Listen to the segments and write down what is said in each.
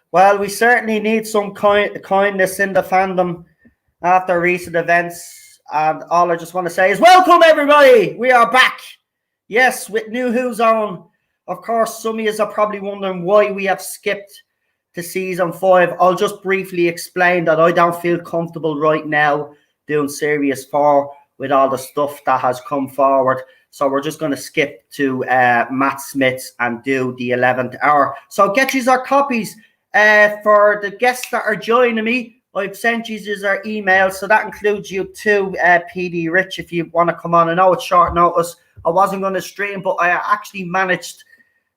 Well, we certainly need some kindness in the fandom after recent events. And all I just want to say is welcome, everybody. We are back. Yes, with New Who's On. Of course, some of you are probably wondering why we have skipped to season 5. I'll just briefly explain that I don't feel comfortable right now doing Series 4 with all the stuff that has come forward. So we're just going to skip to Matt Smith's and do the 11th hour. So get you our copies. For the guests that are joining me, I've sent you our email, so that includes you too, PD Rich, if you want to come on. I know it's short notice. I wasn't going to stream, but I actually managed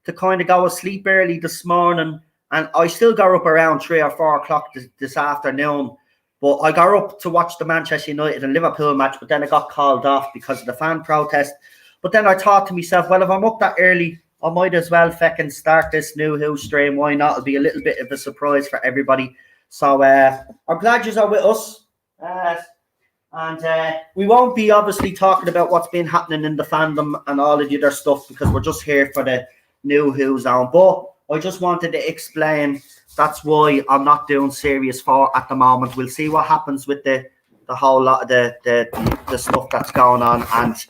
to kind of go to sleep early this morning, and I still got up around 3 or 4 o'clock this afternoon. But I got up to watch the Manchester United and Liverpool match, but then I got called off because of the fan protest. But then I thought to myself, well, if I'm up that early, I might as well feckin' start this New Who stream. Why not? It'll be a little bit of a surprise for everybody. So I'm glad you're with us. And we won't be obviously talking about what's been happening in the fandom and all of the other stuff because we're just here for the New Who's On. But I just wanted to explain that's why I'm not doing Series 4 at the moment. We'll see what happens with the whole lot of the stuff that's going on. And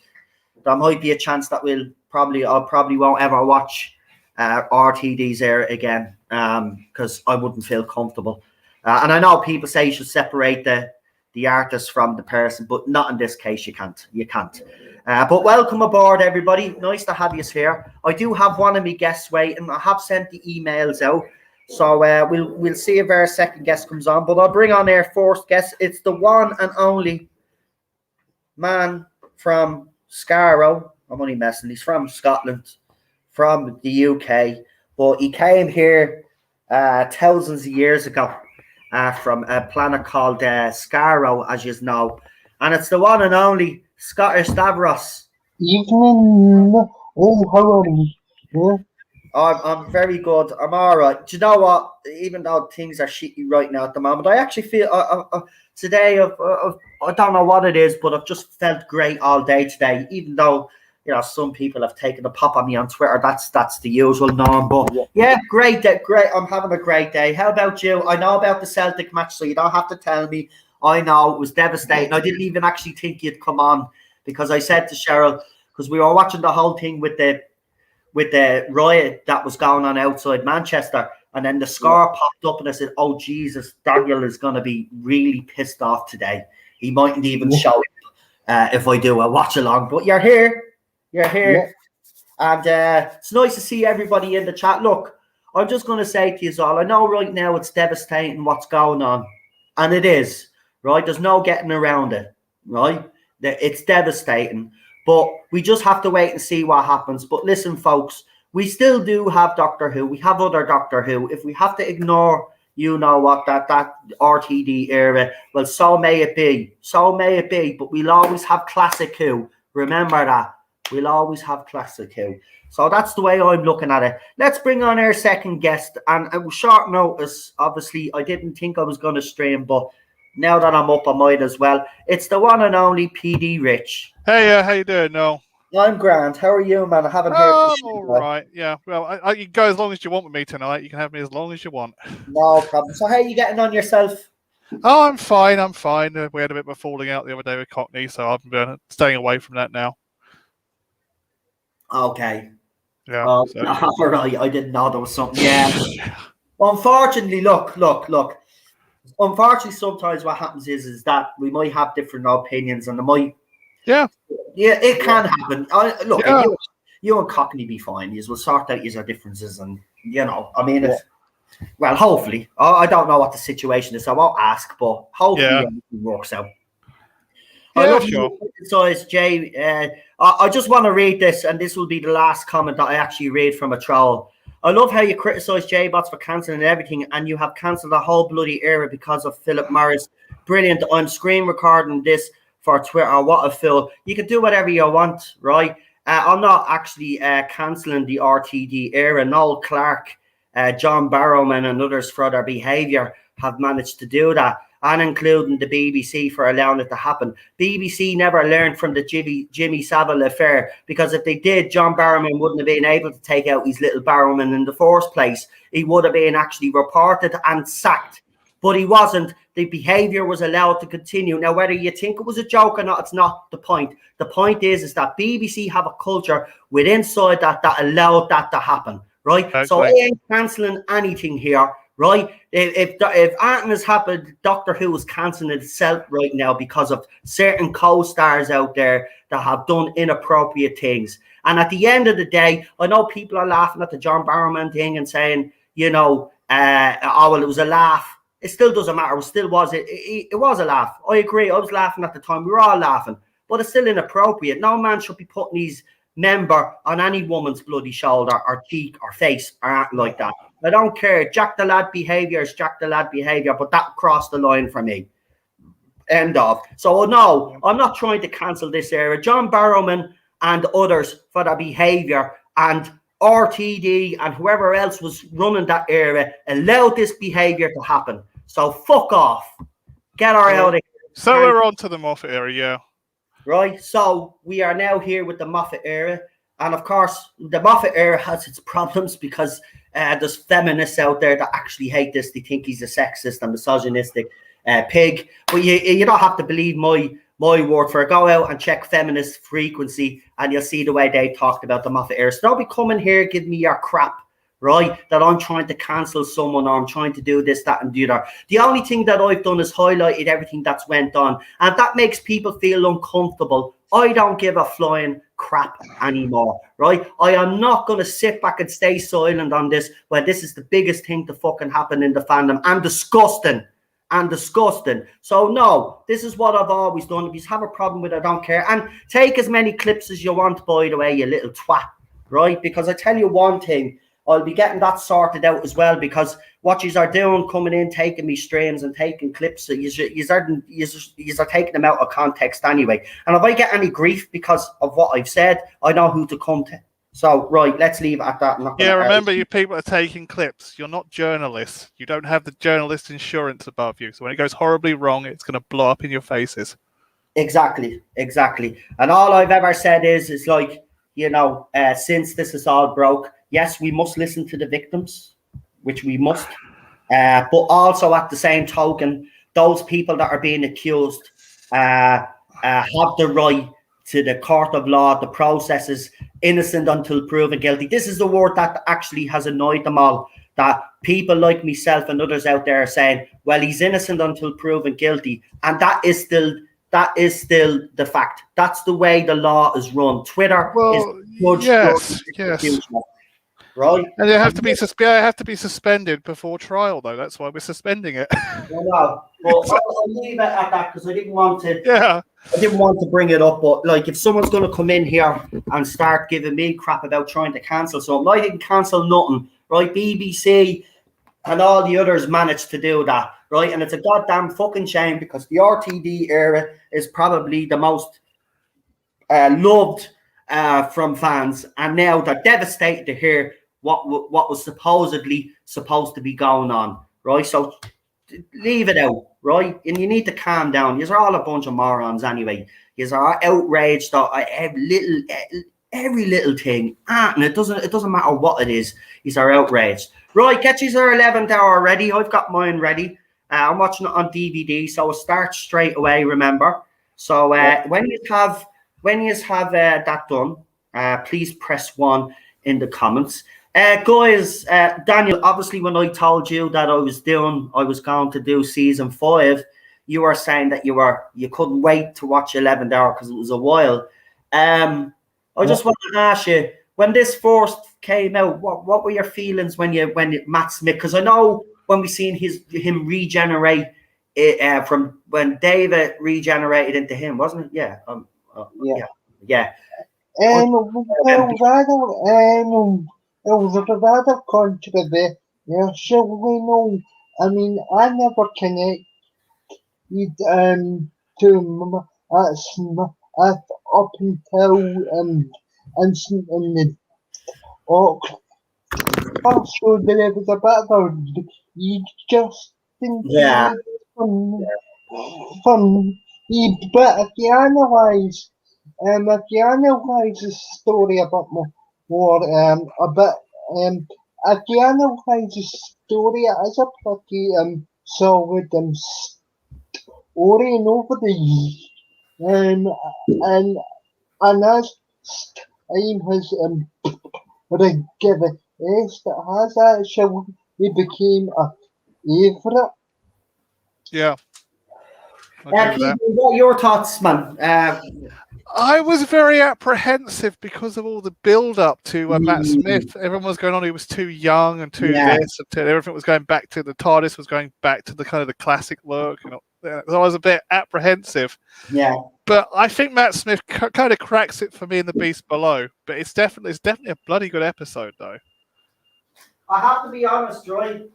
there might be a chance that I probably won't ever watch RTD's era again because I wouldn't feel comfortable. And I know people say you should separate the artist from the person, but not in this case. You can't. But welcome aboard, everybody. Nice to have you here. I do have one of my guests waiting. I have sent the emails out, so we'll see if our second guest comes on. But I'll bring on our first guest. It's the one and only man from Scarrow. I'm only messing. He's from Scotland, from the UK, but he came here thousands of years ago from a planet called Scarrow, as you know. And it's the one and only Scottish Stavros. Evening. Oh, how are you? Yeah. I'm very good. I'm all right. Do you know what? Even though things are shitty right now at the moment, I actually feel today, I don't know what it is, but I've just felt great all day today, even though some people have taken a pop on me on Twitter. That's the usual norm. But yeah, great day. Great. I'm having a great day. How about you? I know about the Celtic match, so you don't have to tell me. I know it was devastating. I didn't even actually think you'd come on because I said to Cheryl, because we were watching the whole thing with the riot that was going on outside Manchester, and then the score popped up, and I said, "Oh Jesus, Daniel is going to be really pissed off today. He mightn't even show up if I do a watch along." But you're here. You're here. Yeah. And it's nice to see everybody in the chat. Look, I'm just going to say to you all, I know right now it's devastating what's going on. And it is, right? There's no getting around it, right? It's devastating. But we just have to wait and see what happens. But listen, folks, we still do have Doctor Who. We have other Doctor Who. If we have to ignore, that RTD era, well, so may it be. So may it be. But we'll always have Classic Who. Remember that. We'll always have Classic Who. So that's the way I'm looking at it. Let's bring on our second guest. And it was short notice. Obviously, I didn't think I was going to stream, but now that I'm up, I might as well. It's the one and only PD Rich. Hey, how you doing, Noel? I'm grand. How are you, man? I haven't heard I'm all right. Yeah. Well, you can go as long as you want with me tonight. You can have me as long as you want. No problem. So how are you getting on yourself? Oh, I'm fine. We had a bit of a falling out the other day with Cockney, so I've been staying away from that now. Okay. Yeah. All right. I didn't know there was something. Yeah. Unfortunately, look. Unfortunately, sometimes what happens is that we might have different opinions, and it might. Yeah, it can happen. You and Cockney be fine. You will sort out your differences, and well, hopefully. I don't know what the situation is, so I won't ask, but hopefully everything works out. Sure. So it's Jay. I just want to read this, and this will be the last comment that I actually read from a troll. I love how you criticise J-Bots for cancelling everything, and you have cancelled the whole bloody era because of Philip Morris. Brilliant. I'm screen recording this for Twitter. What a fool. You can do whatever you want, right? I'm not actually cancelling the RTD era. Noel Clark, John Barrowman, and others for their behaviour have managed to do that, and including the BBC for allowing it to happen. BBC never learned from the Jimmy Savile affair, because if they did, John Barrowman wouldn't have been able to take out his little Barrowman in the first place. He would have been actually reported and sacked, but he wasn't. The behaviour was allowed to continue. Now, whether you think it was a joke or not, it's not the point. The point is that BBC have a culture within inside that allowed that to happen, right? Exactly. So I ain't cancelling anything here. Right? If anything has happened, Doctor Who is cancelling itself right now because of certain co-stars out there that have done inappropriate things. And at the end of the day, I know people are laughing at the John Barrowman thing and saying, oh, well, it was a laugh. It still doesn't matter. It still was. It was a laugh. I agree. I was laughing at the time. We were all laughing. But it's still inappropriate. No man should be putting his member on any woman's bloody shoulder or cheek or face or anything like that. I don't care. Jack the Lad behaviour is Jack the Lad behaviour, but that crossed the line for me. End of. So, no, I'm not trying to cancel this era. John Barrowman and others for their behaviour, and RTD and whoever else was running that era allowed this behaviour to happen. So, fuck off. Get her out of here. So we're on to the Moffat era, yeah. Right? So, we are now here with the Moffat era. And, of course, the Moffat era has its problems because there's feminists out there that actually hate this. They think he's a sexist and misogynistic pig. But you don't have to believe my word for it. Go out and check feminist frequency and you'll see the way they talked about the Moffat era. So don't be coming here give me your crap, right? That I'm trying to cancel someone or I'm trying to do this, that and the other. The only thing that I've done is highlighted everything that's went on. And that makes people feel uncomfortable. I don't give a flying crap anymore, right? I am not going to sit back and stay silent on this when this is the biggest thing to fucking happen in the fandom, and disgusting. So no, this is what I've always done. If you have a problem with it, I don't care. And take as many clips as you want, by the way, you little twat, right? Because I tell you one thing, I'll be getting that sorted out as well, because what you are doing, coming in, taking me streams and taking clips, you are taking them out of context anyway. And if I get any grief because of what I've said, I know who to come to. So, right, let's leave it at that. Yeah, remember, you people are taking clips. You're not journalists. You don't have the journalist insurance above you. So when it goes horribly wrong, it's going to blow up in your faces. Exactly. And all I've ever said is like, since this is all broke, yes, we must listen to the victims, which we must. But also at the same token, those people that are being accused have the right to the court of law. The process is innocent until proven guilty. This is the word that actually has annoyed them all, that people like myself and others out there are saying, well, he's innocent until proven guilty. And that is still the fact. That's the way the law is run. Twitter is yes. Right, and they have to be suspended before trial, though. That's why we're suspending it. Well, I'll leave it at that because I didn't want to. Yeah, I didn't want to bring it up, but like, if someone's going to come in here and start giving me crap about trying to cancel something, I didn't cancel nothing, right? BBC and all the others managed to do that, right? And it's a goddamn fucking shame, because the RTD era is probably the most loved from fans, and now they're devastated to hear what was supposedly supposed to be going on, right? So leave it out, right? And you need to calm down. You're all a bunch of morons anyway. You're outraged at every little thing, and it doesn't matter what it is. You're outraged, right? Get your 11th hour ready. I've got mine ready. I'm watching it on DVD, so it starts straight away. Remember, so when you have that done, please press 1 in the comments. Guys, Daniel, obviously when I told you that I was going to do season 5, you were saying that you couldn't wait to watch 11th hour because it was a while. I just want to ask you, when this first came out, what were your feelings when Matt Smith? Because I know when we seen him regenerate from when David regenerated into him, wasn't it? Yeah. And I don't was a rather controversial, no. I mean, I never connected to up until in the oh, first show there was a bit of you just think Yeah, from but if you analyze the story a bit more a bit if you analyze the story as a pretty solid story and over the years and and as time has given it has actually became a favorite. Yeah, I agree with Keith, that. what are your thoughts, man? I was very apprehensive because of all the build-up to Matt Smith. Everyone was going on; he was too young and too Yeah. this, and everything was going back to the TARDIS was going back to the kind of the classic look. So I was a bit apprehensive. Yeah. But I think Matt Smith kind of cracks it for me in The Beast Below. But it's definitely a bloody good episode, though. I have to be honest, right?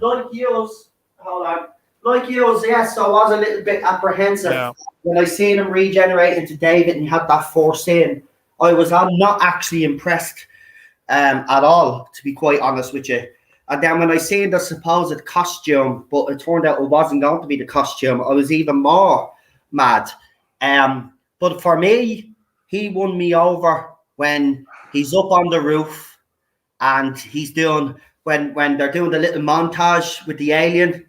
Like yours, hold on. Like yours, yes, I was a little bit apprehensive. Yeah. When I seen him regenerate into David and he had that force in, I'm not actually impressed at all, to be quite honest with you. And then when I seen the supposed costume, but it turned out it wasn't going to be the costume, I was even more mad. But for me, he won me over when he's up on the roof and he's doing when they're doing the little montage with the alien,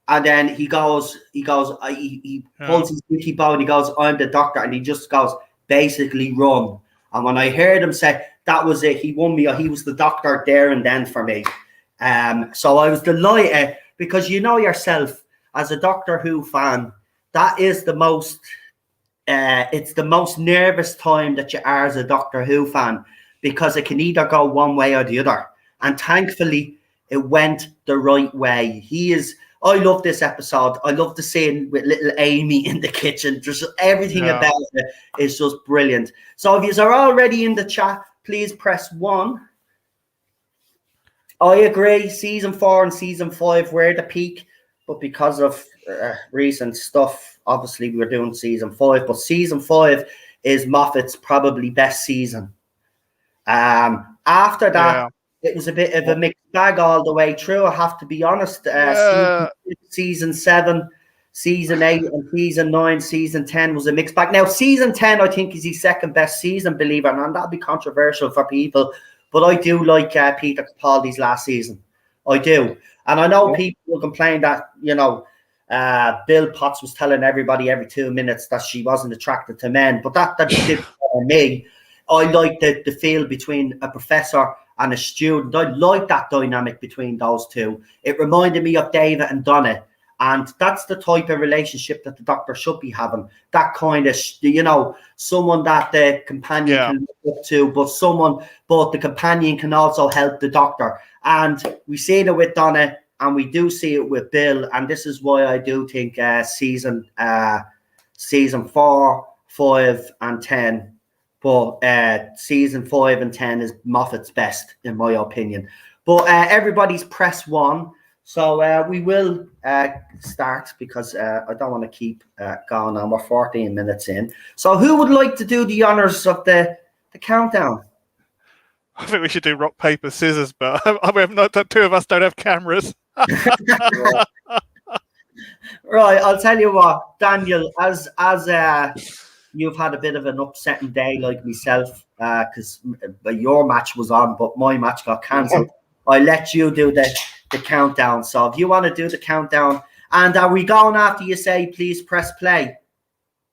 and then he pulls his sticky bow and he goes, "I'm the doctor," and he just goes, "Basically run." And when I heard him say that was it, he won me. He was the doctor there and then for me. So I was delighted because you know yourself as a Doctor Who fan, that is the most. It's the most nervous time that you are as a Doctor Who fan because it can either go one way or the other. And thankfully, it went the right way. I love this episode. I love the scene with little Amy in the kitchen. Just everything about it is just brilliant. So if you are already in the chat, please press 1. I agree. Season 4 and season 5 were the peak, but because of recent stuff, obviously we're doing season 5. But season 5 is Moffat's probably best season. After that, it was a bit of a mixed bag all the way through. I have to be honest. Season 7, season 8, and season 9, season 10 was a mixed bag. Now, season 10, I think, is his second best season, believe it or not. That'll be controversial for people. But I do like Peter Capaldi's last season. I do. And I know people will complain that, Bill Potts was telling everybody every 2 minutes that she wasn't attracted to men. But that didn't bother me. I like the feel between a professor and a student. I like that dynamic between those two. It reminded me of David and Donna. And that's the type of relationship that the Doctor should be having. That kind of, someone that the companion can look up to, but the companion can also help the Doctor. And we see it with Donna, and we do see it with Bill. And this is why I do think season 4, 5, and 10. But season 5 and 10 is Moffat's best, in my opinion. But everybody's press 1. So we will start because I don't want to keep going on. We're 14 minutes in. So who would like to do the honors of the countdown? I think we should do rock, paper, scissors, but we have not. 2 of us don't have cameras. Right, I'll tell you what, Daniel, as you've had a bit of an upsetting day like myself, because your match was on, but my match got cancelled. I let you do the countdown. So if you want to do the countdown, and are we going after you say, please press play?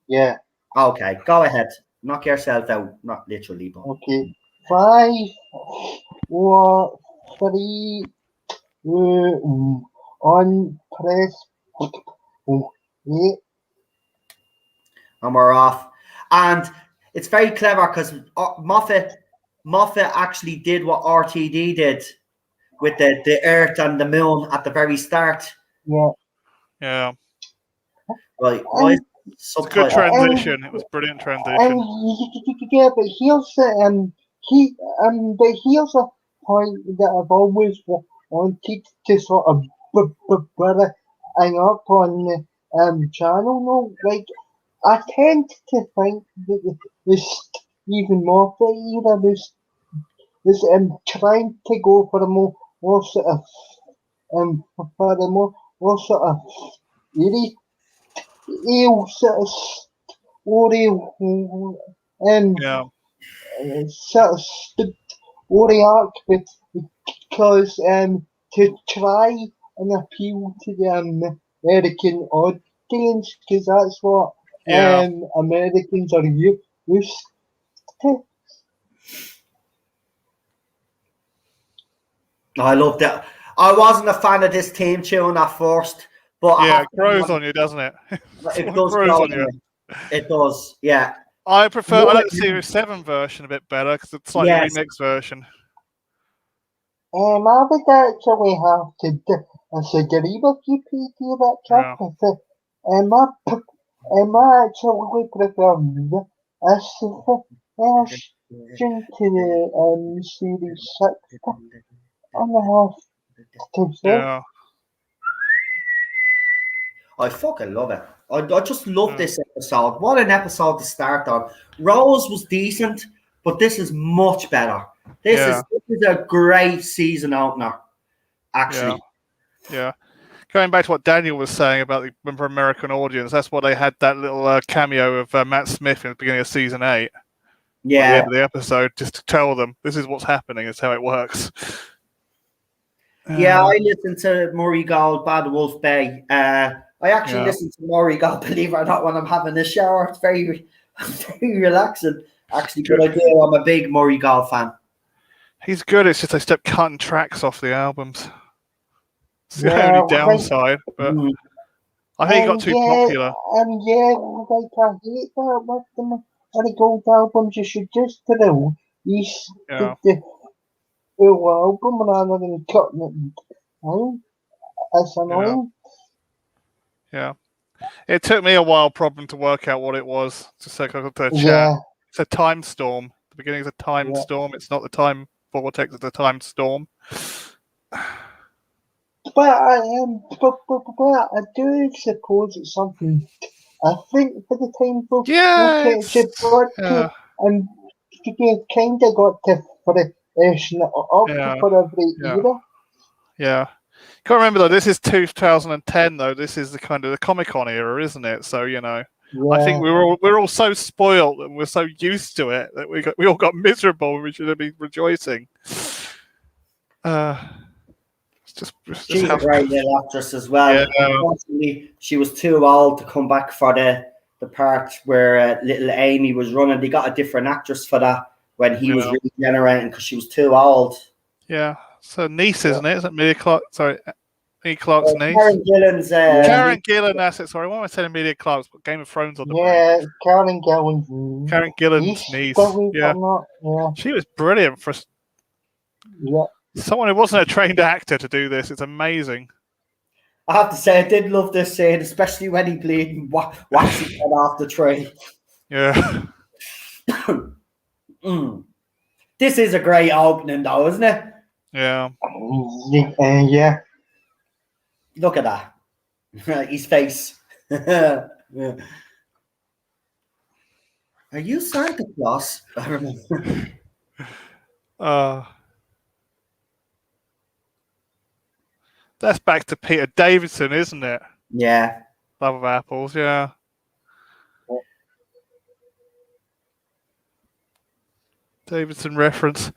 Yeah. Okay, go ahead. Knock yourself out, not literally, but. Okay. 5, 4, 3, 2, 1, press. And we're off. And it's very clever because Moffat actually did what RTD did with the Earth and the Moon at the very start. Yeah. Yeah. Right. It's a good transition. It was brilliant transition. Yeah, but here's the point that I've always wanted to sort of bring up on the channel. No, like I tend to think that the Stephen Moffat era was trying to go for a more sort of for a more sort of eerie sort of story Yeah. sort of story arc because to try and appeal to the American audience because that's what Yeah. Americans are used to. I loved it. I wasn't a fan of this theme tune at first, but I Yeah, have it grows on you, doesn't it? it It does grows grow on you. on me. It does, yeah. I like the Yeah. Series 7 version a bit better because it's a slightly Yes. remixed version. I would actually have to disagree with you, Peter, that Yeah. chapter. I actually prefer this version to the series 6. And I have to say, Yeah. I fucking love it. I just love this episode. What an episode to start on. Rose was decent, but this is much better. This is a great season opener, actually. Yeah. Going back to what Daniel was saying about the American audience, that's why they had that little cameo of Matt Smith in the beginning of season 8. At the end of the episode, just to tell them this is what's happening, it's how it works. Yeah, I listened to Murray Gold, Bad Wolf Bay. I actually listen to Murray Gold, believe it or not, when I'm having a shower. It's very, very relaxing, actually. But I do. I'm a big Murray Gold fan. He's good. It's just they stepped cutting tracks off the albums. It's the only downside, but I think he got too popular. Like I hate that with them. The Gold albums, you should just release the full album rather than cutting it down. It's annoying. Yeah. It took me a while, problem to work out what it was. Just like I got to chat. Yeah. It's a time storm. The beginning's a time storm. It's not the time vortex. It's a time storm. But I do suppose it's something different for the time vortex. And you kind of got to freshen it up for every era. Yeah. Can't remember though. This is 2010 though. This is the kind of the Comic-Con era, isn't it? So I think we're all so spoiled and we're so used to it that we all got miserable and we should have been rejoicing. She's a great little actress as well. Yeah. Unfortunately, she was too old to come back for the part where little Amy was running. They got a different actress for that when he was regenerating because she was too old. Yeah. So niece, isn't it? Isn't Emilia Clarke? Sorry, Emilia Clarke's niece. Karen Gillan's. Karen Gillan. That's it. Sorry, why am I saying Emilia Clarke's? Game of Thrones on the brain. Karen Gillan's. Karen Gillan's niece. Yeah. She was brilliant for. Yeah. Someone who wasn't a trained actor to do this. It's amazing. I have to say, I did love this scene, especially when he bleed and whacks his head off the tree. Yeah. This is a great opening, though, isn't it? Yeah. Yeah. Look at that. His face. Yeah. Are you Santa Claus? I remember. That's back to Peter Davidson, isn't it? Yeah. Love of Apples, yeah. Davidson reference.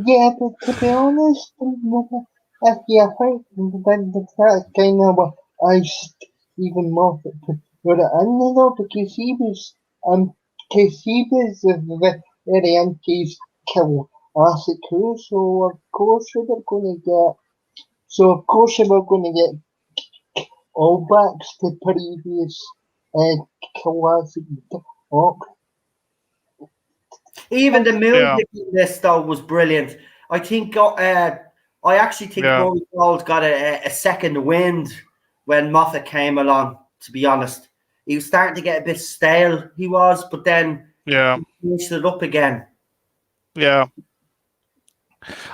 Yeah, but to be honest, if you think that's kind of what Stephen Moffat put it in there because he was very into his classic crew, so of course we were going to get all backs to previous classic rock. Even the music in this though was brilliant. I think I actually think Murray Gold got a second wind when Moffat came along. To be honest, he was starting to get a bit stale. He was, but then he finished it up again. Yeah.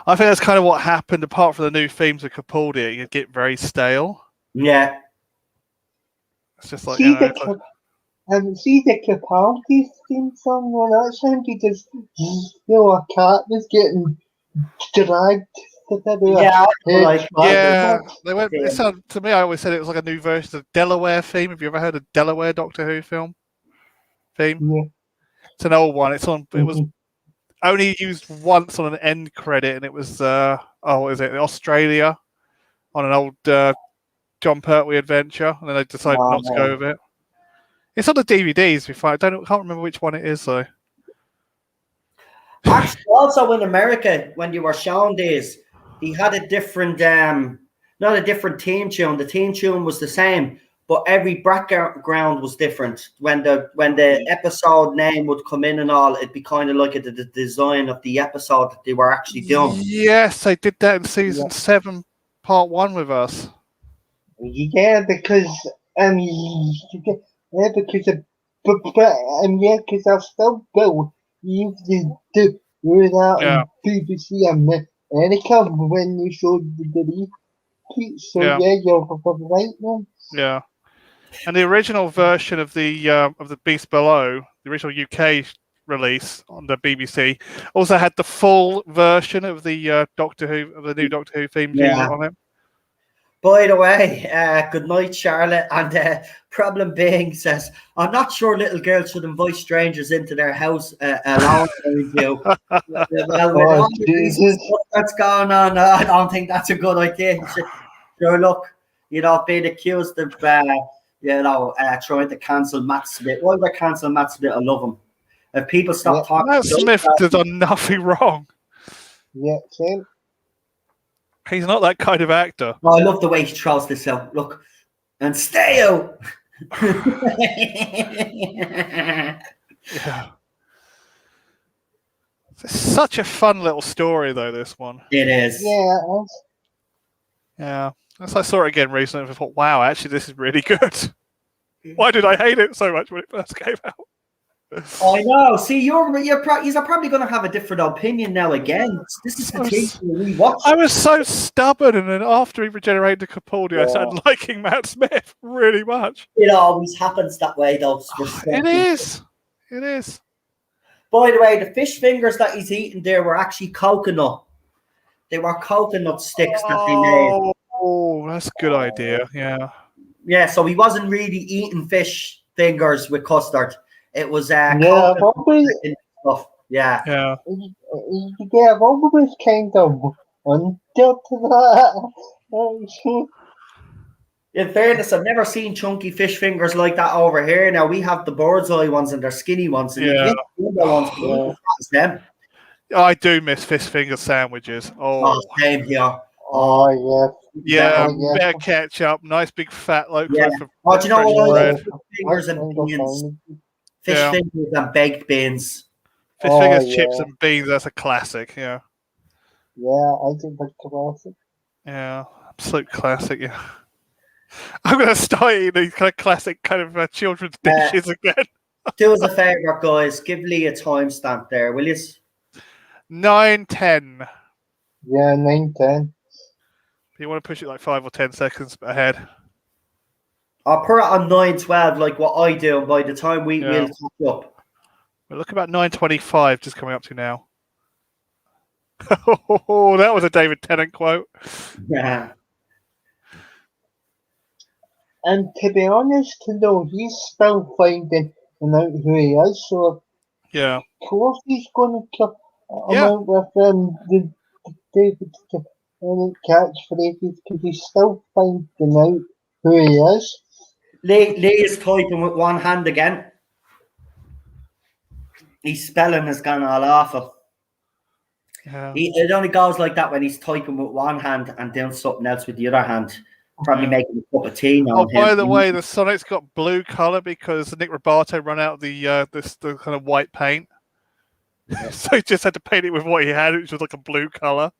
I think that's kind of what happened. Apart from the new themes of Capaldi, it'd get very stale. Yeah. It's just like, See see the Capaldi theme song? Well, that sounded as a cat was getting dragged to Yeah, like yeah, they went. It theme. sounded to me. I always said it was like a new version of Delaware theme. Have you ever heard of Delaware Doctor Who film theme? Yeah. It's an old one. It was Mhm. only used once on an end credit, and it was what is it? Australia on an old John Pertwee adventure, and then they decided not to go with it. It's on the DVDs. I can't remember which one it is though. Actually, also in America, when you were shown these, he had a different, not a different theme tune. The theme tune was the same, but every background was different. When the episode name would come in and all, it'd be kind of like the design of the episode that they were actually doing. Yes, they did that in season 7, part 1 with us. Yeah, because because because I've still built used to do that on BBC America when they showed the repeat. So yeah, you're right, man. Yeah, and the original version of the Beast Below, the original UK release on the BBC, also had the full version of the the new Doctor Who theme on it. By the way, good night, Charlotte. And Problem Being says, I'm not sure little girls should invite strangers into their house alone. Well, Jesus. That's going on. I don't think that's a good idea. Sure, look, being accused of, trying to cancel Matt Smith. Why would I cancel Matt Smith? I love him. If people stop talking, Matt Smith has done nothing wrong. Yeah, same. He's not that kind of actor. I love the way he throws this out. Look, and stay out. Yeah. It's such a fun little story, though, this one. It is. Yeah. Yeah. As I saw it again recently, I thought, wow, actually, this is really good. Why did I hate it so much when it first came out? I know. See, you're probably going to have a different opinion now again. This is the thing we watched. I was so stubborn, and then after he regenerated to Capaldi, I started liking Matt Smith really much. It always happens that way, though. It is. It is. By the way, the fish fingers that he's eating there were actually coconut. They were coconut sticks that he made. Oh, that's a good idea. Yeah. Yeah, so he wasn't really eating fish fingers with custard. It was stuff. Yeah. Yeah. Yeah, I've always kind of until that. In fairness, I've never seen chunky fish fingers like that over here. Now we have the bird's eye ones and they're skinny ones. And them. I do miss fish finger sandwiches. Oh, same here. Oh yeah. Better ketchup, nice big fat loaf of do you know what I like? Fish fingers and beans. Fish fingers and baked beans. Fish fingers, chips and beans, that's a classic, yeah. Yeah, I think that's classic. Yeah, absolute classic, yeah. I'm going to start eating these kind of classic kind of children's dishes again. Do us a favour, guys. Give Lee a timestamp there, will you? 9:10. Yeah, 9:10. You want to push it like 5 or 10 seconds ahead? I'll put it on 9:12 like what I do, and by the time we'll catch up. Well, look about 9:25 just coming up to now. Oh, that was a David Tennant quote. Yeah. And to be honest, though, he's still finding out who he is, so yeah, of course he's going to come out with the David Tennant catchphrases because he's still finding out who he is. Lee is typing with one hand again. His spelling has gone all awful. Yeah. It only goes like that when he's typing with one hand and doing something else with the other hand. Probably making a cup of tea now. Oh, by the way, the Sonic's got blue color because Nick Robato ran out of the kind of white paint, so he just had to paint it with what he had, which was like a blue color.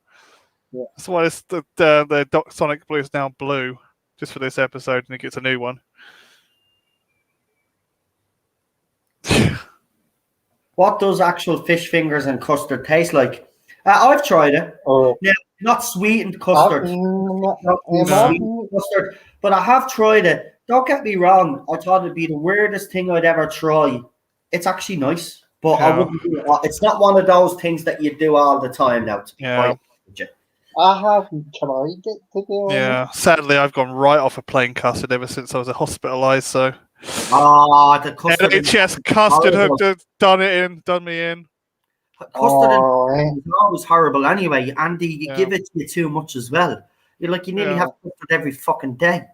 Yeah. That's why the Sonic Blue is now blue, just for this episode, and he gets a new one. What does actual fish fingers and custard taste like? I've tried it. Oh, Now, not sweetened I've custard, not No. sweetened custard, but I have tried it. Don't get me wrong. I thought it'd be the weirdest thing I'd ever try. It's actually nice, but I Yeah. wouldn't do it. It's not one of those things that you do all the time now, to be Yeah. quite honest with you. I haven't tried it, to be honest. Yeah. Sadly, I've gone right off of plain custard ever since I was hospitalised. So Ah, the custard. NHS custard have horrible. just done me in. Custard Oh, eh. is always horrible anyway, and you Yeah. give it to you too much as well. You're like, you nearly Yeah. have custard every fucking day.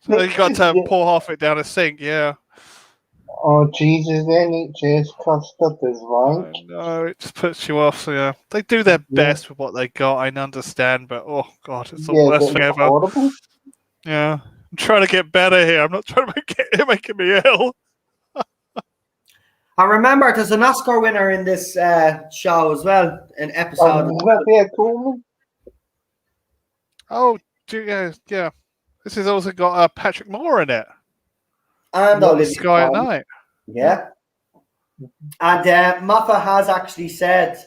So you got to Yeah. pour half it down a sink. Yeah. Oh, Jesus, NHS custard is I rank. know, it just puts you off. So yeah, they do their best with what they got. I understand, but oh god, it's the Yeah, worst but thing it's ever. horrible. Yeah, I'm trying to get better here. I'm not trying to make it making me ill. I remember there's an Oscar winner in this show as well, an episode. Olivia Colman. Oh, yeah. This has also got Patrick Moore in it. And Olivia Sky at Colman. Night. Yeah. And Moffat has actually said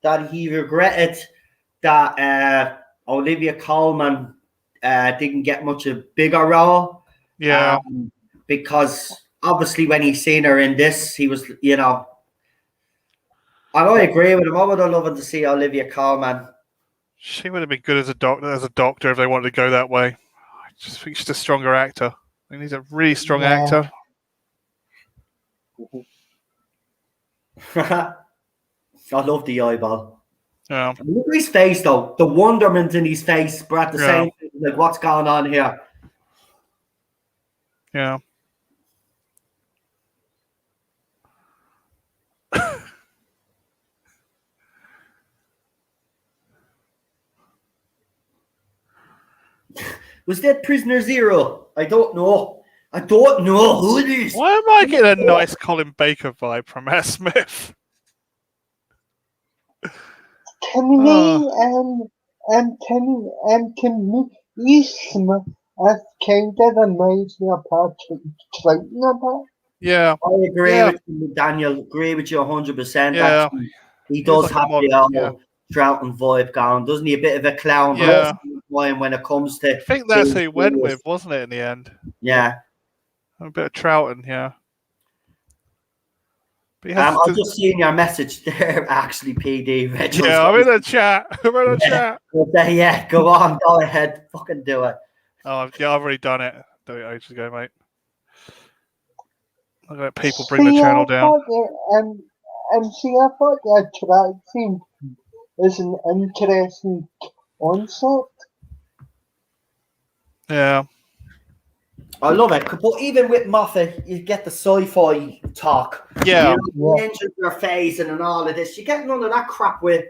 that he regretted that Olivia Colman didn't get much a bigger role. Yeah, Because obviously when he seen her in this, he was, I don't agree with him. I would have loved to see Olivia Colman. she would have been good as a doctor if they wanted to go that way. I just think she's a stronger actor. I think he's a really strong actor. I love the eyeball. Yeah, Look at his face, though. The wonderment in his face, but at the same time, like, what's going on here? yeah. Was that Prisoner Zero? I don't know. I don't know who it is. Why am I getting a nice Colin Baker vibe from Matt Smith? To me, Eastman, that kind of reminds me of Patrick Troughton a bit. Yeah, I agree Yeah. with you, Daniel. Agree with you 100%. Yeah. Actually. He does like a have modern- the old Troughton vibe going, doesn't he? A bit of a clown, but Yeah. also when it comes to. I think that's who being he went serious. with, wasn't it? In the end, Yeah. a bit of Troughton, yeah. But he has I've just seen your message there, actually, PD. yeah, I'm in the chat. I'm in the chat. Yeah, go on, go ahead. Fucking do it. Oh, I've already done it. Done it ages ago, mate. I'm gonna let people bring the channel down. I thought the attraction is an interesting concept. Yeah, I love it. But even with Moffat, you get the sci-fi talk. yeah, The engines are phasing and all of this. You get none of that crap with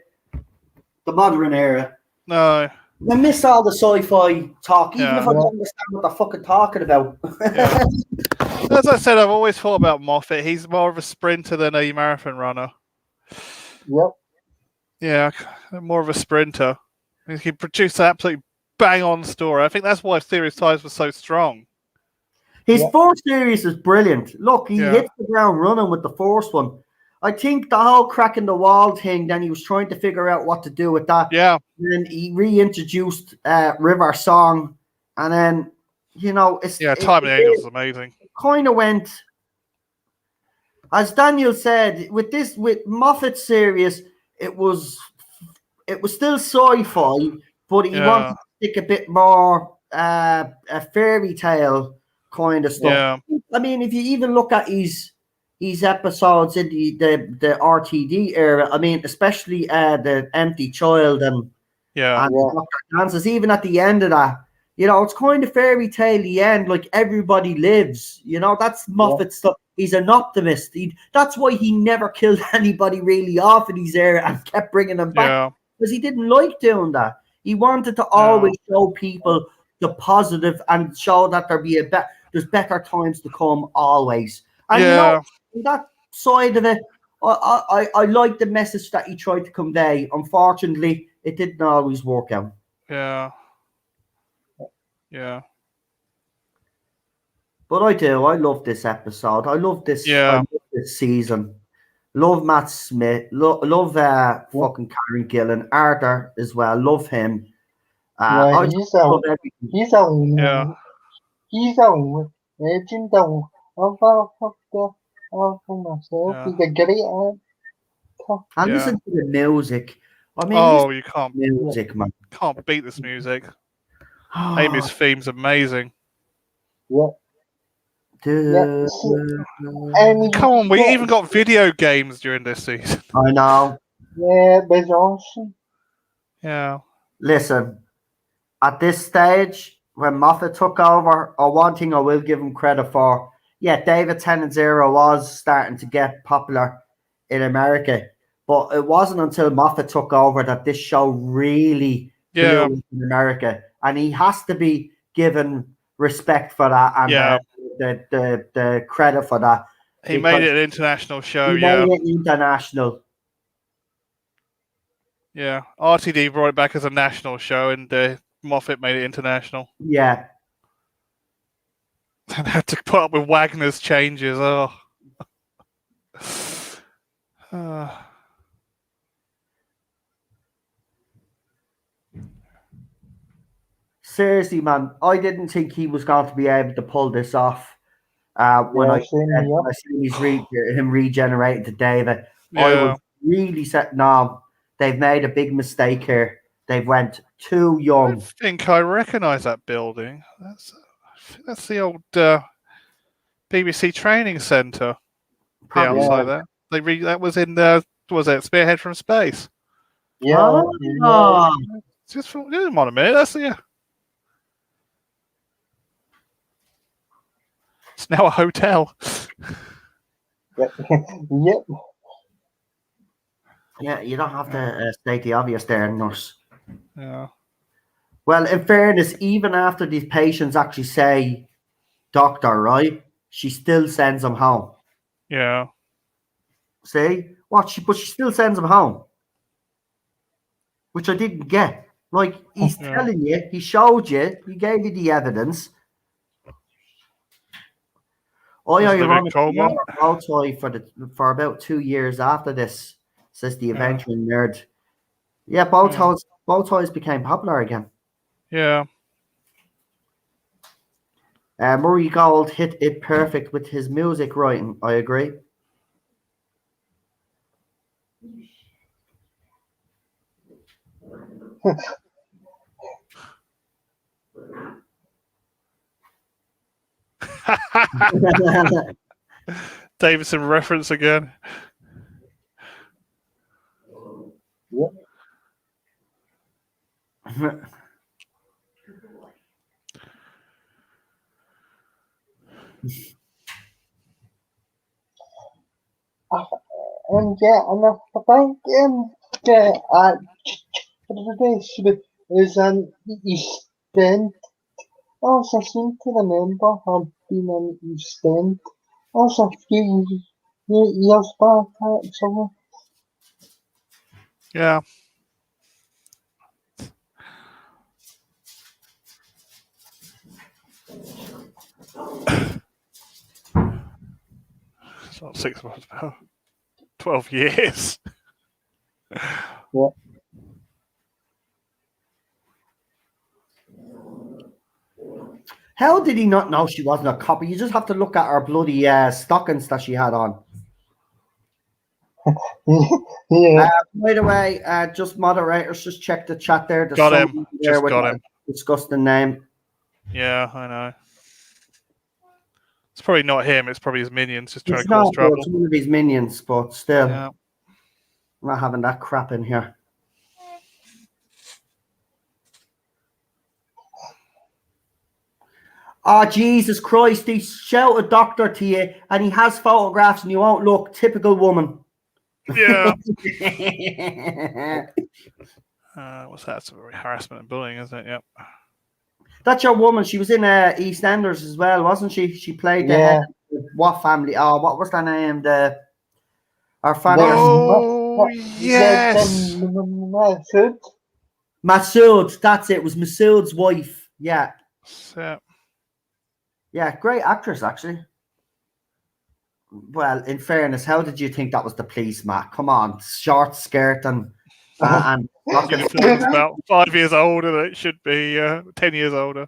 the modern era. no, I miss all the sci-fi talk, even Yeah. if I don't understand what they're fucking talking about. Yeah. As I said, I've always thought about Moffat. He's more of a sprinter than a marathon runner. Yep. Yeah, more of a sprinter. He can produce an absolutely bang-on story. I think that's why Serious Ties was so strong. His Yeah. fourth series is brilliant. Look, he Yeah. hits the ground running with the first one. I think the whole cracking the wall thing, then he was trying to figure out what to do with that. Yeah, And then he reintroduced River Song. And then, it's yeah. Time of the Angels is amazing. kind of went, as Daniel said, with Moffat's series, it was still sci-fi, but he Yeah. wanted to stick a bit more a fairy tale kind of stuff. Yeah, I mean, if you even look at his episodes in the RTD era, I mean, especially the Empty Child and yeah, Dr. Dances, even at the end of that, it's kind of fairy tale the end, like everybody lives. That's Moffat stuff. He's an optimist. That's why he never killed anybody really off in his era and kept bringing them back, yeah, because he didn't like doing that. He wanted to always show people the positive and show that there's better times to come always. And yeah. on that side of it, I like the message that he tried to convey. Unfortunately, it didn't always work out. Yeah. Yeah. But I do. I love this episode. I love this. Yeah. I love this season. Love Matt Smith. Love fucking Karen Gillan. Arthur as well. Love him. Yeah, I just love everything. he's a Yeah. he's a legend of myself. Yeah. He's a great actor. And Yeah. listen to the music. I mean, Oh, you can't music, man. beat this music. Amy's theme's amazing. Yeah. Yeah. And Come on, we even got video games during this season. I know. yeah, it was awesome. Yeah. Listen, at this stage, when Moffat took over, or one thing I will give him credit for, yeah, David Tennant's era was starting to get popular in America, but it wasn't until Moffat took over that this show really blew up in America, and he has to be given respect for that and the credit for that. He made it an international show. He made it international. Yeah, RTD brought it back as a national show, and Moffat made it international. Yeah. And had to put up with Wagner's changes. Oh. Seriously, man, I didn't think he was going to be able to pull this off. When I seen him regenerating to David, I was really set. No, they've made a big mistake here. They went too young. I think I recognise that building. That's the old BBC training centre. The outside there. That was in was it Spearhead from Space? Yeah. Just come on a minute. That's It's now a hotel. Yep. Yeah, you don't have to state the obvious there, nurse. Yeah. Well, in fairness, even after these patients actually say, "Doctor," right? She still sends them home. Yeah. See what? But she still sends them home, which I didn't get. Like he's telling you, he showed you, he gave you the evidence. I for about 2 years after this, says the adventuring nerd. Yeah, both toys became popular again. Yeah. Murray Gold hit it perfect with his music writing. I agree. Davidson reference again. Yep. And I think this is an East End. Also, I seem to remember have been an East End. Also, a few years back, actually. Yeah. It's not 6 months, about 12 years. Yeah. How did he not know she wasn't a copper? You just have to look at her bloody stockings that she had on. Yeah. By the way, just moderators, just check the chat there. There's got him. Just got him. Disgusting name. Yeah, I know. It's probably not him. It's probably his minions just trying to cause trouble. It's one of his minions, but still, yeah. I'm not having that crap in here. Oh, Jesus Christ, he shouted a doctor to you and he has photographs and you won't look. Typical woman. Yeah. What's that? It's harassment and bullying, isn't it? Yep. That's your woman. She was in EastEnders as well, wasn't she? She played the head of what family? Oh, what was her name? Our family. Oh, yes. Masood. That's it. It was Masood's wife. Yeah. Yeah. Yeah, great actress, actually. Well, in fairness, how did you think that was the police, Matt? Come on, short skirt and Uniform's about 5 years older than it should be, 10 years older.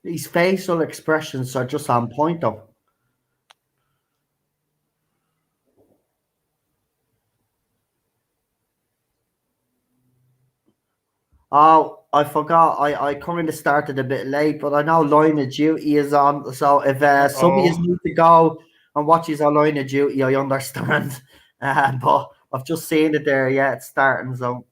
These facial expressions are just on point, though. Oh, I forgot. I kind of started a bit late, but I know Line of Duty is on. So if some of you need to go and watch his Line of Duty, I understand. But I've just seen it there. Yeah, it's starting. So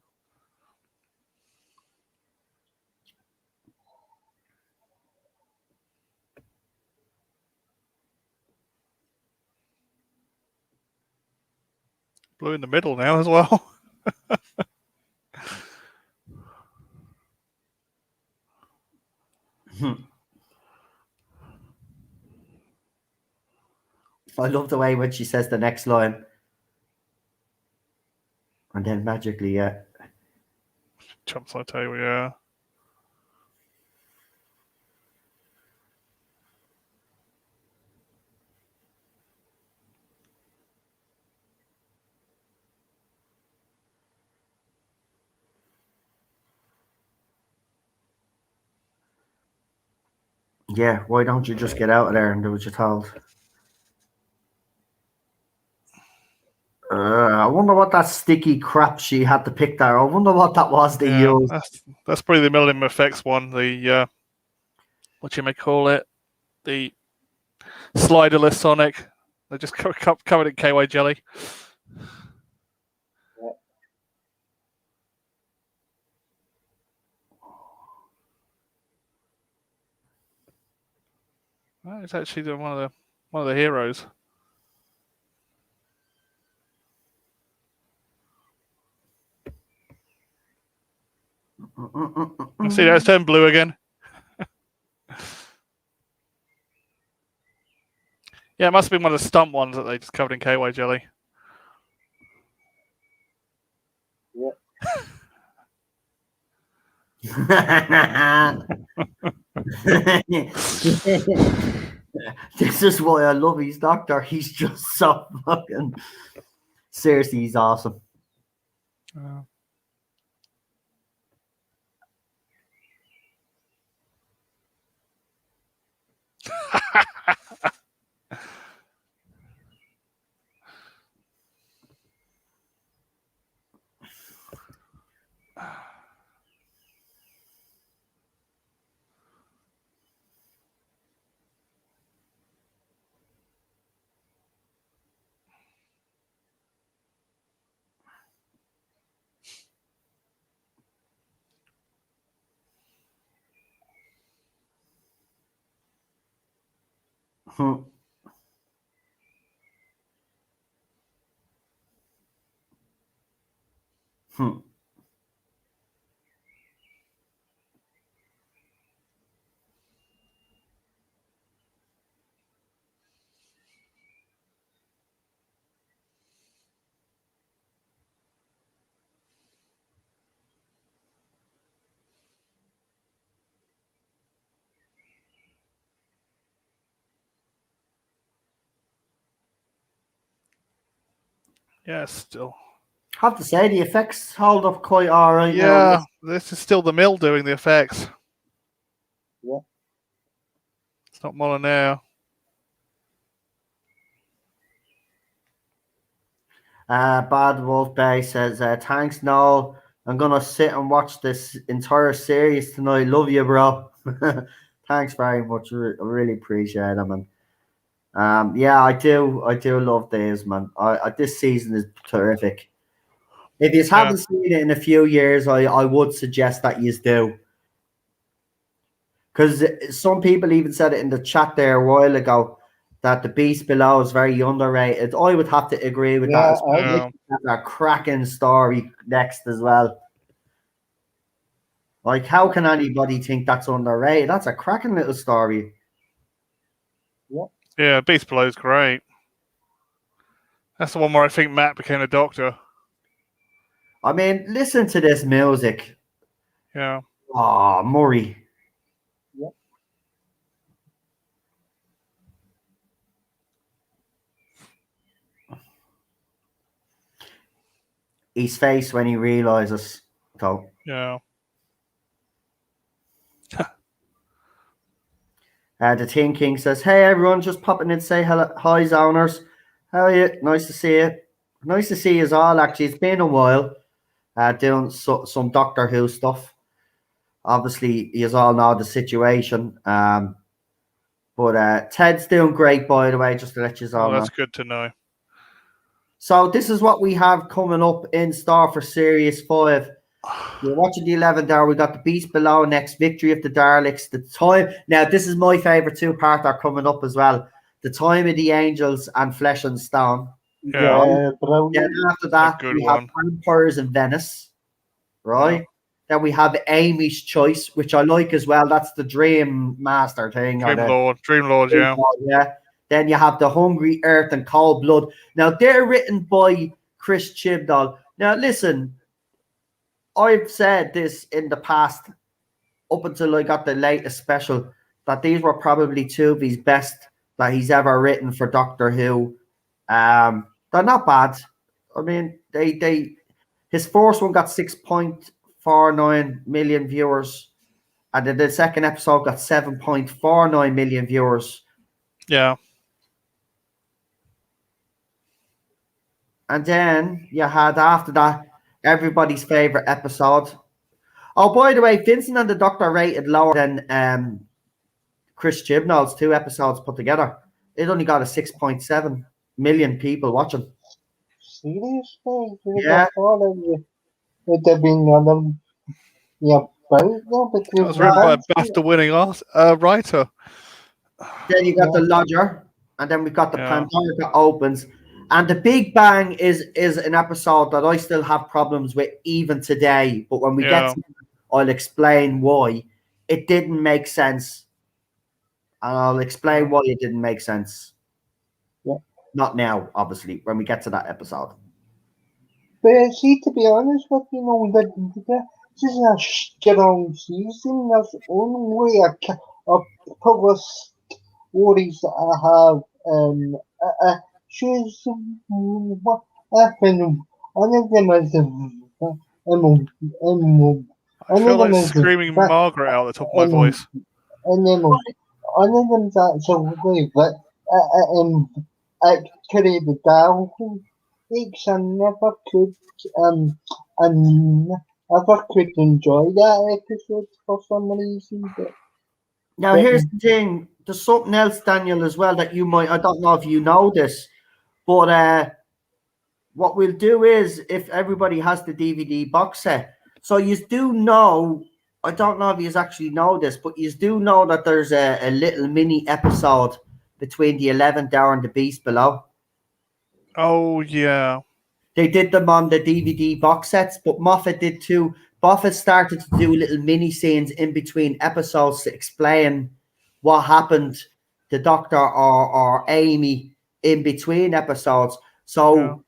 Blue in the middle now as well. I love the way when she says the next line, and then magically, yeah. Jumps on the table, yeah. Yeah, why don't you just get out of there and do what you're told? I wonder what that sticky crap she had to pick there. I wonder what that was they used. That's probably the Millennium Effects one. The what you may call it, the sliderless Sonic. They just covered in KY jelly. Oh, it's actually one of the heroes. See, that's turned blue again. Yeah, it must have been one of the stunt ones that they just covered in KY jelly. This is why I love his doctor. He's just so fucking seriously, he's awesome. Hmm. Hmm. Yeah, still. Have to say the effects hold up quite all right now. Yeah, this is still the mill doing the effects. Yeah. It's not Molyneux. Bad Wolf Bay says, thanks, Noel. I'm gonna sit and watch this entire series tonight. Love you, bro. Thanks very much. I really appreciate it, man. Yeah, I do love these, man. This season is terrific. If you haven't seen it in a few years, I would suggest that you do. Because some people even said it in the chat there a while ago that The Beast Below is very underrated. I would have to agree with that. Yeah. That's a cracking story next as well. Like, how can anybody think that's underrated? That's a cracking little story. Yeah, Beast Below is great. That's the one where I think Matt became a doctor. I mean, listen to this music. Yeah. Oh, Murray. Yep. His face when he realizes. So. Yeah. The Teen King says, "Hey everyone, just popping in to say hello, hi zoners. How are you? Nice to see you. Nice to see you all. Actually, it's been a while. Doing some Doctor Who stuff. Obviously, you all know the situation. But Ted's doing great, by the way. Just to let you all know. That's good to know. So this is what we have coming up in store for Series 5. You're watching the 11th hour. We got The Beast Below next, Victory of the Daleks. The time. Now, this is my favorite two-parter coming up as well. The Time of the Angels and Flesh and Stone. Yeah. Brilliant. Then after that, good we one. have Vampires in Venice. Right? Yeah. Then we have Amy's Choice, which I like as well. That's the Dream Master thing. Dream Lord, yeah. Yeah. Then you have The Hungry Earth and Cold Blood. Now, they're written by Chris Chibnall. Now, listen, I've said this in the past, up until I got the latest special, that these were probably two of his best that he's ever written for Doctor Who. They're not bad. I mean, his first one got 6.49 million viewers, and then the second episode got 7.49 million viewers. Yeah. And then you had after that everybody's favorite episode. Oh, by the way, Vincent and the Doctor rated lower than Chris Chibnall's 2 episodes put together. It only got a 6.7 million people watching. Seriously? Yeah. Would have been another. Yeah, It was written by a BAFTA-winning writer. Then you got The Lodger, and then we've got the Yeah. Pandora that opens. And The Big Bang is an episode that I still have problems with even today. But when we get to it, I'll explain why. It didn't make sense. And I'll explain why it didn't make sense. Yeah. Not now, obviously, when we get to that episode. But see, to be honest with you, this is a strong season. There's only a couple of stories that I have choose what happened. One of them is I feel like screaming Margaret out at the top of my voice. And then one of them's actually actually the downfall. I never could enjoy that episode for some reason. Now, here's the thing. There's something else, Daniel, as well that you might. I don't know if you know this, but what we'll do is if everybody has the DVD box set, so you do know. I don't know if you actually know this, but you do know that there's a little mini episode between the 11th hour and The Beast Below. Oh, yeah. They did them on the DVD box sets, but Moffat did too. Moffat started to do little mini scenes in between episodes to explain what happened to Doctor or Amy in between episodes. So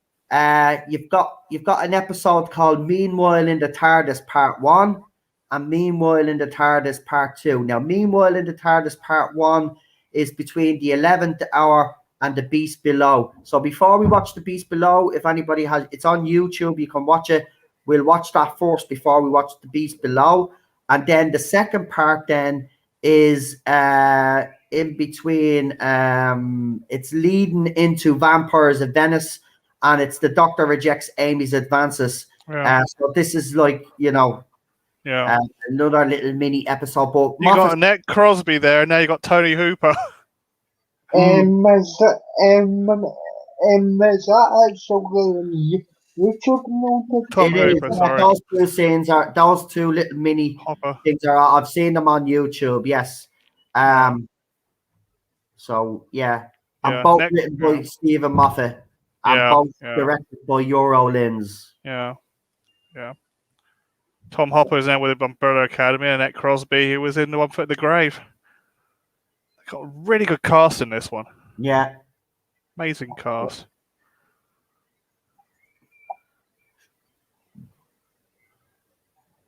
you've got an episode called Meanwhile in the TARDIS Part 1 and Meanwhile in the TARDIS Part 2. Now, Meanwhile in the TARDIS Part 1 is between the 11th hour and The Beast Below. So before we watch The Beast Below, if anybody has, it's on YouTube, you can watch it. We'll watch that first before we watch The Beast Below. And then the second part then is in between, it's leading into Vampires of Venice, and it's the Doctor rejects Amy's advances. So this is like, another little mini episode. But you got Annette Crosby there, now you got Tony Hooper. Is that actually YouTube noted. Tom It is. Hooper, sorry. Those two little mini Hopper. things are. I've seen them on YouTube. Yes. So yeah, and both written by Stephen Moffat and both directed by Euro Lins. Yeah. Tom Hopper is now with the Umbrella Academy, and Annette Crosby, who was in the One Foot in the Grave. They got a really good cast in this one. Yeah. Amazing cast.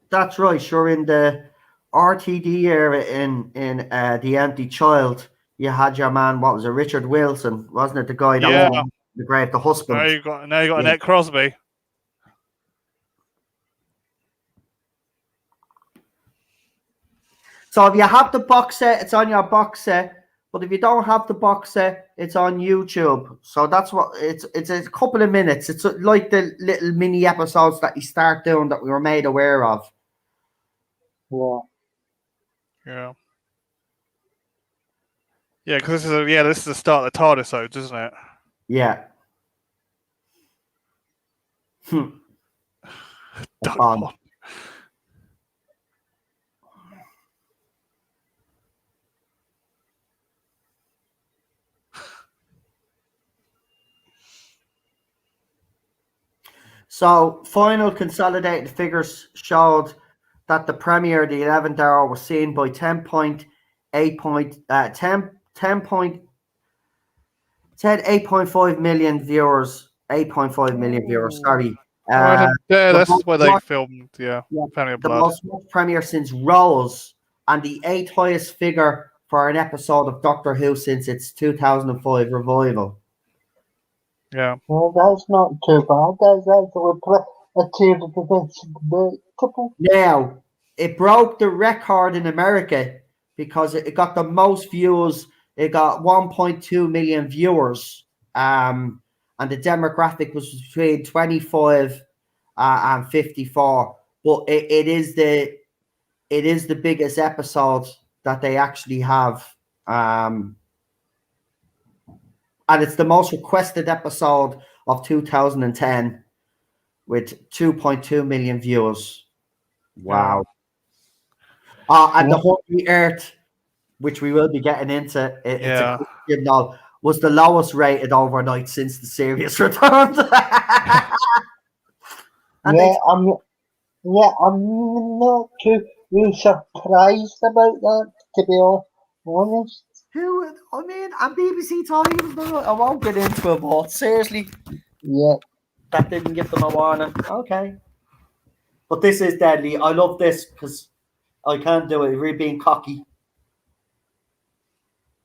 That's right. Sure, in the RTD era in The Empty Child, you had your man, what was it, Richard Wilson, wasn't it? The guy that was in the grave, the husband. Now you got Annette Crosby. So if you have the box set, it's on your box set. But if you don't have the box set, it's on YouTube. So that's what it's a couple of minutes. It's like the little mini episodes that you start doing that we were made aware of. Yeah. Yeah, because this is the start of the TARDIS, isn't it? Yeah. So, final consolidated figures showed that the premiere of the 11th hour was seen by 8.5 million viewers. 8.5 million viewers, sorry. That's where they filmed, Family of the Blood. most watched premiere since Rose, and the 8th highest figure for an episode of Doctor Who since its 2005 revival. Yeah. Well, that's not too bad. That's actually achieved the couple. Now, it broke the record in America because it got the most views. It got 1.2 million viewers. And the demographic was between 25 and 54. But it is the biggest episode that they actually have. And it's the most requested episode of 2010 with 2.2 million views. Wow. And the Holy Earth, which we will be getting into, it's a question now, was the lowest rated overnight since the series returned. I'm not too surprised about that, to be honest. And BBC told you, I won't get into it, but seriously, that didn't give them a warning. Okay. But this is deadly. I love this because I can't do it. We're being cocky.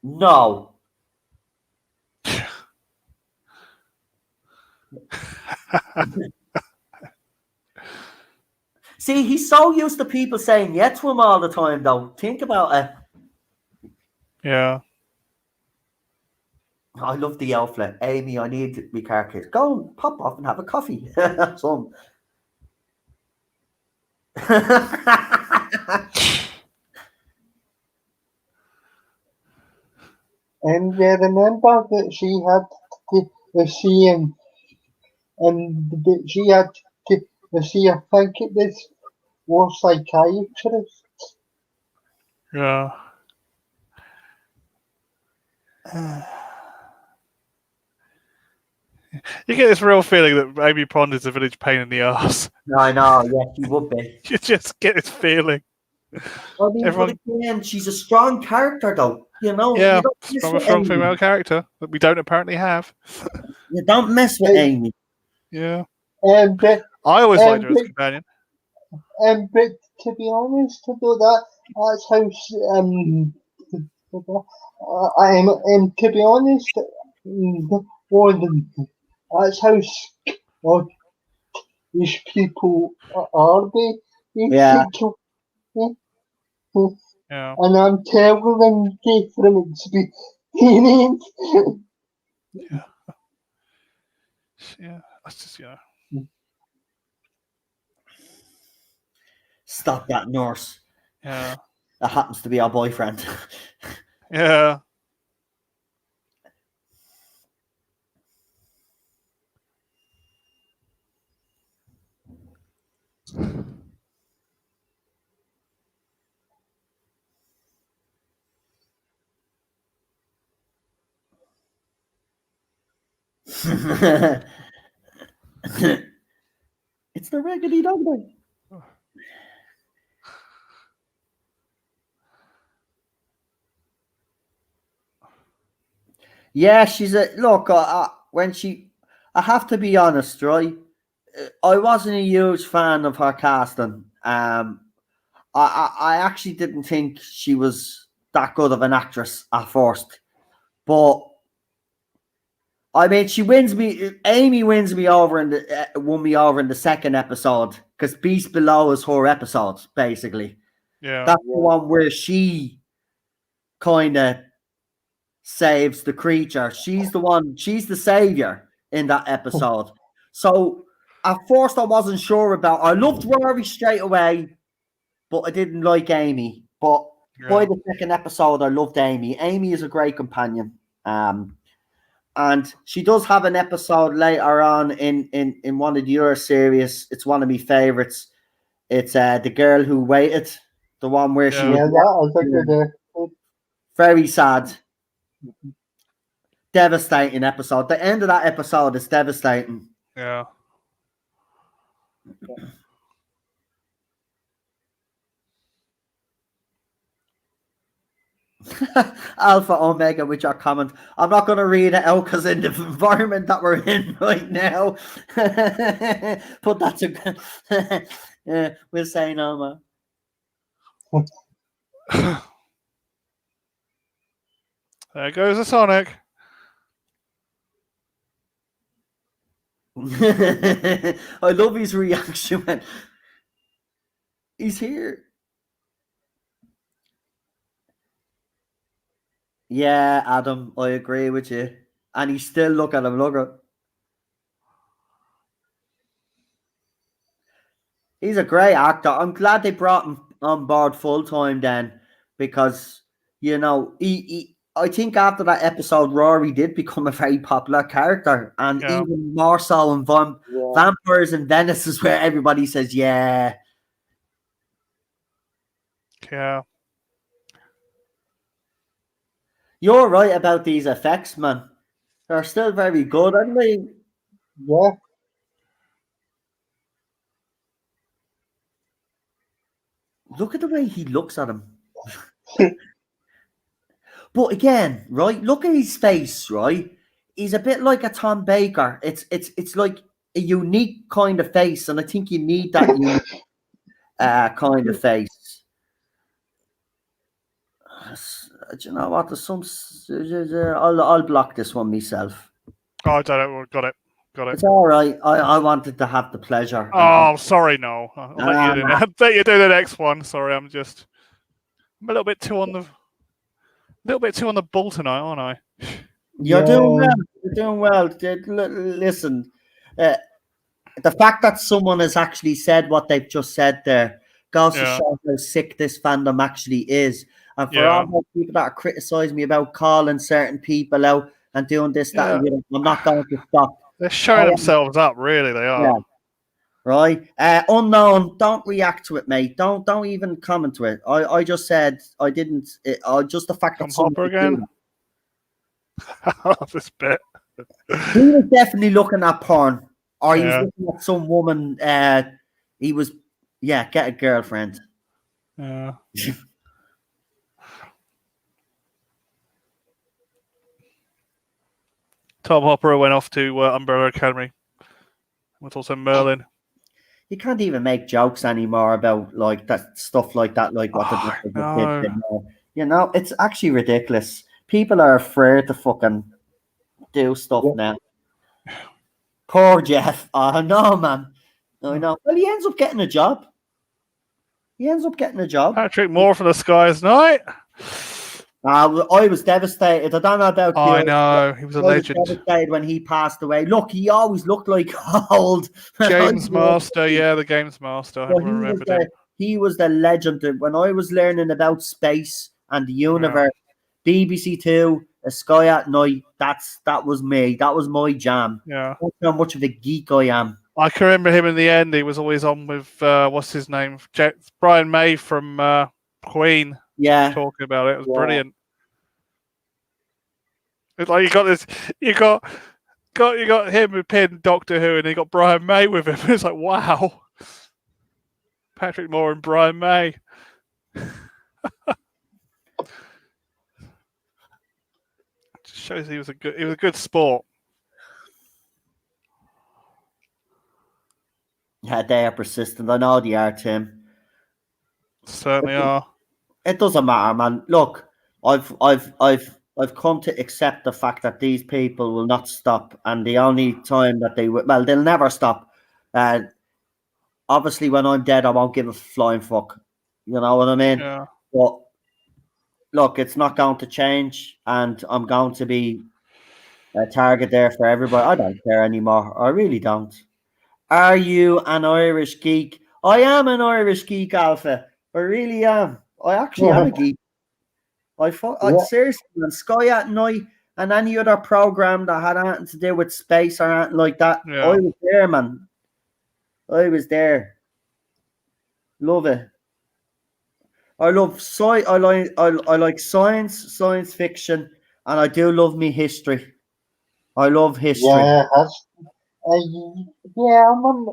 No. See, he's so used to people saying yes to him all the time, though. Think about it. Yeah. I love the outfit. Amy, I need my car keys. Go and pop off and have a coffee. Son. And remember that she had to see him, and that she had to see, I think it was psychiatrist. Yeah. You get this real feeling that Amy Pond is a village pain in the arse. I know, yes, she would be. You just get this feeling. I mean, but again, she's a strong character, though. You know, yeah, strong female character that we don't apparently have. You don't mess with Amy. Yeah. I always liked her as a companion. But to be honest, about that's how to be honest, that's how these people are. Yeah. Yeah. And I'm telling them from experience. Yeah, that's just Stop that, nurse. Yeah. That happens to be our boyfriend. Yeah. It's the Raggedy Dog Day. Yeah, she's a look. When she, I have to be honest, right? I wasn't a huge fan of her casting. I actually didn't think she was that good of an actress at first, but I mean, she wins me. Amy wins me over won me over in the second episode because Beast Below is her episode basically. Yeah, That's the one where she kind of saves the creature. She's the one. She's the savior in that episode. So at first, I wasn't sure about. I loved Rory straight away, but I didn't like Amy. But by the second episode, I loved Amy. Amy is a great companion. And she does have an episode later on in one of your series. It's one of my favorites. It's the girl who waited, the one where she was very sad, devastating episode. The end of that episode is devastating. Yeah. Alpha Omega with your comment. I'm not going to read it out because in the environment that we're in right now. But that's a good. We'll say no more. There goes the Sonic. I love his reaction when he's here. Yeah, Adam, I agree with you. And he's still look at him, look at. He's a great actor. I'm glad they brought him on board full time then, because you know I think after that episode, Rory did become a very popular character, and even more so in Vampires in Venice is where everybody says, yeah. Yeah. You're right about these effects, man. They're still very good, aren't they? Yeah. Look at the way he looks at him. But again, right? Look at his face, right? He's a bit like a Tom Baker. It's like a unique kind of face, and I think you need that unique kind of face. Do you know what? There's some. I'll block this one myself. Oh, I don't know. Got it. It's all right. I wanted to have the pleasure. Oh, sorry, no. I'll let you do the next one. Sorry, I'm a little bit too on the ball tonight, aren't I? You're doing well. You're doing well. Listen, the fact that someone has actually said what they've just said there goes to show how sick this fandom actually is. And for all those people that are criticizing me about calling certain people out and doing this, that, and the other, I'm not going to stop. They're showing themselves up, really. They are. Yeah. Right? Unknown, don't react to it, mate. Don't even comment to it. I just said I didn't. Just the fact that Hopper again. I love this bit. He was definitely looking at porn, or he was looking at some woman. He was, get a girlfriend. Yeah. Tom Hopper went off to Umbrella Academy. With also Merlin. You can't even make jokes anymore about like that stuff like that, like what the did. You know, it's actually ridiculous. People are afraid to fucking do stuff now. Poor Jeff. Oh no, man. I know. Well, he ends up getting a job. Patrick Moore from the Skies Night. I was devastated. I don't know about you. I know. He was a legend. Was devastated when he passed away. Look, he always looked like old. Games Master. Yeah, the Games Master. I remember him. He was the legend. When I was learning about space and the universe, BBC Two, A Sky at Night, that was me. That was my jam. Yeah. That's how much of a geek I am. I can remember him in the end. He was always on with what's his name, Brian May from Queen, Yeah. talking about it. It was Yeah. brilliant. It's like you got him with Pin Doctor Who, and you got Brian May with him. It's like wow, Patrick Moore and Brian May. Just shows he was a good sport. Yeah, they are persistent. I know they are, Tim. Certainly are. It doesn't matter, man. Look, I've come to accept the fact that these people will not stop, and the only time that they will, well, they'll never stop. Obviously, when I'm dead, I won't give a flying fuck. You know what I mean? Yeah. But look, it's not going to change, and I'm going to be a target there for everybody. I don't care anymore. I really don't. Are you an Irish geek? I am an Irish geek, Alpha. I really am. I actually am a geek. I Yeah. seriously, man, Sky at Night and any other program that had anything to do with space or anything like that, Yeah. I was there, man. I was there. Love it. I love I like science fiction, and I do love me history. I love history. Yeah, I'm a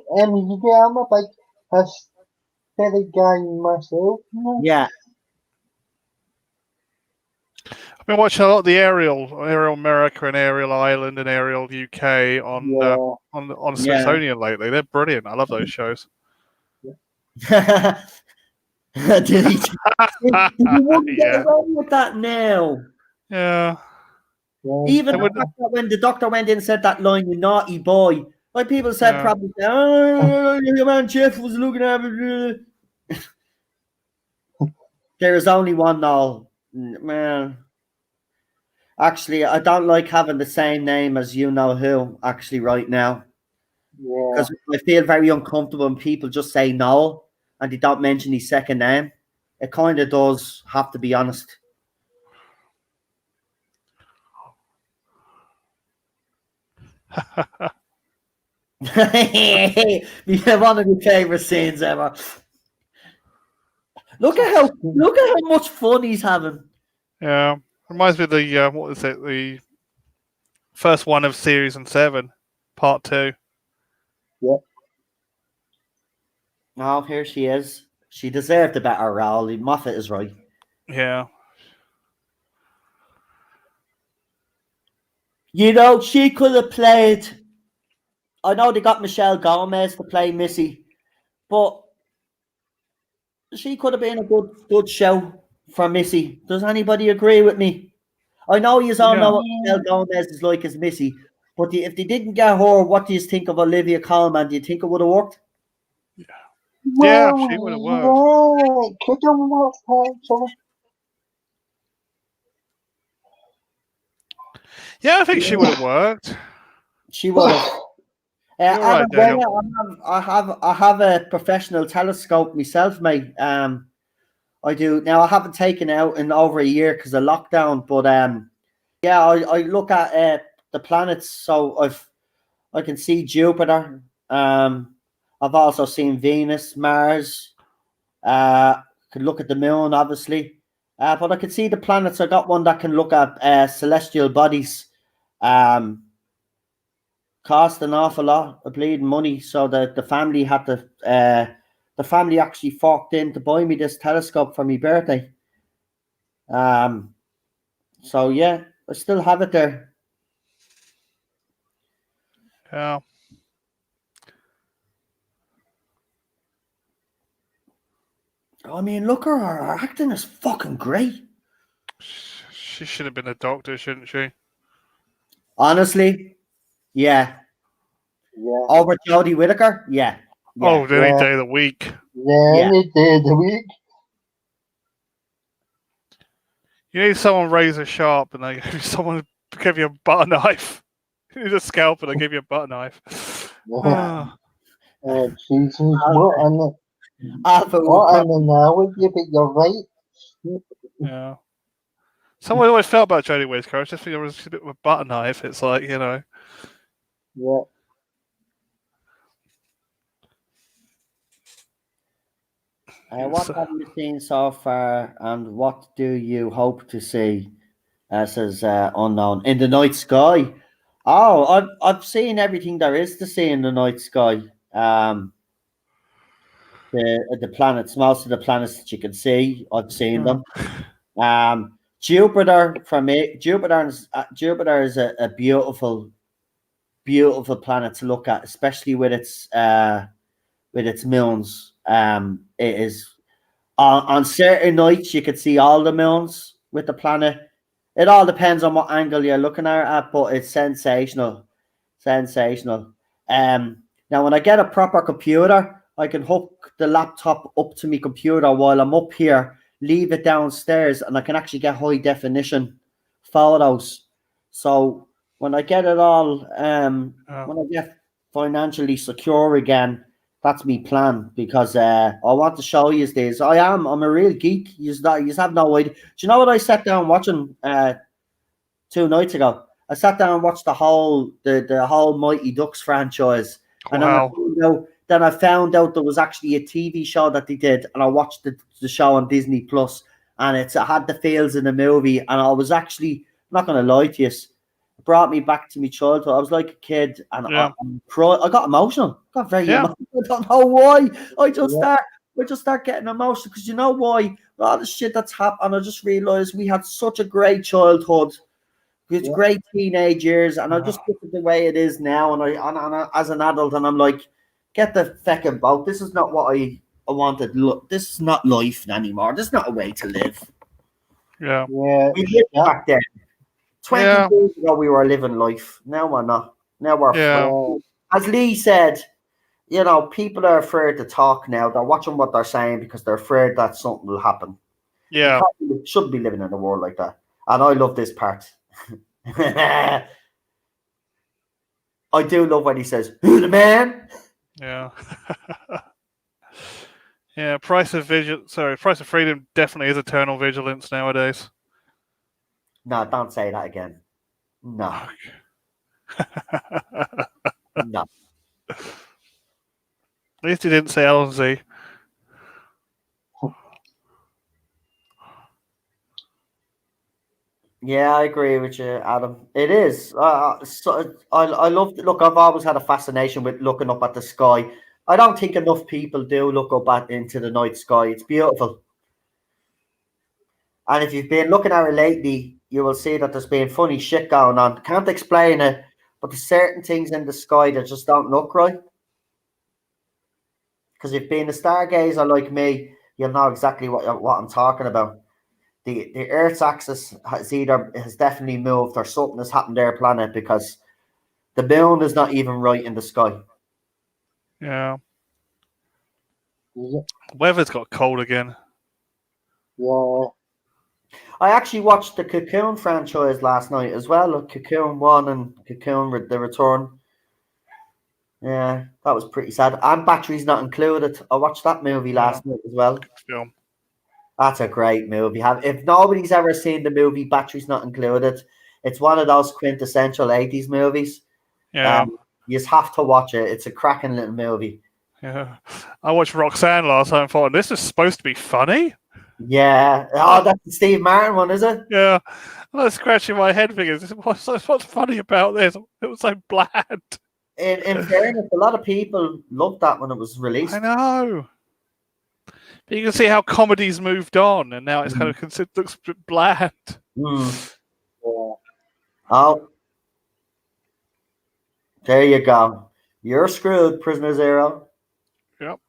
big history guy myself. Yeah. I've been watching a lot of the Ariel America and Ariel Ireland and Ariel UK on Yeah. on Yeah. Smithsonian lately. They're brilliant. I love those shows. Did he? You wouldn't get Yeah. away with that now. Yeah. Even They would- the fact that when the doctor went in and said that line, "You naughty boy," like people said, Yeah. probably, "Oh, your man Jeff was looking at me." There is only one now, man. Actually, I don't like having the same name as you know who. Actually, right now, Yeah. because I feel very uncomfortable when people just say no and they don't mention his second name. It kind of does, have to be honest. One of my favorite scenes ever. Look at how much fun he's having. Yeah. Reminds me of the what is it? The first one of season 7, part 2. Oh, here she is. She deserved a better role. Moffat is right. Yeah. You know, she could have played. I know they got Michelle Gomez to play Missy, but she could have been a good show for Missy. Does anybody agree with me? I know you all know what Michelle Gomez is like as Missy, but if they didn't get her, what do you think of Olivia Colman? Do you think it would have worked? Yeah, she would have worked. Could have worked actually. Yeah, I think she would have worked. She would have. You're right, Daniel. I have a professional telescope myself, mate. I do now. I haven't taken it out in over a year because of lockdown, but yeah, I look at the planets, so I can see Jupiter. I've also seen Venus, Mars. Could look at the moon, obviously, but I can see the planets. I got one that can look at celestial bodies. Cost an awful lot of bleeding money, so that the family had to. The family actually forked in to buy me this telescope for my birthday. So yeah, I still have it there. Yeah. I mean, look at her. Her acting is fucking great. She should have been a doctor, shouldn't she? Honestly, yeah. Yeah. Over Jodie Whittaker, yeah. Oh, any Yeah. day of the week. Yeah, Yeah. any day of the week. You need someone razor sharp, and they someone give you a butter knife. You need a scalpel, they give you a butter knife. Ah. Jesus, what an Alpha would what an probably, analogy, but you're right. Yeah. Someone always felt about Jodie Whittaker. I just think it was a bit of a butter knife. It's like, you know. Yeah. What It's, have you seen so far, and what do you hope to see? Says unknown in the night sky. Oh, I've seen everything there is to see in the night sky. The planets, most of the planets that you can see, I've seen them. Jupiter for me, Jupiter is a beautiful, beautiful planet to look at, especially with its moons. It is on certain nights you could see all the moons with the planet. It all depends on what angle you're looking at, but it's sensational, sensational. Now when I get a proper computer, I can hook the laptop up to my computer while I'm up here, leave it downstairs, and I can actually get high definition photos. So when I get it all, when I get financially secure again, that's me plan because I want to show you this. I'm a real geek. You have no idea. Do you know what I sat down watching 2 nights ago? I sat down and watched the whole Mighty Ducks franchise, and wow. then I found out there was actually a TV show that they did, and I watched the show on Disney Plus, and it had the feels in the movie, and I was actually not going to lie to you. Brought me back to my childhood. I was like a kid, and Yeah. I got emotional. Got very Yeah. emotional. I don't know why. I just Yeah. start getting emotional because you know why? All the shit that's happened. I just realized we had such a great childhood, with Yeah. great teenage years, and I just look at the way it is now, and as an adult, and I'm like, get the feckin' boat. This is not what I wanted. Look, this is not life anymore. This is not a way to live. Yeah. Yeah. We lived Yeah. back then. 20 Yeah. years ago, we were living life. Now we're not. Now we're Yeah. as Lee said, people are afraid to talk now. They're watching what they're saying because they're afraid that something will happen. Yeah. Shouldn't be living in a world like that. And I love this part. I do love when he says, "Who the man?" Yeah. Yeah. Price of freedom definitely is eternal vigilance nowadays. No, don't say that again. No, no. At least he didn't say LZ. Yeah, I agree with you, Adam. It is. I love. Look, I've always had a fascination with looking up at the sky. I don't think enough people do look up into the night sky. It's beautiful. And if you've been looking at it lately, you will see that there's been funny shit going on. Can't explain it, but there's certain things in the sky that just don't look right. Because if you've been a stargazer like me, you'll know exactly what I'm talking about. The Earth's axis has definitely moved, or something has happened to our planet because the moon is not even right in the sky. Yeah. Yeah. Weather's got cold again. Yeah. I actually watched the Cocoon franchise last night as well. Cocoon 1 and Cocoon The Return. Yeah, that was pretty sad. And Batteries Not Included. I watched that movie last night as well. Film. That's a great movie. If nobody's ever seen the movie Batteries Not Included, it's one of those quintessential 80s movies. Yeah. You just have to watch it. It's a cracking little movie. Yeah. I watched Roxanne last time and thought, this is supposed to be funny? Yeah. Oh, that's the Steve Martin one, is it? Yeah. I was scratching my head thinking, what's funny about this? It was so bland. In fairness, a lot of people loved that when it was released. I know. But you can see how comedy's moved on, and now it's kind of looks a bit bland. Mm. Yeah. Oh, there you go. You're screwed, Prisoner Zero. Yep.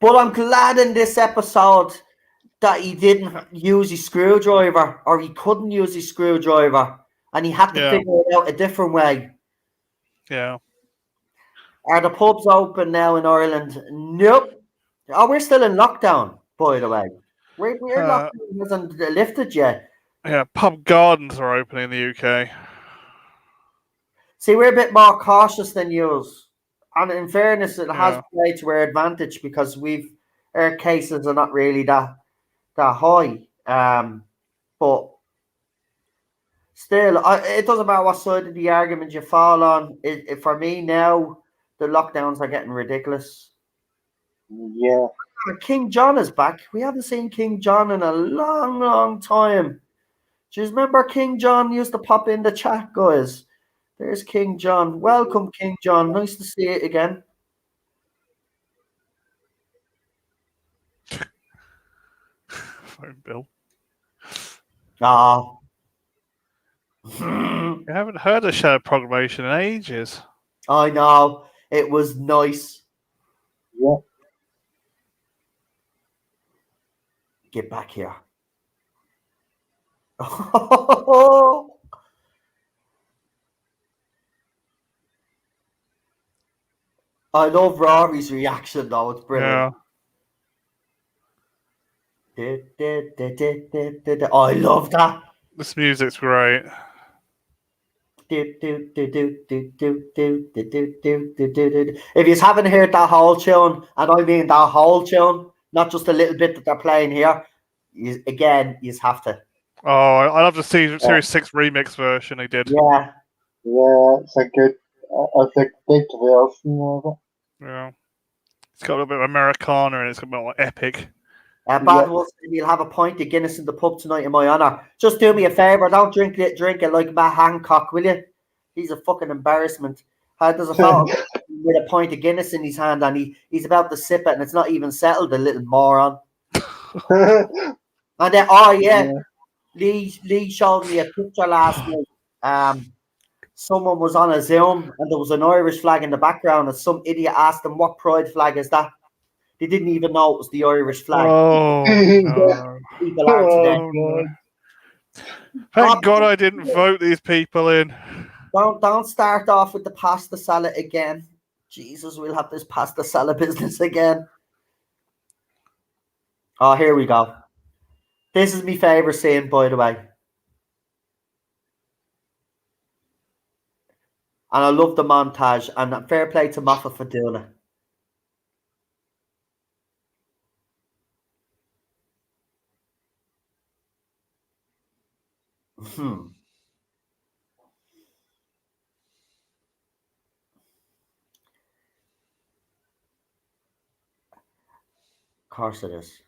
But I'm glad in this episode that he didn't use his screwdriver, or he couldn't use his screwdriver, and he had to figure it out a different way. Yeah. Are the pubs open now in Ireland? Nope. Oh, we're still in lockdown, by the way. We're lockdown hasn't lifted yet. Yeah, pub gardens are open in the UK. See, we're a bit more cautious than yours. And in fairness, it has played to our advantage because our cases are not really that high. But still, it doesn't matter what side of the argument you fall on. For me now, the lockdowns are getting ridiculous. Yeah. King John is back. We haven't seen King John in a long, long time. Do you remember King John used to pop in the chat, guys? There's King John. Welcome, King John. Nice to see you again. Phone bill. Ah. I haven't heard of Shadow Proclamation in ages. I know. It was nice. Yeah. Get back here. I love Rory's reaction though. It's brilliant. Yeah. I love that. This music's great. If you haven't heard that whole tune, and I mean that whole tune, not just a little bit that they're playing here, you have to. Oh, I love the Series 6 remix version they did. Yeah. Yeah, it's a good version of it. Yeah. It's got a little bit of Americana and it's got a bit more epic. Bad Wolf, you'll have a pint of Guinness in the pub tonight in my honour. Just do me a favour, don't drink it like Matt Hancock, will you? He's a fucking embarrassment. There's a fellow with a pint of Guinness in his hand and he's about to sip it and it's not even settled, the little moron. And then, Lee showed me a picture last night. Someone was on a Zoom and there was an Irish flag in the background and some idiot asked them, what pride flag is that? They didn't even know it was the Irish flag. Oh, no. People are today. No. Thank God I didn't vote these people in. Don't start off with the pasta salad again. Jesus, we'll have this pasta salad business again. Oh, here we go. This is my favourite scene, by the way. And I love the montage. And fair play to Moffat for doing it. Of course it is.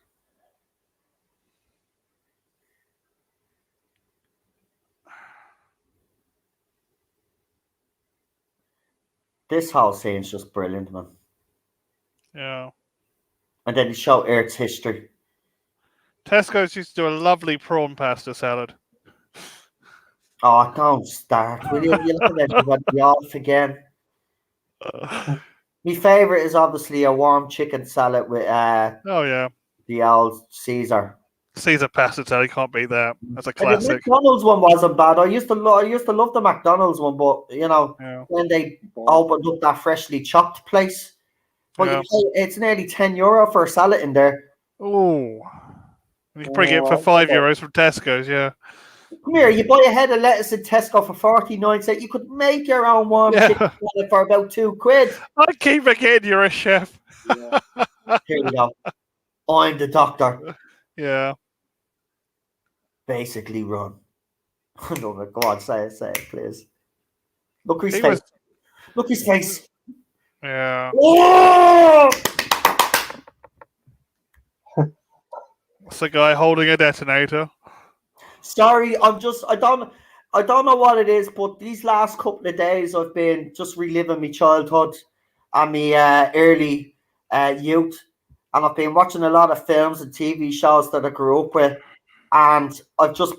This whole scene's just brilliant, man. Yeah. And then he showed Earth's history. Tesco's used to do a lovely prawn pasta salad. Oh, don't start, will you? You look at everybody off again. My favourite is obviously a warm chicken salad with the old Caesar. Caesar pasta salad, you can't beat that. That's a classic. The McDonald's one wasn't bad. I used to love the McDonald's one, but when they opened up that freshly chopped place, but it's nearly €10 for a salad in there. Oh, you can probably get it for €5 from Tesco's. Yeah. Come here, you buy a head of lettuce in Tesco for 49 cents. You could make your own warm chicken salad for about £2. I keep forgetting you're a chef. Yeah. Here we go. I'm the doctor. Yeah. Basically run. No, go on, say it, please. Look his face. Look his face. Yeah. Oh! It's the guy holding a detonator. Sorry, I don't know what it is, but these last couple of days I've been just reliving my childhood and my early youth, and I've been watching a lot of films and TV shows that I grew up with, and I've just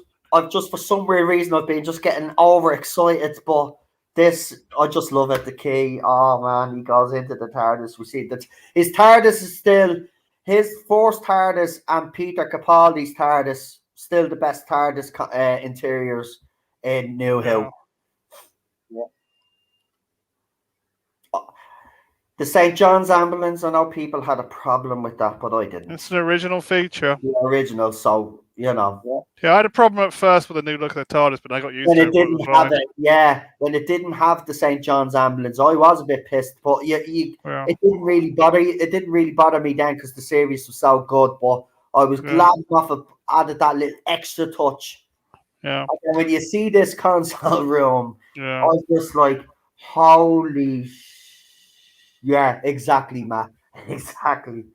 for some weird reason I've been just getting overexcited, but this I just love it. The key, oh man, he goes into the TARDIS. We see that his TARDIS is still his first TARDIS and Peter Capaldi's TARDIS. Still the best TARDIS interiors in New Who. Yeah. The St. John's ambulance, I know people had a problem with that, but I didn't. It's an original feature. The original, so, Yeah, I had a problem at first with the new look of the TARDIS, but I got used when to it. Didn't have it, when it didn't have the St. John's ambulance, I was a bit pissed, but it didn't really bother you. It didn't really bother me then because the series was so good, but I was glad enough of added that little extra touch. Yeah. And when you see this console room, Yeah. I was just like, holy yeah, exactly, Matt. Exactly.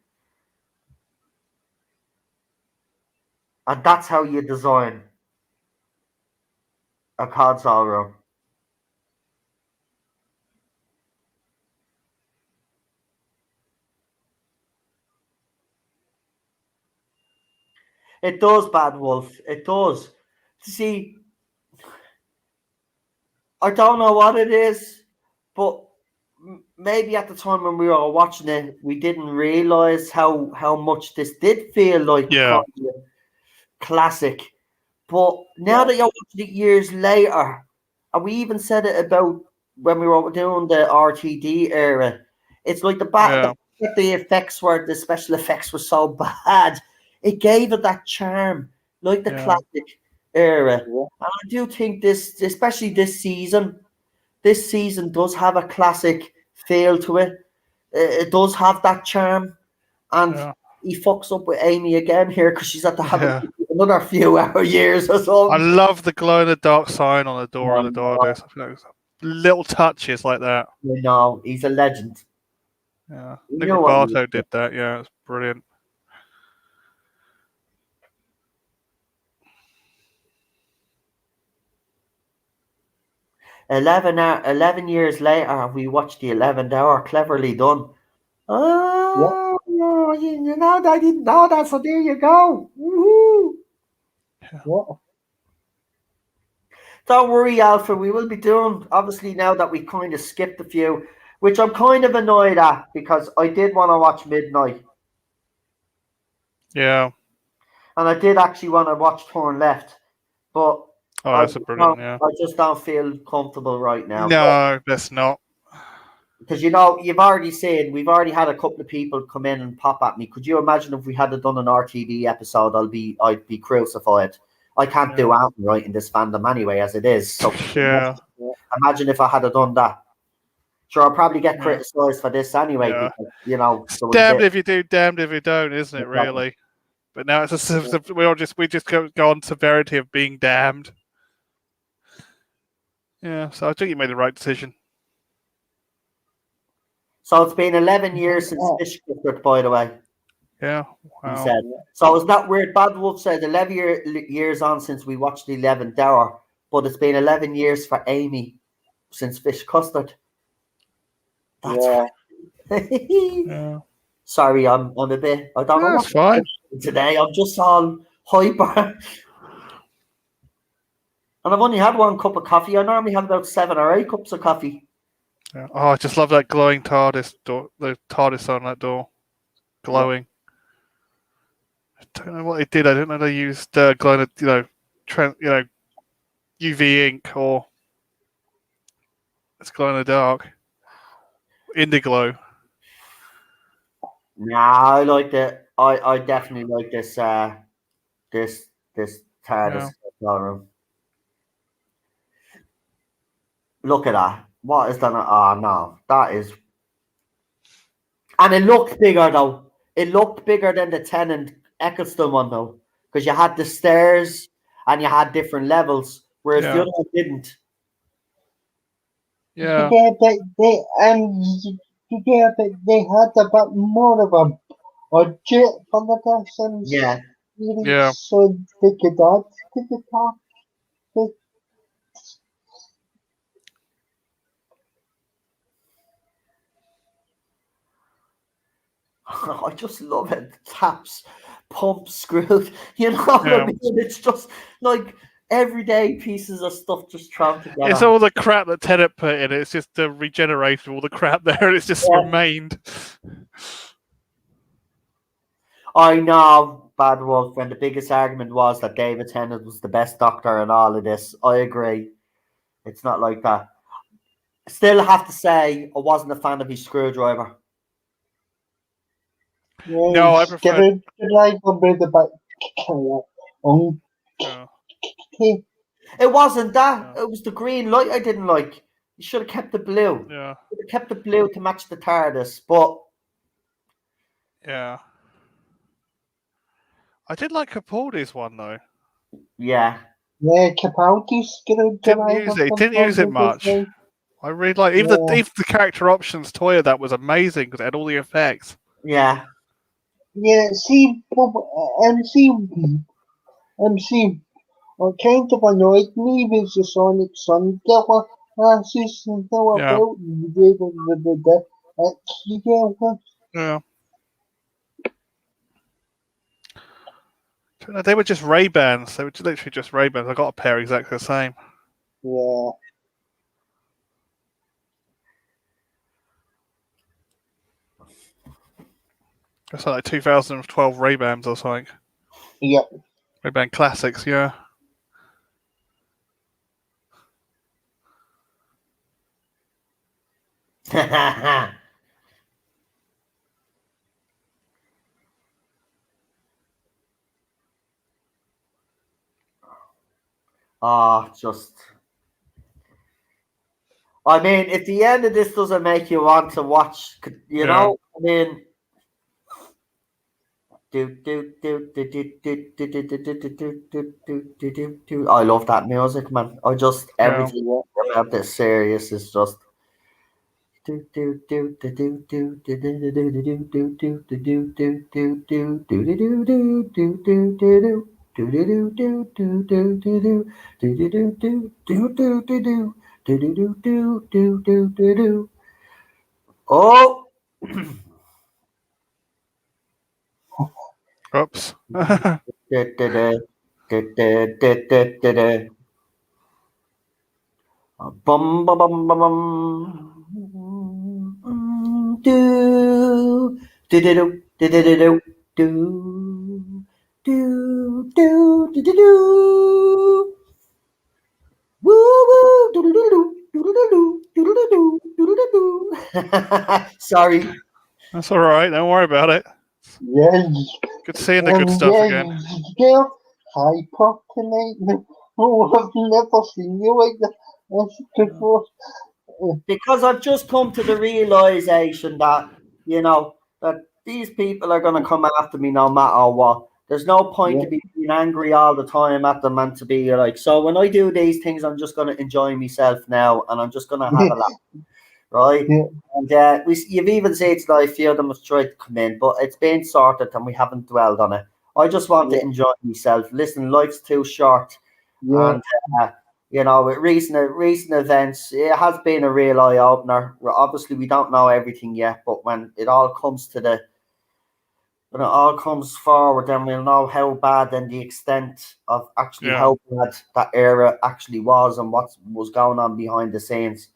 And that's how you design a console room. It does, Bad Wolf. It does. See, I don't know what it is, but maybe at the time when we were watching it, we didn't realize how much this did feel like Yeah. kind of classic. But now that you're watching it years later, and we even said it about when we were doing the RTD era, it's like the effects the special effects were so bad, it gave it that charm, like the classic era. Yeah. And I do think this, especially this season does have a classic feel to it. It does have that charm, and he fucks up with Amy again here because she's had to have another few years or I something. love the glow in the dark sign on the door of the TARDIS. I feel like little touches like that. You know, he's a legend. Yeah, You Nick know what Roboto you- did that. Yeah, it's brilliant. Eleven years later, we watched the 11th hour. Cleverly done. Oh, you know, I didn't know that, so there you go. Woohoo. What? Don't worry, Alpha. We will be doing, obviously, now that we kind of skipped a few, which I'm kind of annoyed at because I did want to watch Midnight. Yeah. And I did actually want to watch Turn Left, but That's a brilliant. Yeah. I just don't feel comfortable right now. No, that's not. Because you've already said we've already had a couple of people come in and pop at me. Could you imagine if we had done an RTD episode? I'd be crucified. I can't do anything right in this fandom anyway, as it is. So imagine if I had done that. Sure, I'll probably get criticised for this anyway. Yeah. Because, it's damned if you do, damned if you don't, isn't it? Really. But now it's we just go on severity of being damned. Yeah. So I think you made the right decision. So it's been 11 years since Fish Clifford, by the way. Yeah. Wow. He said. So it's not weird. Bad Wolf said 11 years on since we watched the 11th hour, but it's been 11 years for Amy since Fish Custard. That's yeah. Sorry, I'm a bit. I don't know. That's fine. Today I'm just all hyper. And I've only had one cup of coffee. I normally have about 7 or 8 cups of coffee. Yeah. Oh, I just love that glowing TARDIS door. The TARDIS on that door, glowing. I don't know what they did. I don't know they used glowing, UV ink or it's glow in the dark, indiglow. Nah, I like it. I definitely like this. This TARDIS room. Look at that. What is that? Oh no, that is. And it looked bigger though. It looked bigger than the Tennant Eccleston one though, because you had the stairs and you had different levels, whereas the other one didn't. Yeah. They had a bit more of a budget for the Dawson's series, so they could add to the top. I just love it. Taps, pump, screwed. You know what I mean? It's just like everyday pieces of stuff just thrown together. It's all the crap that Tennant put in. It's just the regeneration of all the crap there, and it's just remained. I know, Bad Wolf, when the biggest argument was that David Tennant was the best Doctor in all of this. I agree. It's not like that. Still have to say, I wasn't a fan of his screwdriver. No, I prefer. It wasn't that. It was the green light I didn't like. You should have kept the blue. Yeah. You should have kept the blue to match the TARDIS, but. Yeah. I did like Capaldi's one though. Yeah. Yeah, Capaldi's Didn't use it much. I really like even the character options toy that was amazing because it had all the effects. Yeah. Yeah, see, MC, what kind of annoyed me was the Sonic Sun glasses and how about the Yeah. No, they were just Ray-Bans. They were literally just Ray-Bans. I got a pair exactly the same. Yeah. It's like 2012 Ray-Bans or something. Yep. Ray-Ban Classics, yeah. Just. I mean, if the end of this doesn't make you want to watch, you know, I mean. I love that music, man. I just everything about this series is just. Oh. Oops. Bum bum bum bum bum. Do do do do do do do do do do do do do. Woo woo do do do do do do do do do do do. Sorry. That's all right. Don't worry about it. Yes. Good seeing the good stuff again. Yeah, hyper tonight. Oh, I've never seen you like that before. Because I've just come to the realization that, you know, that these people are going to come after me no matter what. There's no point to be being angry all the time at them and to be like, so when I do these things, I'm just going to enjoy myself now and I'm just going to have a laugh. Right? Yeah. And you've even said that a few of them have tried to come in, but it's been sorted and we haven't dwelled on it. I just want to enjoy myself. Listen, life's too short. Yeah. And, you know, with recent events, it has been a real eye opener. Obviously, we don't know everything yet, but when it all comes forward, then we'll know how bad and the extent of actually how bad that era actually was and what was going on behind the scenes.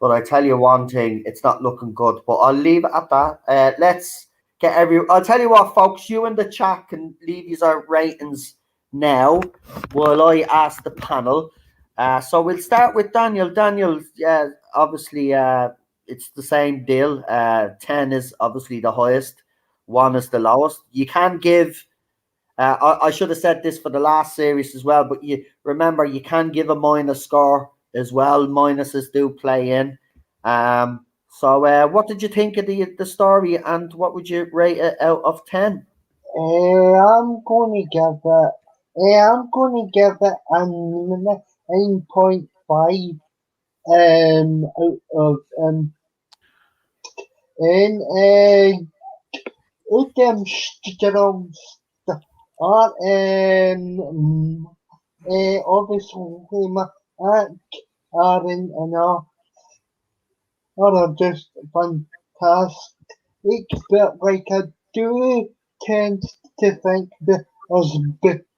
But I tell you one thing, it's not looking good. But I'll leave it at that. Let's get I'll tell you what, folks. You in the chat can leave your ratings now while I ask the panel. So we'll start with Daniel. Daniel, obviously, it's the same deal. 10 is obviously the highest. 1 is the lowest. You can give. I should have said this for the last series as well, but you remember you can give a minus score as well. Minuses do play in. So what did you think of the story, and what would you rate it out of 10? I'm going to give it a 9.5 out of and them strong are obviously my are in enough are just fantastic, but like I do tend to think that there's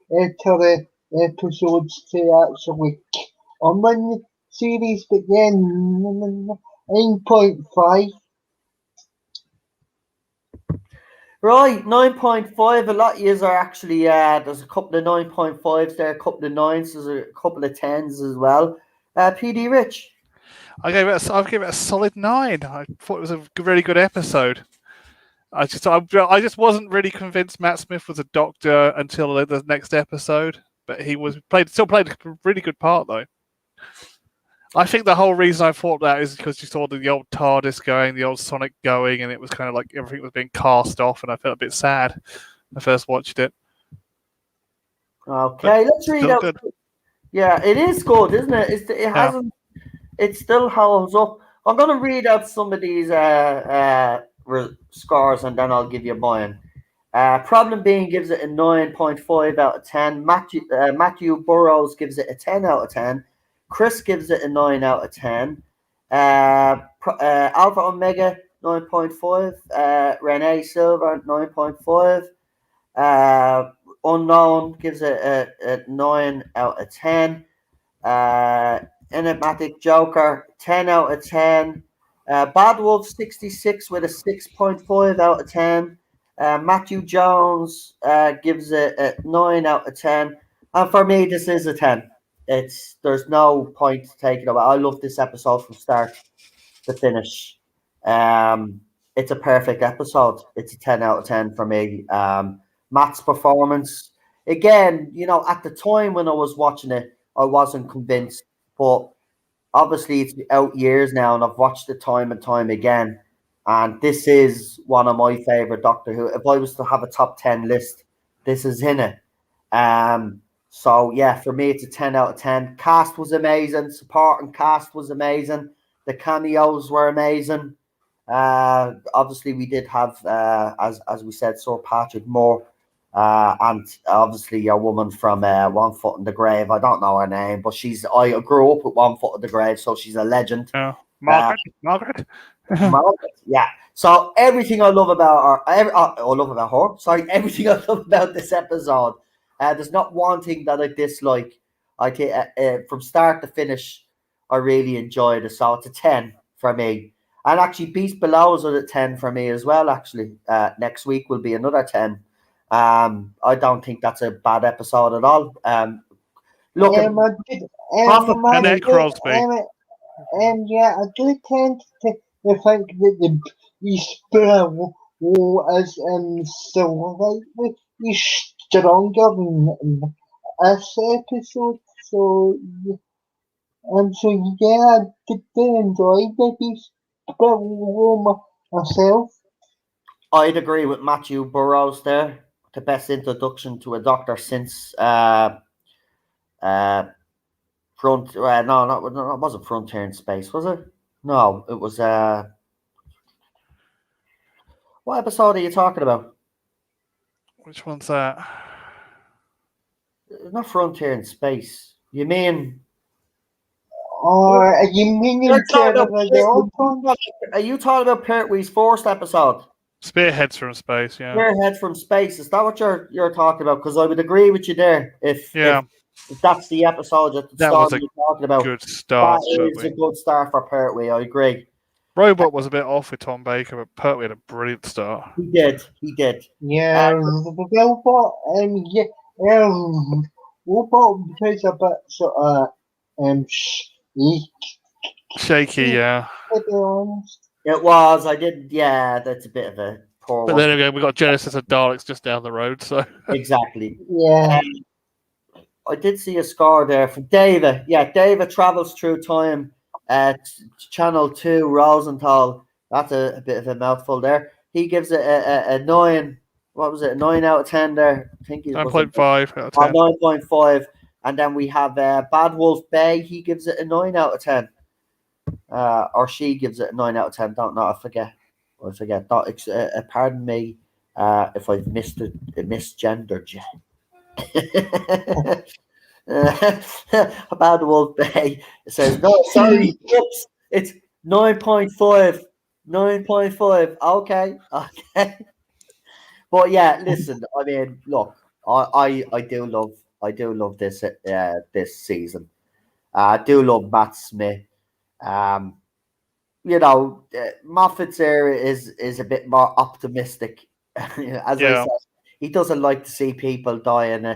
better episodes to actually come in the series, but yeah, 9.5. Right, 9.5. A lot of yous are actually there's a couple of 9.5s there, a couple of 9s, there's a couple of 10s as well. PD Rich. I'll give it a solid 9. I thought it was a really good episode. I just wasn't really convinced Matt Smith was a doctor until the next episode, but he still played a really good part though. I think the whole reason I thought that is because you saw the old TARDIS going, the old Sonic going, and it was kind of like everything was being cast off, and I felt a bit sad when I first watched it. Okay, let's read Still out. good. Yeah, it is good, isn't it? It hasn't. It still holds up. I'm gonna read out some of these scores, and then I'll give you mine. Problem Being gives it a 9.5 out of 10. Matthew Burrows gives it a 10 out of 10. Chris gives it a 9 out of 10. Alpha Omega 9.5. Renee Silver 9.5. Unknown gives it a 9 out of 10. Enigmatic Joker 10 out of 10. Bad Wolf 66 with a 6.5 out of 10. Matthew Jones gives it a 9 out of 10. And for me, this is a 10. There's no point to take it away. I love this episode from start to finish. It's a perfect episode. It's a 10 out of 10 for me. Matt's performance, again, at the time when I was watching it, I wasn't convinced, but obviously it's out years now and I've watched it time and time again. And this is one of my favorite Doctor Who. If I was to have a top 10 list, this is in it. So yeah, for me, it's a 10 out of 10. Cast was amazing. Supporting cast was amazing. The cameos were amazing. Obviously, we did have, as we said, Sir Patrick Moore, and obviously a woman from One Foot in the Grave. I don't know her name, but I grew up with One Foot in the Grave, so she's a legend. Margaret. Margaret, yeah. So everything I love about her, everything I love about this episode. There's not one thing that I dislike. I think from start to finish, I really enjoyed it. So it's a 10 for me. And actually, Beast Below is at 10 for me as well. Actually, next week will be another 10. I don't think that's a bad episode at all. Look at Annette Crosby. Yeah, I do tend to think that the Beast Below is slightly stronger than this episode. So yeah, I did enjoy the Beast Below myself. I'd agree with Matthew Burrows there. The best introduction to a Doctor since Front. No, it wasn't Frontier in Space, was it? No, it was. What episode are you talking about? Which one's that? Not Frontier in Space. You mean? Or are you meaning Are you talking about Pertwee's first episode? Spearheads from Space, yeah. Spearhead from Space. Is that what you're talking about? Because I would agree with you there. If that's the episode that you're talking about, good start. That is a good start for Pertwee. I agree. Robot was a bit off with Tom Baker, but Pertwee had a brilliant start. He did. Yeah, Robot plays a bit sort of shaky, yeah. To be honest. It was. I did. Yeah, that's a bit of a poor. But then again, we got Genesis and Daleks just down the road, so exactly. Yeah. I did see a score there from David. Yeah, David travels through time. Channel 2, Rosenthal. That's a bit of a mouthful there. He gives it a 9. What was it? A 9 out of 10 there. I think 9.5 out of 10. 9.5. And then we have Bad Wolf Bay. He gives it a 9 out of 10. Or she gives it a 9 out of 10. Don't know. I forget. Pardon me if I've misgendered you. Bad Wolf Bay says, no, sorry, oops, it's 9.5. 9.5. Okay. But yeah, listen, I mean, look, I do love this this season. I do love Matt Smith. Moffat's era is a bit more optimistic. As I said, he doesn't like to see people dying.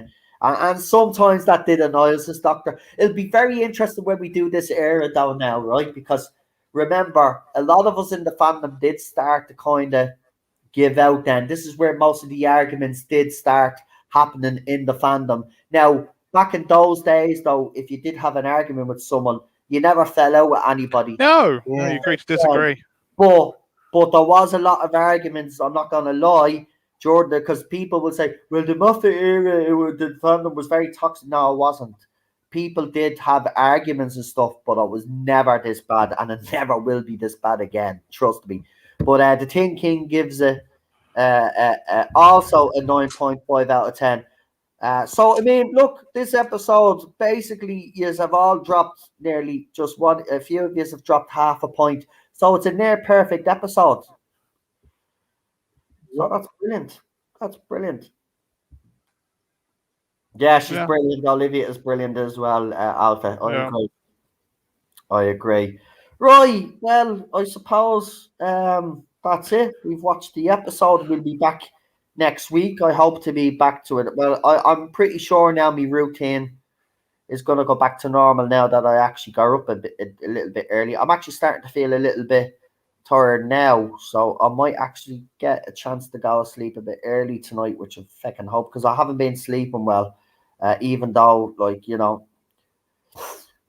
And sometimes that did annoy us as Doctor. It'll be very interesting when we do this era down now, right? Because remember, a lot of us in the fandom did start to kind of give out then. This is where most of the arguments did start happening in the fandom. Now, back in those days, though, if you did have an argument with someone, you never fell out with anybody. No, you agree to disagree. But there was a lot of arguments, I'm not going to lie, Jordan, because people will say, well, the Moffat era, the fandom was very toxic. No, it wasn't. People did have arguments and stuff, but it was never this bad, and it never will be this bad again. Trust me. But the Tin King gives it also a 9.5 out of 10. So I mean, look, this episode basically you have all dropped nearly just one. A few of you have dropped half a point, so it's a near perfect episode. So that's brilliant. That's brilliant. Yeah, she's brilliant. Olivia is brilliant as well. Alpha, I agree. I agree. Right. Well, I suppose that's it. We've watched the episode. We'll be back next week. I hope to be back to it. Well, I'm pretty sure now my routine is going to go back to normal now that I actually got up a little bit early. I'm actually starting to feel a little bit tired now, so I might actually get a chance to go to sleep a bit early tonight, which I fucking hope, because I haven't been sleeping well, even though, like, you know,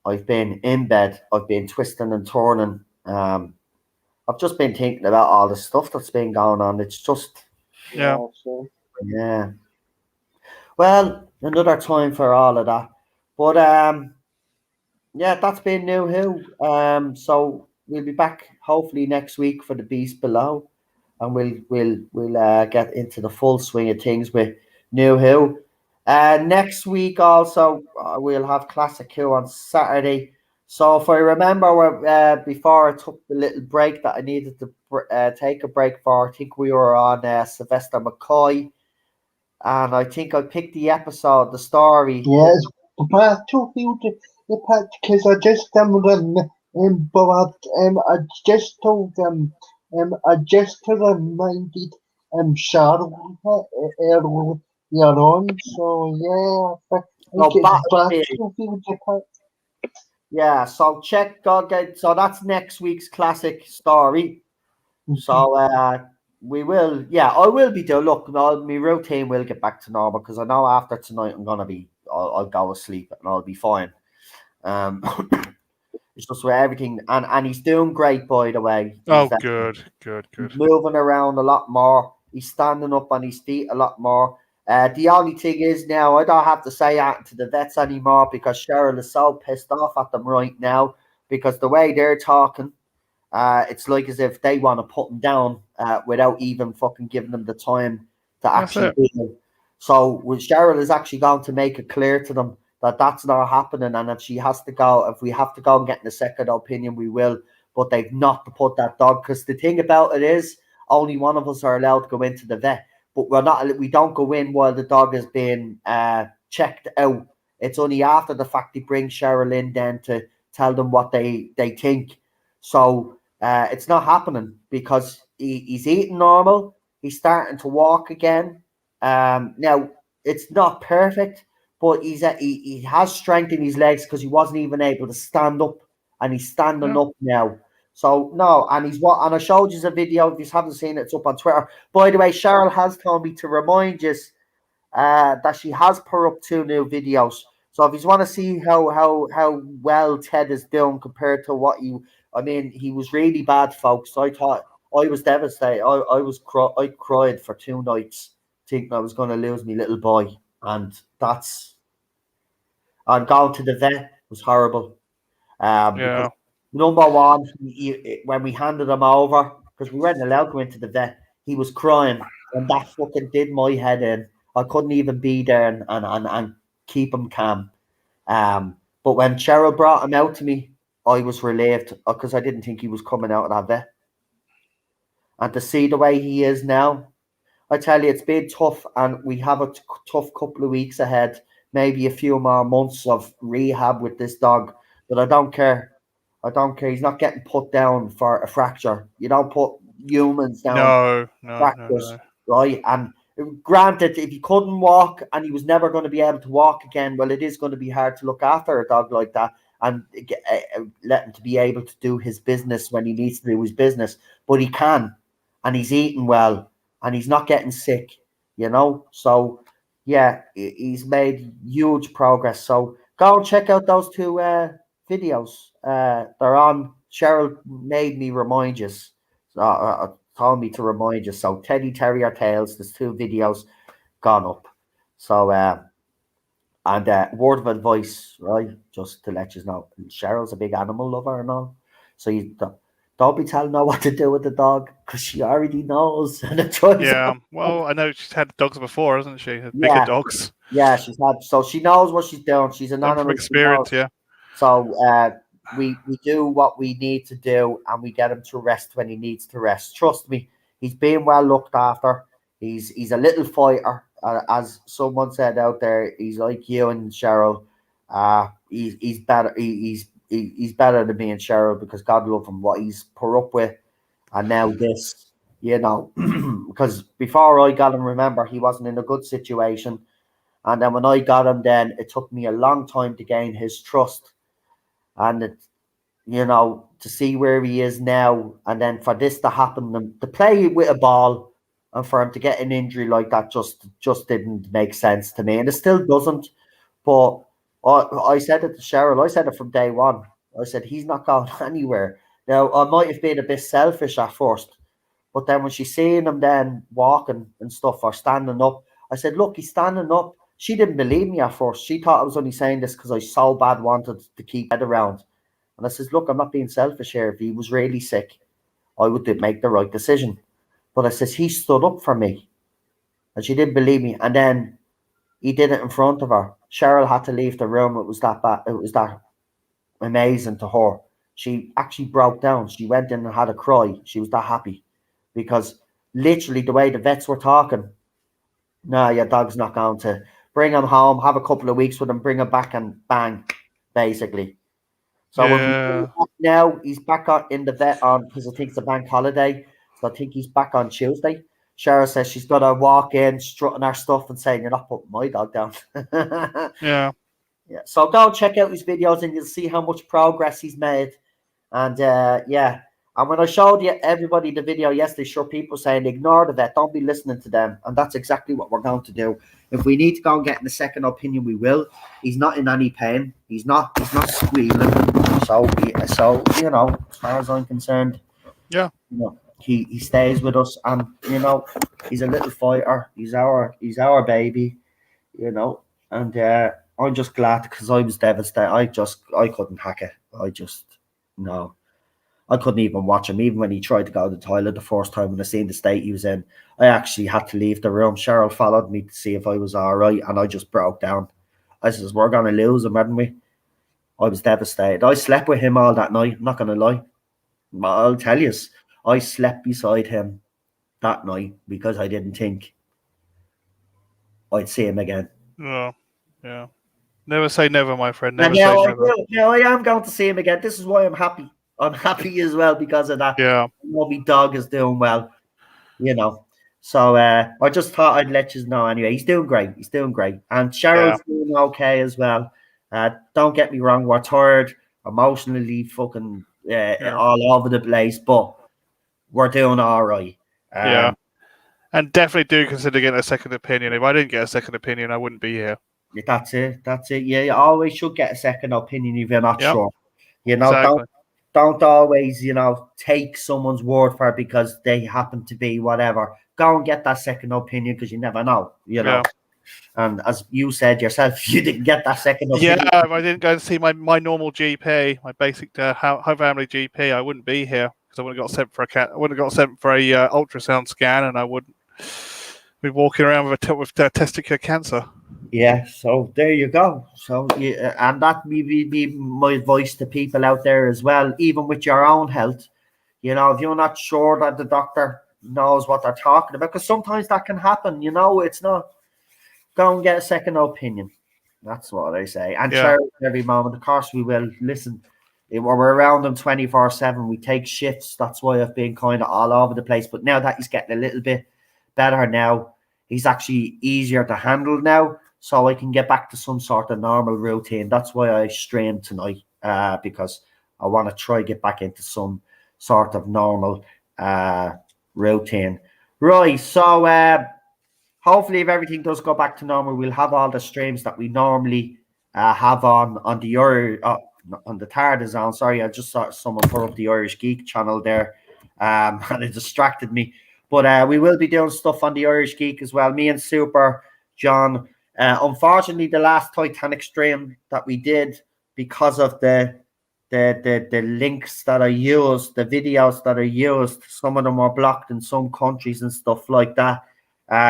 I've been in bed, I've been twisting and turning. I've just been thinking about all the stuff that's been going on. It's just, yeah. Well, another time for all of that. But yeah, that's been New Who. So we'll be back hopefully next week for the Beast Below, and we'll get into the full swing of things with New Who. Next week also we'll have Classic Who on Saturday. So if I remember, before I took the little break that I needed to take a break for, I think we were on Sylvester McCoy, and I think I picked the episode, the story. Yes, Battlefield, because I just but I just told I just reminded Charlotte earlier on. So yeah, I think it's Battlefield. Yeah, so check God. So that's next week's classic story. So we will, yeah, I will be doing. Look, my routine will get back to normal because I know after tonight I'll go to sleep and I'll be fine. It's just with everything, and he's doing great, by the way. Good. He's moving around a lot more. He's standing up on his feet a lot more. The only thing is now I don't have to say that to the vets anymore because Cheryl is so pissed off at them right now because the way they're talking, it's like as if they want to put him down without even fucking giving them the time to actually do it. So Cheryl is actually going to make it clear to them that that's not happening, and if she has to go, if we have to go and get a second opinion, we will. But they've not to put that dog, because the thing about it is only one of us are allowed to go into the vet, but we don't go in while the dog is being checked out. It's only after the fact they bring Cheryl in then to tell them what they think. So it's not happening because he's eating normal. He's starting to walk again. Now it's not perfect, but he has strength in his legs because he wasn't even able to stand up, and he's standing up now. So no, and and I showed you a video. If you haven't seen it, it's up on Twitter. By the way, Cheryl has told me to remind you that she has put up 2 new videos. So if you want to see how well Ted is doing compared to what he was really bad, folks. I thought I was devastated. I cried for 2 nights, thinking I was going to lose my little boy, and going to the vet was horrible. Because number one, when we handed him over, because we weren't allowed to go into the vet, he was crying, and that fucking did my head in. I couldn't even be there and keep him calm. But when Cheryl brought him out to me, I was relieved because I didn't think he was coming out of that vet. And to see the way he is now, I tell you, it's been tough, and we have a tough couple of weeks ahead, maybe a few more months of rehab with this dog. But I don't care. I don't care. He's not getting put down for a fracture. You don't put humans down for fractures, right? And granted, if he couldn't walk and he was never going to be able to walk again, well, it is going to be hard to look after a dog like that and let him to be able to do his business when he needs to do his business. But he can, and he's eating well, and he's not getting sick, So, yeah, he's made huge progress. So go and check out those 2 videos. They're on. Cheryl made me remind you. So told me to remind you. So Teddy Terrier Tales, there's 2 videos gone up. So and word of advice, right? Just to let you know, Cheryl's a big animal lover and all. So you don't be telling her what to do with the dog because she already knows and it tries. Yeah. Well, I know she's had dogs before, hasn't she? Bigger Yeah, dogs. yeah, she's had. So she knows what she's doing. She's an And from animal. She knows. experience, yeah. So we do what we need to do, and we get him to rest when he needs to rest. Trust me, he's being well looked after. He's a little fighter, as someone said out there. He's like you and Cheryl. He's better. He's better than me and Cheryl because God love him what he's put up with, and now this. Because before I got him, remember he wasn't in a good situation, and then when I got him, then it took me a long time to gain his trust, and to see where he is now, and then for this to happen, to play with a ball, and for him to get an injury like that just didn't make sense to me, and it still doesn't. But I said it to Cheryl. I said it from day one. I said he's not going anywhere. Now I might have been a bit selfish at first, but then when she's seeing him then walking and stuff or standing up, I said, "Look, he's standing up." She didn't believe me at first. She thought I was only saying this because I so bad wanted to keep head around. And I says, "Look, I'm not being selfish here. If he was really sick, I would make the right decision." But I says, he stood up for me. And she didn't believe me. And then he did it in front of her. Cheryl had to leave the room. It was that bad. It was that amazing to her. She actually broke down. She went in and had a cry. She was that happy. Because literally the way the vets were talking, no, your dog's not going to bring him home, have a couple of weeks with him, bring him back and bang, basically. So when we Yeah. now he's back in the vet on because I think it's a bank holiday. So I think he's back on Tuesday. Shara says she's gonna walk in, strutting her stuff and saying, "You're not putting my dog down." Yeah. Yeah. So go check out his videos and you'll see how much progress he's made. And yeah. And when I showed you everybody the video yesterday, sure, people saying ignore the vet, don't be listening to them. And that's exactly what we're going to do. If we need to go and get in a second opinion, we will. He's not in any pain. He's not squealing. So as far as I'm concerned, Yeah. He stays with us, and he's a little fighter. He's our baby, and I'm just glad because I was devastated. I couldn't hack it. No. I couldn't even watch him, even when he tried to go to the toilet the first time when I seen the state he was in. I actually had to leave the room. Cheryl followed me to see if I was all right, and I just broke down. I says, "We're going to lose him, aren't we?" I was devastated. I slept with him all that night, I'm not going to lie. But I'll tell you, I slept beside him that night because I didn't think I'd see him again. Oh, yeah. Never say never, my friend. Never And say now I never. will. Now I am going to see him again. This is why I'm happy. I'm happy as well because of that. Yeah. I know my dog is doing well, So I just thought I'd let you know anyway. He's doing great. And Cheryl's doing okay as well. Don't get me wrong, we're tired, emotionally fucking all over the place, but we're doing all right. Yeah. And definitely do consider getting a second opinion. If I didn't get a second opinion, I wouldn't be here. That's it. Yeah, you always should get a second opinion if you're not sure. Exactly. Don't always, take someone's word for it because they happen to be whatever. Go and get that second opinion because you never know, Yeah. And as you said yourself, you didn't get that second opinion. Yeah, if I didn't go and see my normal GP, my basic home family GP, I wouldn't be here because I wouldn't have got sent for I wouldn't have got sent for a ultrasound scan, and I wouldn't be walking around with testicular cancer. Yeah, so there you go. So and that may be my advice to people out there as well, even with your own health. If you're not sure that the doctor knows what they're talking about, because sometimes that can happen. It's not. Go and get a second opinion. That's what I say. And cherish every moment. Of course, we will listen. We're around them 24/7. We take shifts. That's why I've been kind of all over the place. But now that he's getting a little bit better now, he's actually easier to handle now. So I can get back to some sort of normal routine. That's why I streamed tonight, because I want to try get back into some sort of normal routine. Right, so hopefully if everything does go back to normal, we'll have all the streams that we normally have on the Tardazone. Sorry, I just saw someone put up the Irish Geek channel there. and it distracted me. But we will be doing stuff on the Irish Geek as well. Me and Super John. Unfortunately, the last Titanic stream that we did, because of the links that are used, the videos that are used, some of them were blocked in some countries and stuff like that.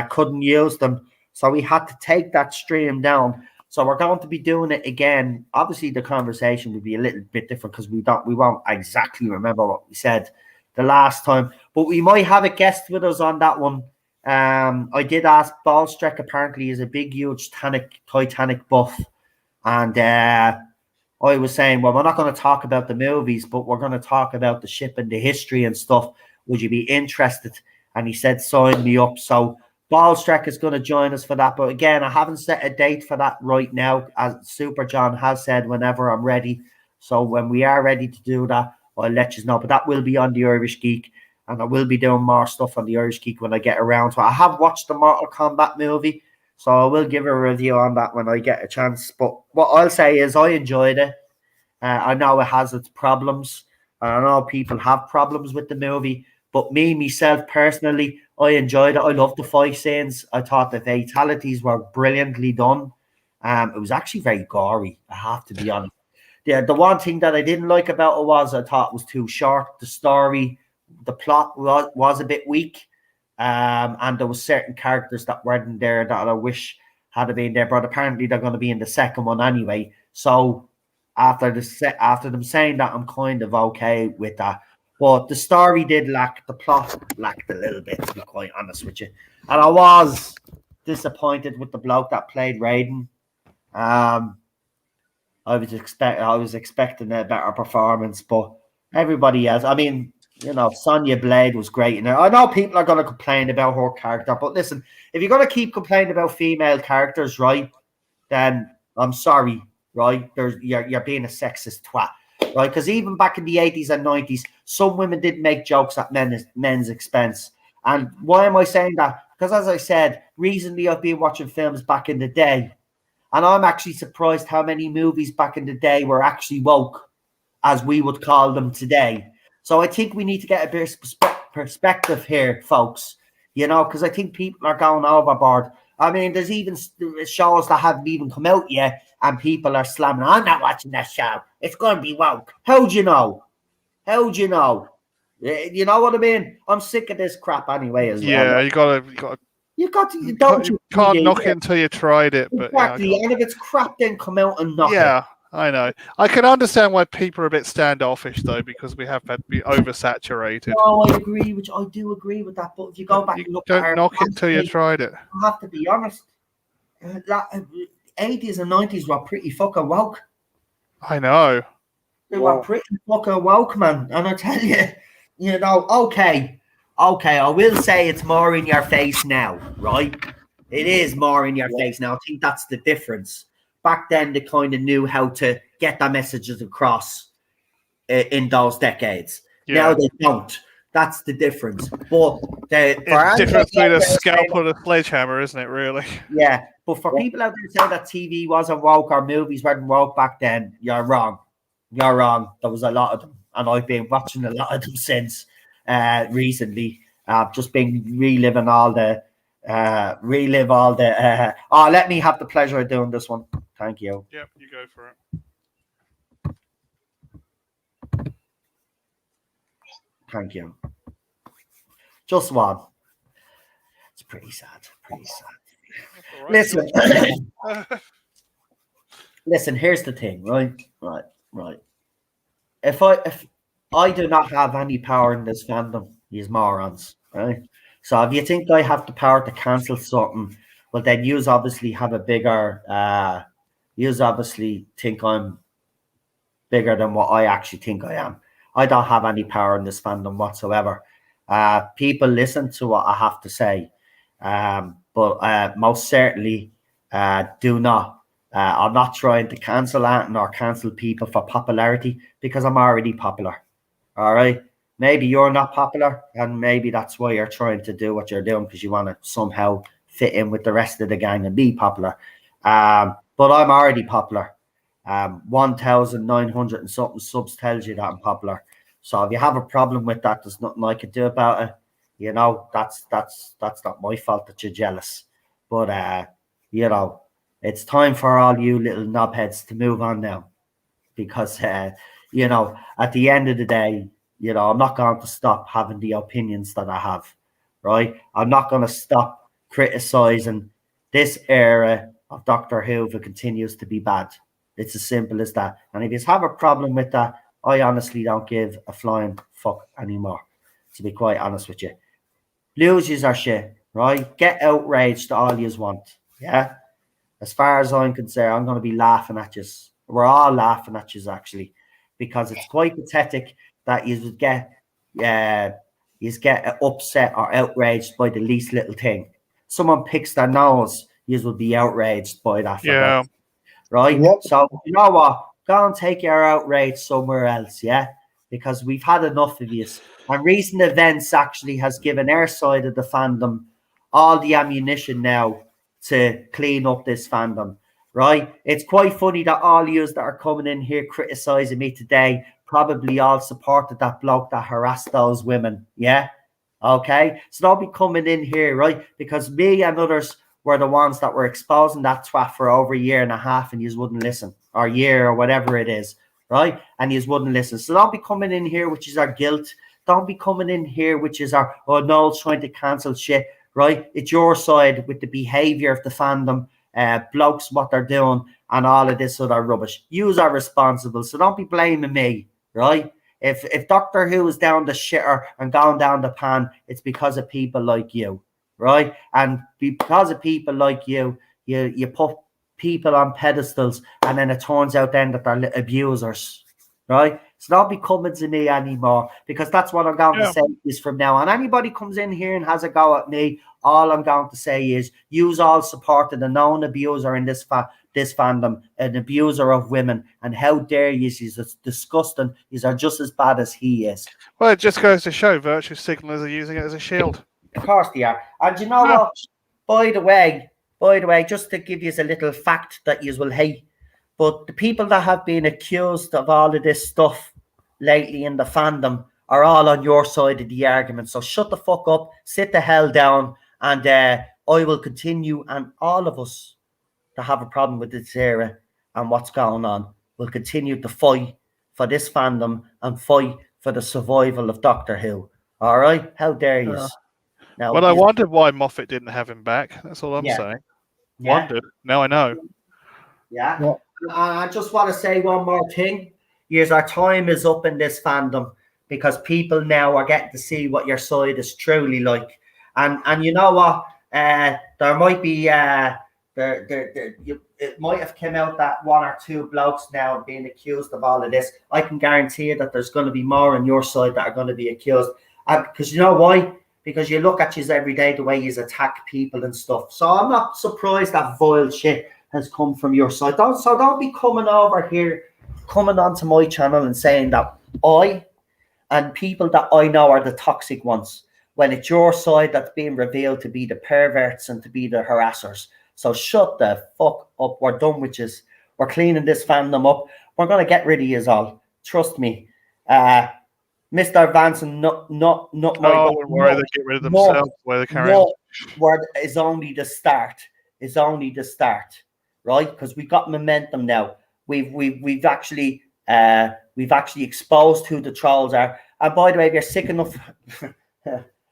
Couldn't use them, so we had to take that stream down. So we're going to be doing it again. Obviously, the conversation will be a little bit different because we won't exactly remember what we said the last time, but we might have a guest with us on that one. I did ask Ballstreck. Apparently, is a big, huge Titanic buff, and I was saying, well, we're not going to talk about the movies, but we're going to talk about the ship and the history and stuff. Would you be interested? And he said, sign me up. So Ballstreck is going to join us for that. But again, I haven't set a date for that right now. As Super John has said, whenever I'm ready. So when we are ready to do that, I'll let you know. But that will be on the Irish Geek. And I will be doing more stuff on the Irish Geek when I get around to it. I have watched the Mortal Kombat movie, so I will give a review on that when I get a chance. But what I'll say is I enjoyed it. I know it has its problems. I know people have problems with the movie. But myself, personally, I enjoyed it. I loved the fight scenes. I thought the fatalities were brilliantly done. It was actually very gory, I have to be honest. Yeah, the one thing that I didn't like about it was I thought it was too short. The story, the plot was a bit weak, and there was certain characters that weren't there that I wish had been there, but apparently they're going to be in the second one anyway. So after them saying that, I'm kind of okay with that. But the story did lack, the plot lacked a little bit, to be quite honest with you. And I was disappointed with the bloke that played Raiden. I was expecting a better performance, but everybody else, I mean, you know, Sonya Blade was great in it. I know people are going to complain about her character, but listen, if you're going to keep complaining about female characters, right, then I'm sorry, right? You're being a sexist twat, right? Because even back in the 80s and 90s, some women did make jokes at men's expense. And why am I saying that? Because as I said, recently I've been watching films back in the day, and I'm actually surprised how many movies back in the day were actually woke, as we would call them today. So I think we need to get a bit of perspective here, folks, you know, because I think people are going overboard. I mean, there's even shows that haven't even come out yet, and people are slamming, I'm not watching that show. It's going to be woke. How'd you know? How'd you know? You know what I mean? I'm sick of this crap anyway as well. Yeah, you gotta you can't knock it until you tried it. But exactly, and if it's crap, then come out and knock it. Yeah, I know. I can understand why people are a bit standoffish though, because we have had to be oversaturated. No, I do agree with that. But if you go back and look don't at knock it until you tried it. I have to be honest. 80s and 90s were pretty fucking woke. I know. They were pretty fucking woke, man. And I tell you, you know, okay, I will say it's more in your face now, right? It is more in your face now. I think that's the difference. Back then, they kind of knew how to get their messages across in those decades. Yeah. Now they don't. That's the difference. But the difference between a scalpel and a sledgehammer, isn't it, really? Yeah. But for people out there saying that TV wasn't woke or movies weren't woke back then, you're wrong. You're wrong. There was a lot of them. And I've been watching a lot of them since recently. I've just been reliving all the let me have the pleasure of doing this one. Thank you. Yep, you go for it. Thank you. Just one. It's pretty sad. Pretty sad. Right. Listen, here's the thing, right. If I do not have any power in this fandom, these morons, right? So if you think I have the power to cancel something, well, then you obviously have a bigger. You obviously think I'm bigger than what I actually think I am. I don't have any power in this fandom whatsoever. People listen to what I have to say, but most certainly do not. I'm not trying to cancel that or cancel people for popularity because I'm already popular. All right. Maybe you're not popular, and maybe that's why you're trying to do what you're doing because you want to somehow fit in with the rest of the gang and be popular. But I'm already popular. 1,900 and something subs tells you that I'm popular. So if you have a problem with that, there's nothing I can do about it. You know, that's not my fault that you're jealous. But you know, it's time for all you little knobheads to move on now, because you know, at the end of the day, you know, I'm not going to stop having the opinions that I have, right? I'm not going to stop criticizing this era of Doctor Who if it continues to be bad. It's as simple as that. And if you have a problem with that, I honestly don't give a flying fuck anymore, to be quite honest with you. Lose our shit, right? Get outraged all you want, yeah? As far as I'm concerned, I'm going to be laughing at you. We're all laughing at you, actually, because it's quite pathetic that you get upset or outraged by the least little thing. Someone picks their nose, you will be outraged by that. Yeah. Right? Yep. So, you know what? Go and take your outrage somewhere else, yeah? Because we've had enough of you. And recent events actually has given our side of the fandom all the ammunition now to clean up this fandom, right? It's quite funny that all yous that are coming in here criticizing me today probably all supported that bloke that harassed those women, yeah? Okay? So don't be coming in here, right? Because me and others were the ones that were exposing that twat for over a year and a half, and you wouldn't listen, or a year or whatever it is, right? And you wouldn't listen. So don't be coming in here, which is our guilt. Don't be coming in here, which is our, oh, Noel's trying to cancel shit, right? It's your side with the behavior of the fandom, blokes, what they're doing, and all of this other rubbish. Yous are responsible, so don't be blaming me, right? If Doctor Who is down the shitter and going down the pan, it's because of people like you, right? And because of people like you put people on pedestals, and then it turns out then that they're abusers, right? So don't be coming to me anymore, because that's what I'm going to say is from now on. Anybody comes in here and has a go at me, all I'm going to say is, yous all supported a known abuser in this fandom, an abuser of women, and how dare you? He's disgusting. He's are just as bad as he is. Well, it just goes to show virtue signalers are using it as a shield. Of course they are. And you know what? By the way, just to give you a little fact that you will hate, but the people that have been accused of all of this stuff lately in the fandom are all on your side of the argument. So shut the fuck up, sit the hell down, and I will continue, and all of us that have a problem with this era and what's going on will continue to fight for this fandom and fight for the survival of Doctor Who. All right? How dare you? Now, well, I wondered why Moffat didn't have him back. That's all I'm saying. Yeah. Wondered. Now I know. Yeah. I just want to say one more thing. Yes, our time is up in this fandom, because people now are getting to see what your side is truly like. And you know what? There might be it might have come out that one or two blokes now being accused of all of this. I can guarantee you that there's going to be more on your side that are going to be accused. Because you know why? Because you look at you every day, the way you attack people and stuff. So I'm not surprised that vile shit has come from your side. Don't be coming over here, coming onto my channel and saying that I and people that I know are the toxic ones, when it's your side that's being revealed to be the perverts and to be the harassers. So shut the fuck up. We're done with you. We're cleaning this fandom up. We're going to get rid of you all. Trust me. Mr. Vanson, not my God. Why they get rid of themselves? Why they carry on? Word is only the start. It's only the start, right? Because we got momentum now. We've actually exposed who the trolls are. And by the way, if you're sick enough,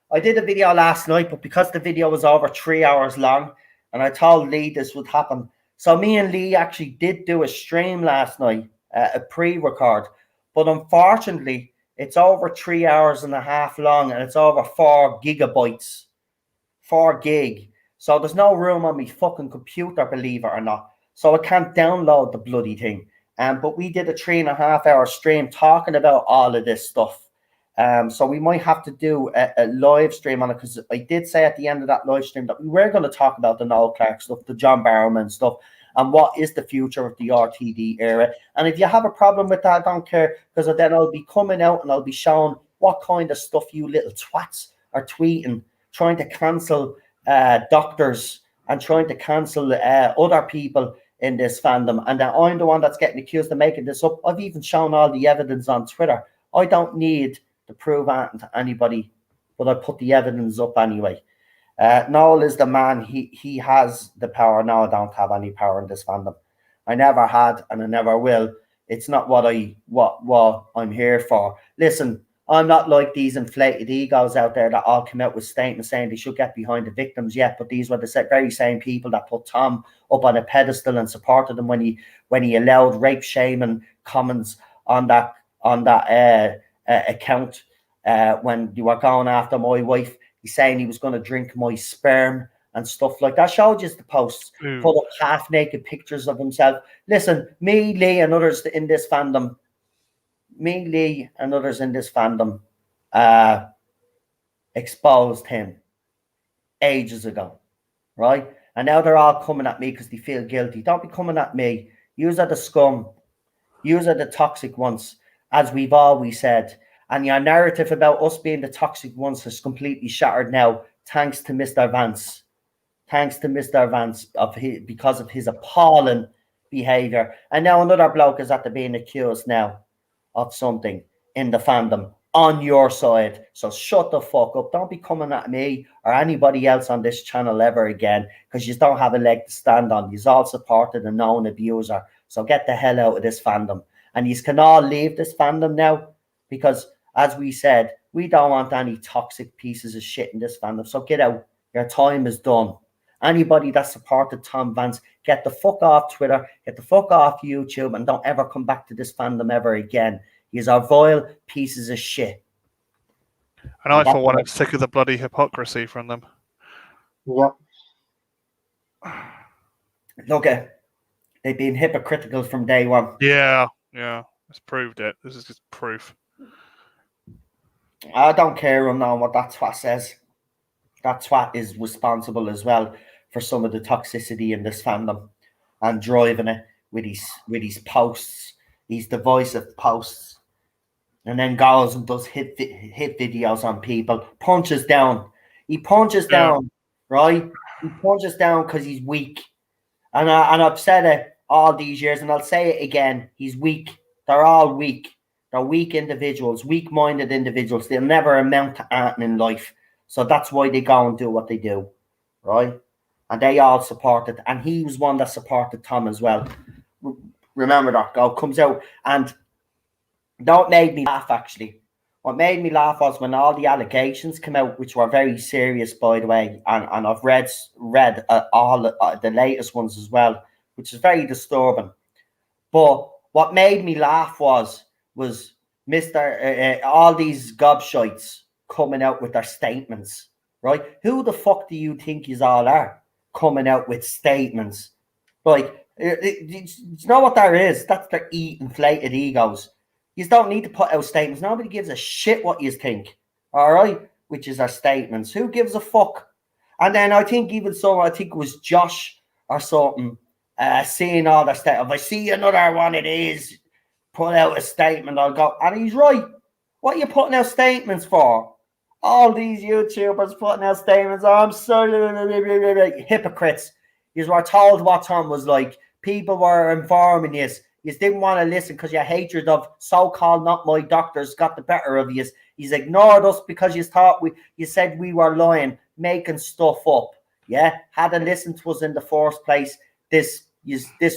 I did a video last night, but because the video was over 3 hours long, and I told Lee this would happen, so me and Lee actually did do a stream last night, a pre-record, but unfortunately, it's over 3 hours and a half long, and it's over 4 gigabytes, 4 gig. So there's no room on my fucking computer, believe it or not. So I can't download the bloody thing. But we did a 3.5 hour stream talking about all of this stuff. So we might have to do a live stream on it, because I did say at the end of that live stream that we were going to talk about the Noel Clarke stuff, the John Barrowman stuff, and what is the future of the RTD era. And if you have a problem with that, I don't care, because then I'll be coming out and I'll be showing what kind of stuff you little twats are tweeting, trying to cancel doctors and trying to cancel other people in this fandom. And that I'm the one that's getting accused of making this up. I've even shown all the evidence on Twitter. I don't need to prove anything to anybody, but I put the evidence up anyway. Noel is the man. He has the power. No, I don't have any power in this fandom. I never had, and I never will. It's not what I'm here for. Listen, I'm not like these inflated egos out there that all come out with statements saying they should get behind the victims yet. But these were the very same people that put Tom up on a pedestal and supported him when he allowed rape shaming comments on that account when you were going after my wife. He's saying he was going to drink my sperm and stuff like that. Showed you the posts, put up half-naked pictures of himself. Listen, me, Lee, and others in this fandom, exposed him ages ago, right? And now they're all coming at me because they feel guilty. Don't be coming at me. Yous are the scum. Yous are the toxic ones, as we've always said. And your narrative about us being the toxic ones has completely shattered now, thanks to Mr. Vance. Thanks to Mr. Vance because of his appalling behaviour. And now another bloke is after being accused now of something in the fandom on your side. So shut the fuck up. Don't be coming at me or anybody else on this channel ever again, because you don't have a leg to stand on. You've all supported a known abuser. So get the hell out of this fandom. And you can all leave this fandom now, because as we said, we don't want any toxic pieces of shit in this fandom. So get out. Your time is done. Anybody that supported Tom Vance, get the fuck off Twitter, get the fuck off YouTube, and don't ever come back to this fandom ever again. He's are vile pieces of shit. And I, for one, am sick of the bloody hypocrisy from them. Yep. Look, they've been hypocritical from day one. Yeah. It's proved it. This is just proof. I don't care now what that twat says. That twat is responsible as well for some of the toxicity in this fandom and driving it with his posts. He's the voice of posts, and then goes and does hit videos on people. Punches down. He punches down, right? He punches down because he's weak. And I've said it all these years, and I'll say it again. He's weak. They're all weak. They're weak individuals, weak-minded individuals. They'll never amount to anything in life. So that's why they go and do what they do, right? And they all supported. And he was one that supported Tom as well. Remember that goal comes out. And that made me laugh, actually. What made me laugh was when all the allegations came out, which were very serious, by the way. And I've read all the latest ones as well, which is very disturbing. But what made me laugh was all these gobshites coming out with their statements, right? Who the fuck do you think you all are coming out with statements? Like, you know what there is? That's their inflated egos. You don't need to put out statements. Nobody gives a shit what you think, all right? Which is our statements. Who gives a fuck? And then I think even so, I think it was Josh or something, seeing all their stuff. If I see another one of these, put out a statement, I'll go. And he's right. What are you putting out statements for? All these YouTubers putting out statements. Oh, I'm sorry. Hypocrites. You were told what Tom was like. People were informing you. You didn't want to listen because your hatred of so-called not my doctors got the better of you. He's ignored us because you said we were lying, making stuff up. Yeah? Had to listen to us in the first place, this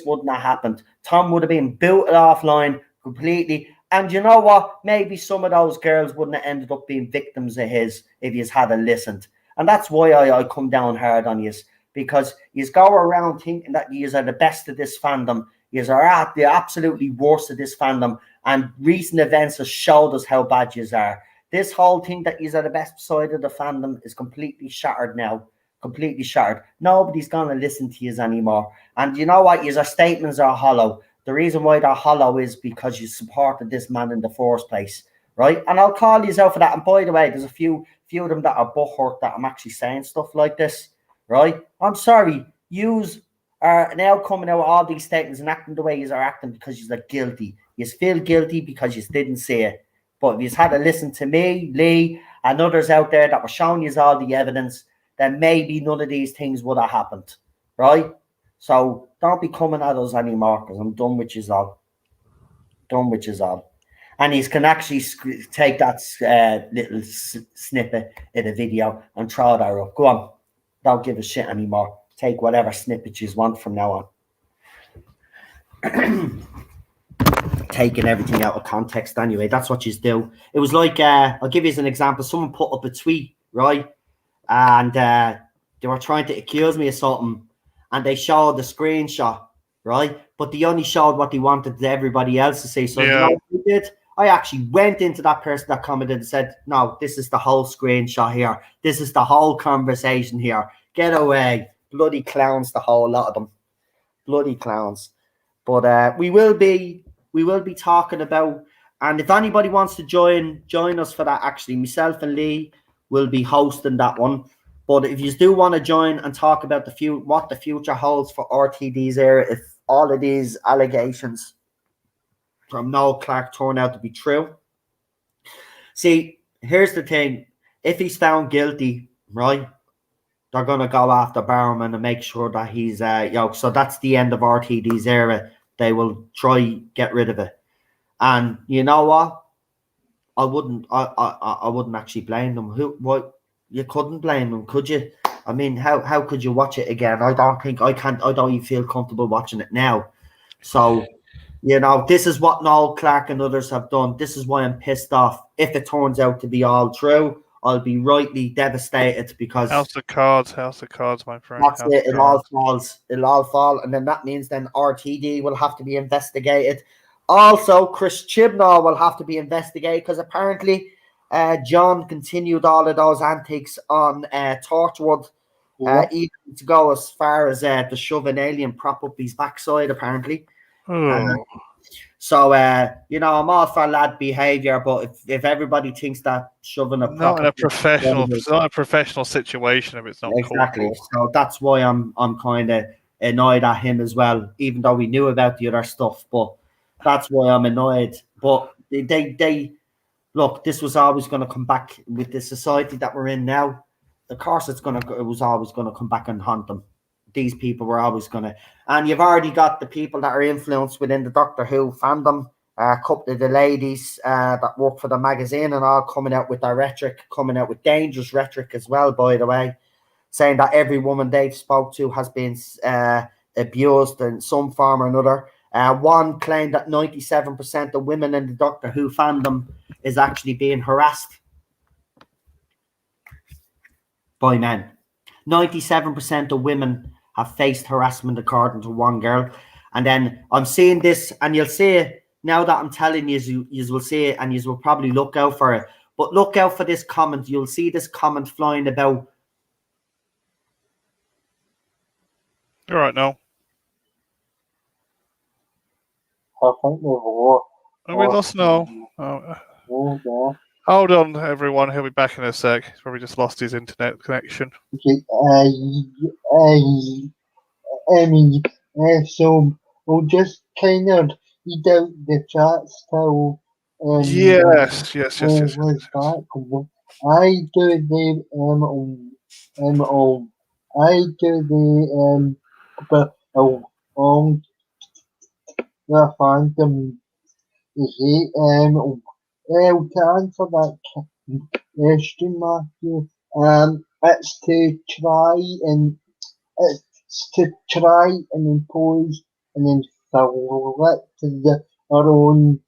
wouldn't have happened. Tom would have been booted offline completely. And you know what? Maybe some of those girls wouldn't have ended up being victims of his if he's had listened. And that's why I come down hard on you, because you go around thinking that you are the best of this fandom. You are at the absolutely worst of this fandom. And recent events have showed us how bad you are. This whole thing that you are the best side of the fandom is completely shattered now. Completely shattered. Nobody's going to listen to you anymore. And you know what? Your statements are hollow. The reason why they're hollow is because you supported this man in the first place, right? And I'll call you out for that. And by the way, there's a few of them that are butthurt that I'm actually saying stuff like this, right? I'm sorry. Yous are now coming out with all these statements and acting the way yous are acting because you're guilty. You feel guilty because you didn't say it. But if you had to listen to me, Lee, and others out there that were showing you all the evidence, then maybe none of these things would have happened, right? So don't be coming at us anymore, because I'm done with you all. Done with you all. and you can actually take that little snippet in a video and throw that up. Go on, don't give a shit anymore. Take whatever snippet you want from now on. Taking everything out of context anyway. That's what you do. It was like, I'll give you an example. Someone put up a tweet, right? And they were trying to accuse me of something, and they showed the screenshot, right? But they only showed what they wanted everybody else to see. So you know what we did? I actually went into that person that commented and said, no, this is the whole screenshot here. This is the whole conversation here. Get away. Bloody clowns, the whole lot of them. Bloody clowns. But we will be talking about, and if anybody wants to join us for that, actually, myself and Lee will be hosting that one. But if you do want to join and talk about what the future holds for RTD's era, if all of these allegations from Noel Clarke turn out to be true. See, here's the thing. If he's found guilty, right, they're going to go after Barrowman and make sure that he's, so that's the end of RTD's era. They will try get rid of it. And you know what? I wouldn't actually blame them. You couldn't blame them, could you? I mean, how could you watch it again? I don't even feel comfortable watching it now. So, this is what Noel Clarke and others have done. This is why I'm pissed off. If it turns out to be all true, I'll be rightly devastated because House of Cards, my friend. That's it. It'll all fall, and then that means then RTD will have to be investigated. Also, Chris Chibnall will have to be investigated because apparently John continued all of those antics on Torchwood, even to go as far as to shove an alien prop up his backside, apparently. So, I'm all for lad behaviour, but if everybody thinks that shoving it's not a professional situation if it's not exactly. Cool. So that's why I'm kind of annoyed at him as well, even though we knew about the other stuff. But that's why I'm annoyed. But they look. This was always going to come back with the society that we're in now. Of course, it was always going to come back and haunt them. These people were always going to, and you've already got the people that are influenced within the Doctor Who fandom. A couple of the ladies that work for the magazine and all coming out with their rhetoric, coming out with dangerous rhetoric as well, by the way, saying that every woman they've spoke to has been abused in some form or another. One claimed that 97% of women in the Doctor Who fandom is actually being harassed by men. 97% of women have faced harassment, according to one girl. And then I'm seeing this, and you'll see it now that I'm telling you, you will see it, and you will probably look out for it. But look out for this comment. You'll see this comment flying about. You're right now. I think we've lost. We lost Noel. Hold on, everyone. He'll be back in a sec. He's probably just lost his internet connection. Okay, so we'll just kind of read out the chat still. Yes. Back. I do the I do the the phantom. To answer that question, Matthew, it's to try and impose and inflict our own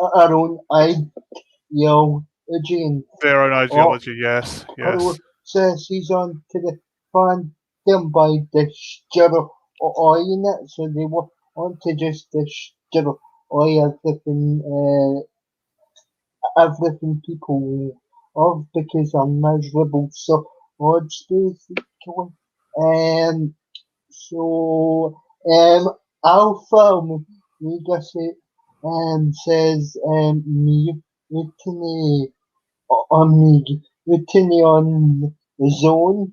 our own ideology and their own ideology. Yes. Processes onto the fandom by destroying it, so they want to just destroy everything people of because I'm miserable. So odds basically. So Alpha Omega says mutiny on the zone.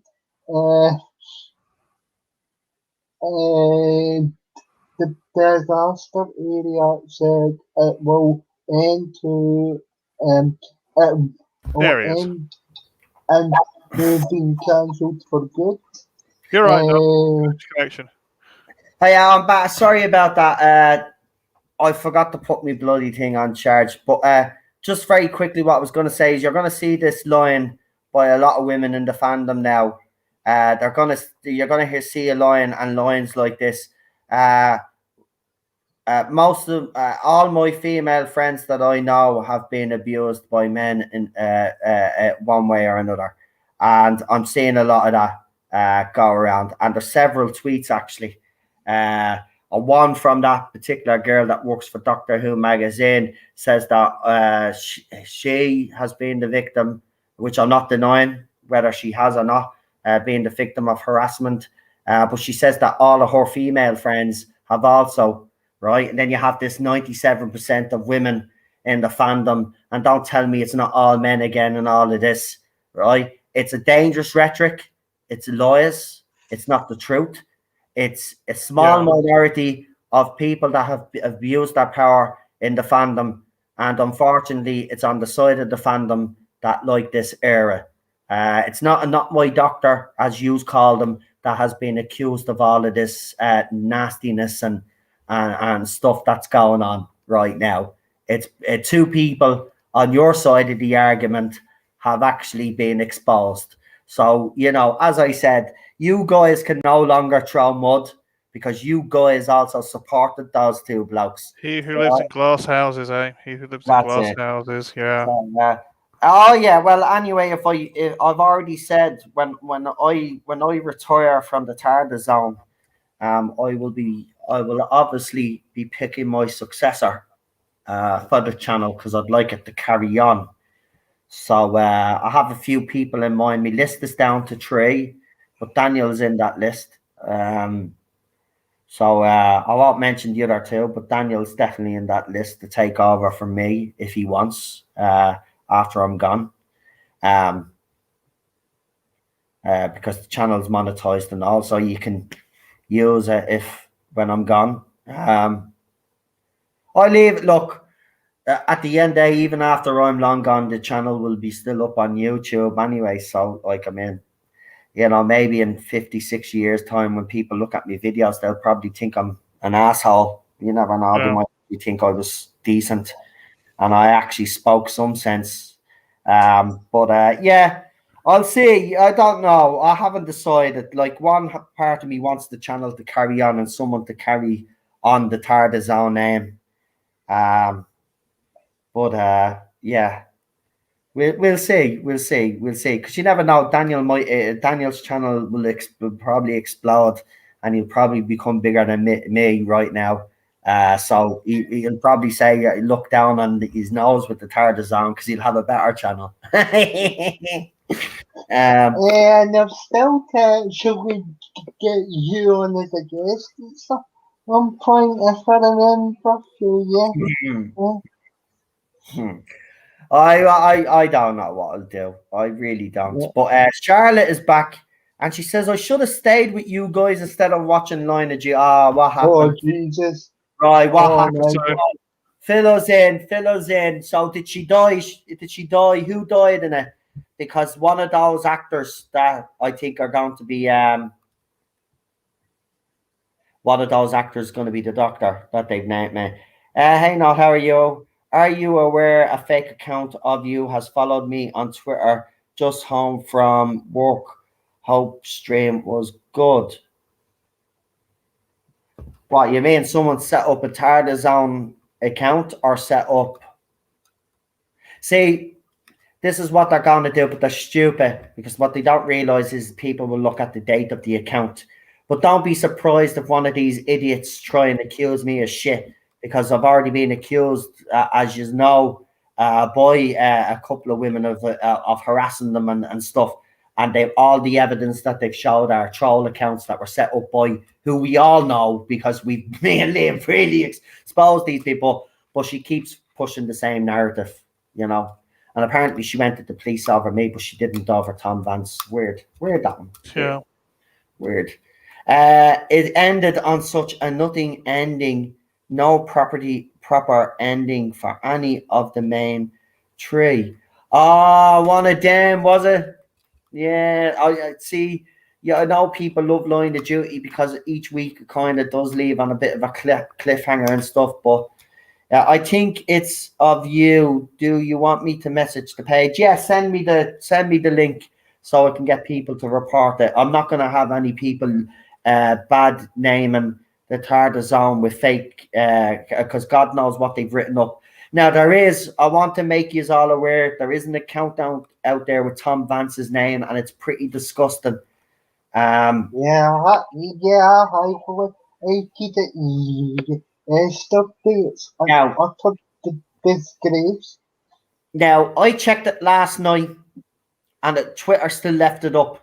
The disaster area said it will end to end and they've been cancelled for good. You're right. No connection. Hey, I'm back. Sorry about that. I forgot to put my bloody thing on charge. But just very quickly, what I was going to say is you're going to see this line by a lot of women in the fandom now. You're gonna see a line and lines like this. Most of all my female friends that I know have been abused by men in one way or another, and I'm seeing a lot of that go around. And there's several tweets actually. One from that particular girl that works for Doctor Who magazine says that she has been the victim, which I'm not denying whether she has or not, being the victim of harassment. But she says that all of her female friends have also. Right, and then you have this 97% of women in the fandom, and don't tell me it's not all men again and all of this, right? It's a dangerous rhetoric. It's lies. It's not the truth. It's a small minority of people that have abused their power in the fandom, and unfortunately, it's on the side of the fandom that like this era. It's not my doctor, as you call them, that has been accused of all of this nastiness and stuff that's going on right now. It's two people on your side of the argument have actually been exposed. So, as I said, you guys can no longer throw mud because you guys also supported those two blokes. He who lives in glass houses, eh? He who lives in glass houses, yeah. So, oh yeah. Well, anyway, if I've already said when I retire from the TARDIS zone, I will obviously be picking my successor for the channel because I'd like it to carry on. So I have a few people in mind. My list is down to 3, but Daniel's in that list. So I won't mention the other 2, but Daniel's definitely in that list to take over from me if he wants after I'm gone. Because the channel's monetized and also you can use it when I'm gone. I leave. Look, at the end day, even after I'm long gone, the channel will be still up on YouTube anyway. So, maybe in 56 years' time, when people look at my videos, they'll probably think I'm an asshole. You never know. They might think I was decent and I actually spoke some sense. I'll see. I don't know. I haven't decided. Like, one part of me wants the channel to carry on and someone to carry on the TARDIS zone name. We'll see. Because you never know. Daniel's channel will probably explode, and he'll probably become bigger than me right now. So he'll probably say, look down on his nose with the TARDIS zone because he'll have a better channel. And I'm still should we get you on as a guest and stuff? One point, if I remember, I don't know what I'll do. I really don't. Yeah. But Charlotte is back, and she says I should have stayed with you guys instead of watching Line of G. What happened? Oh Jesus! Right, what happened? Fill us in. So did she die? Who died in it? Because one of those actors that I think are going to be one of those actors going to be the Doctor that they've named me. Hey, now, how are you? Are you aware a fake account of you has followed me on Twitter? Just home from work. Hope stream was good. What you mean? Someone set up a TARDIS zone account or set up? See, this is what they're going to do, but they're stupid because what they don't realize is people will look at the date of the account. But don't be surprised if one of these idiots try and accuse me of shit because I've already been accused, as you know, by a couple of women of harassing them and stuff. And they've all the evidence that they've showed are troll accounts that were set up by who we all know because me and Liam really exposed these people. But she keeps pushing the same narrative, And apparently she went to the police over me, but she didn't over Tom Vance. Weird that one. Yeah. Weird. It ended on such a nothing ending, no proper ending for any of the main 3. One of them, was it? Yeah, I see. Yeah, I know people love Line of Duty because each week it kind of does leave on a bit of a cliffhanger and stuff, but I think it's of you. Do you want me to message the page? Yeah, send me the link so I can get people to report it. I'm not going to have any people bad naming the Tarda Zone with fake, because God knows what they've written up. Now I want to make you all aware, there is an account out there with Tom Vance's name, and it's pretty disgusting. I keep it stuff dates. Now, I took the disgrace. Now, I checked it last night, and Twitter still left it up,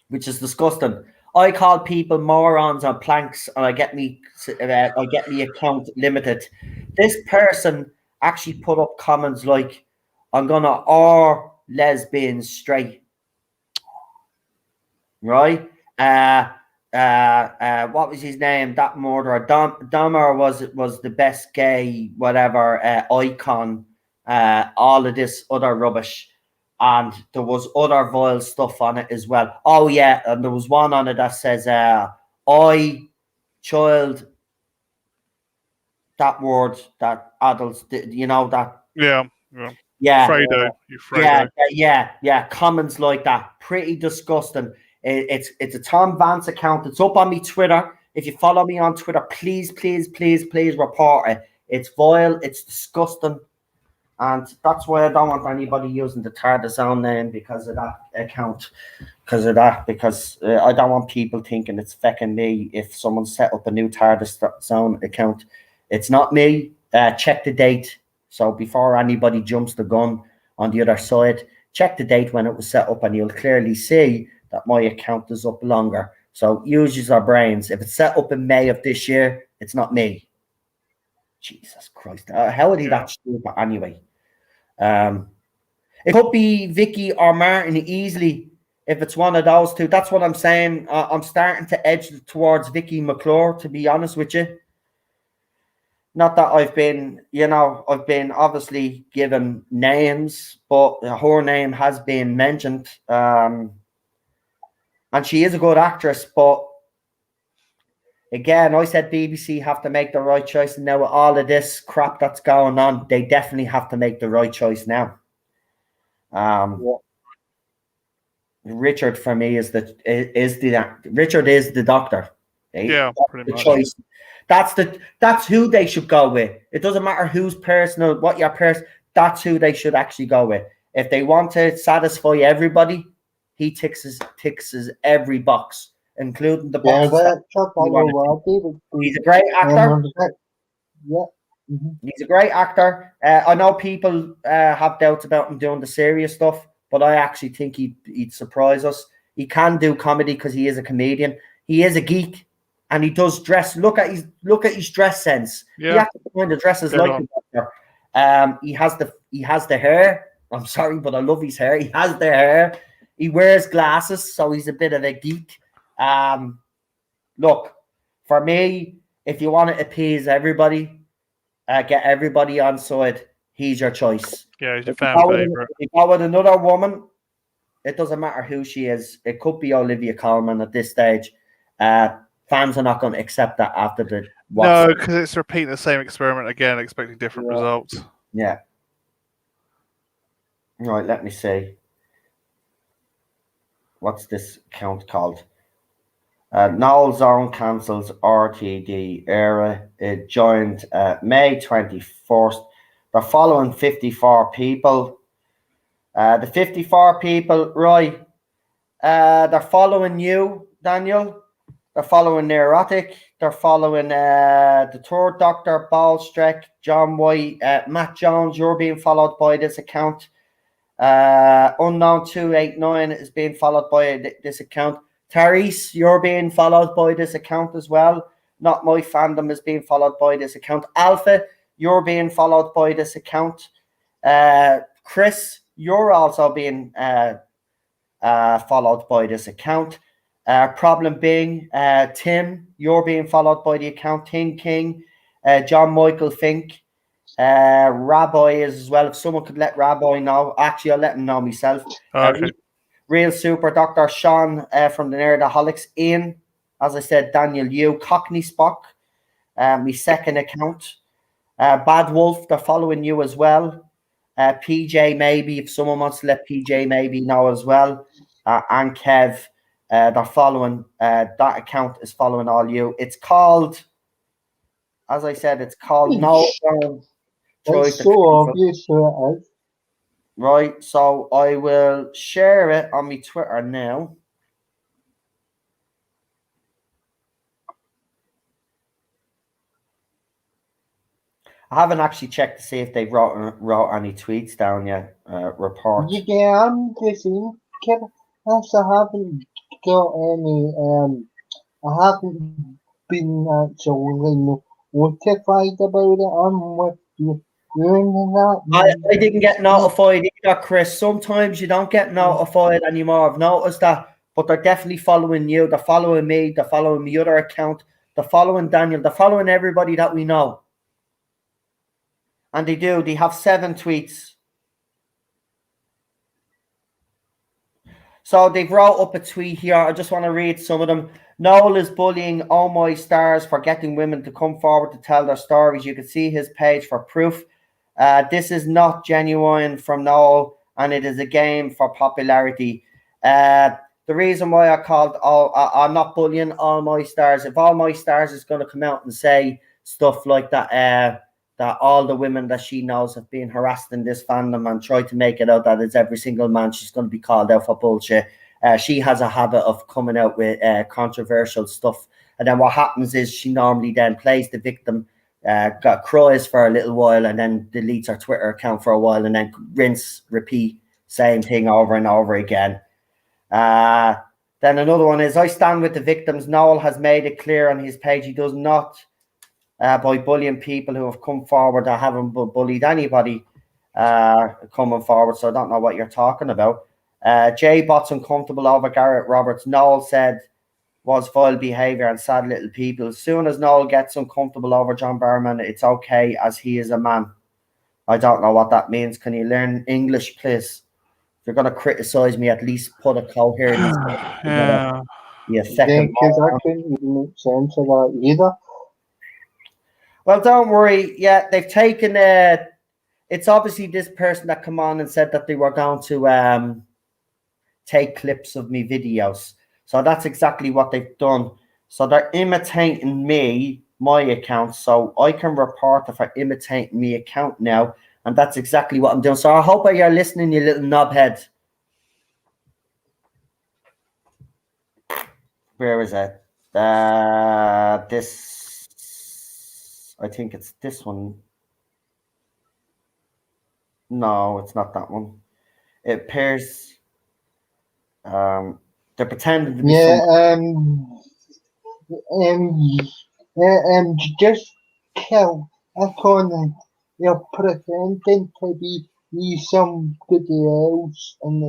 which is disgusting. I call people morons on planks, and I get me account limited. This person actually put up comments like, "I'm gonna or lesbians straight," right? What was his name? That murderer, Dahmer was the best gay whatever icon. All of this other rubbish. And there was other vile stuff on it as well. Oh yeah, and there was one on it that says child, that word that adults that. Yeah. Yeah. Fredo. Yeah. Comments like that. Pretty disgusting. It's a Tom Vance account. It's up on me Twitter. If you follow me on Twitter, please report it. It's vile. It's disgusting. And that's why I don't want anybody using the Tarda Zone name because of that account. Because I don't want people thinking it's fecking me if someone set up a new Tarda Zone account. It's not me. Check the date. So before anybody jumps the gun on the other side, check the date when it was set up, and you'll clearly see that my account is up longer. So use our brains. If it's set up in May of this year, it's not me. Jesus Christ. How are they that stupid anyway? It could be Vicky or Martin easily if it's one of those two. That's what I'm saying. I'm starting to edge towards Vicky McClure, to be honest with you. Not that I've been obviously given names, but her name has been mentioned. And she is a good actress, but again, I said BBC have to make the right choice. And now with all of this crap that's going on, they definitely have to make the right choice now. Richard for me is the doctor. Pretty much. Choice. That's who they should go with. It doesn't matter who's personal, what your person. That's who they should actually go with. If they want to satisfy everybody, he ticks every box, including the boxes. He's a great actor. Yeah. Mm-hmm. He's a great actor. I know people have doubts about him doing the serious stuff, but I actually think he'd surprise us. He can do comedy because he is a comedian. He is a geek, and he does dress. Look at his dress sense. Yeah. He has to find the dresses like him. He has the hair. I'm sorry, but I love his hair. He has the hair. He wears glasses, so he's a bit of a geek. Look, for me, if you want to appease everybody, get everybody on side, he's your choice. Yeah, he's your fan favorite. If you go with another woman, it doesn't matter who she is. It could be Olivia Colman at this stage. Fans are not going to accept that after the No, because it's repeating the same experiment again, expecting different results. Yeah. Right, let me see. What's this account called? Noel Zone cancels RTD era. It joined May 21st. They're following 54 people. The 54 people, right? They're following you, Daniel. They're following Neurotic. They're following the Third Doctor, Ballstreck, John White, Matt Jones. You're being followed by this account. Unknown 289 is being followed by this account. Therese, you're being followed by this account as well. Not My Fandom is being followed by this account. Alpha, you're being followed by this account. Chris, you're also being followed by this account. Problem being, Tim, you're being followed by the account. Tim King, John Michael Fink, Rabbi is as well. If someone could let Rabbi know, actually, I'll let him know myself. Okay. Real Super Dr. Sean from the Nerdaholics. Ian, as I said, Daniel Yu, Cockney Spock, my second account. Bad Wolf, they're following you as well. PJ maybe, if someone wants to let PJ maybe know as well. And Kev, they're following. That account is following all you. It's called, as I said, it's called No One Tries It's to so Cancel. obvious who it is. Right, so I will share it on my Twitter now. I haven't actually checked to see if they wrote any tweets down yet. Report. Yeah, I'm guessing. Yes, I haven't got any. I haven't been actually notified about it. I'm with you doing that. I didn't get notified either, Chris. Sometimes you don't get notified anymore. I've noticed that, but they're definitely following you. They're following me. They're following the other account. They're following Daniel. They're following everybody that we know. And they do. They have 7 tweets. So they've wrote up a tweet here. I just want to read some of them. Noel is bullying all my stars for getting women to come forward to tell their stories. You can see his page for proof. This is not genuine from Noel, and it is a game for popularity. The reason why I'm not bullying all my stars. If all my stars is going to come out and say stuff like that, that all the women that she knows have been harassed in this fandom and try to make it out that it's every single man, she's going to be called out for bullshit. She has a habit of coming out with controversial stuff. And then what happens is she normally then plays the victim, cries for a little while, and then deletes her Twitter account for a while, and then rinse, repeat, same thing over and over again. Then another one is, I stand with the victims. Noel has made it clear on his page he does not by bullying people who have come forward. I haven't bullied anybody coming forward, so I don't know what you're talking about. Jay Bot's uncomfortable over Garrett Roberts. Noel said was vile behaviour and sad little people. As soon as Noel gets uncomfortable over John Barrowman, it's okay as he is a man. I don't know what that means. Can you learn English, please? If you're going to criticise me, at least put a coherent Yeah. You second Because I couldn't make sense of that either. Well, don't worry. Yeah, they've taken it's obviously this person that come on and said that they were going to take clips of me videos. So that's exactly what they've done. So they're imitating me, my account. So I can report if they're imitating me account now. And that's exactly what I'm doing. So I hope you're listening, you little knobhead. Where is it? This, I think it's this one. No, it's not that one. It appears they're pretending to be just kill a Conan. You're pretending to be somebody else and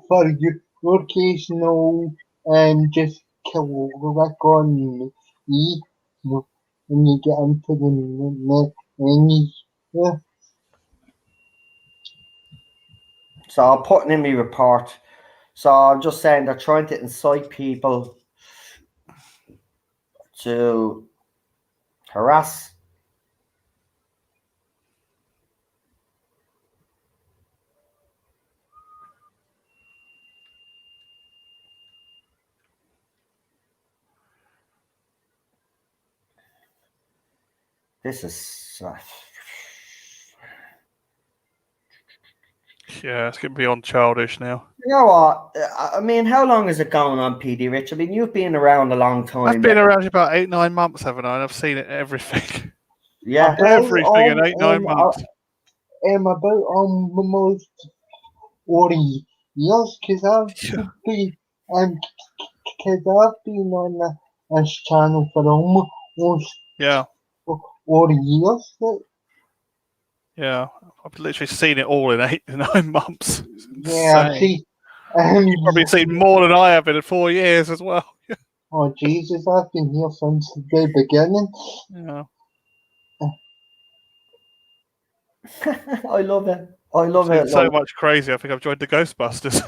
for your case, no, just kill Rick on me when you get into the So I'm putting in my report. So I'm just saying they're trying to incite people to harass. This is Yeah, it's getting beyond childish now. you know what? I mean, how long is it going on, PD Rich? I mean, you've been around a long time. I've been around about 8-9 months, haven't I? And I've seen everything. Yeah, everything in 8-9 months. About almost 40 years, because I've been on this channel for almost 40 years. Yeah, I've literally seen it all in 8-9 months. Yeah, see, you've probably seen more than I have in 4 years as well. Oh Jesus, I've been here since the beginning. Yeah. I love it. I love it. So much crazy. I think I've joined the Ghostbusters.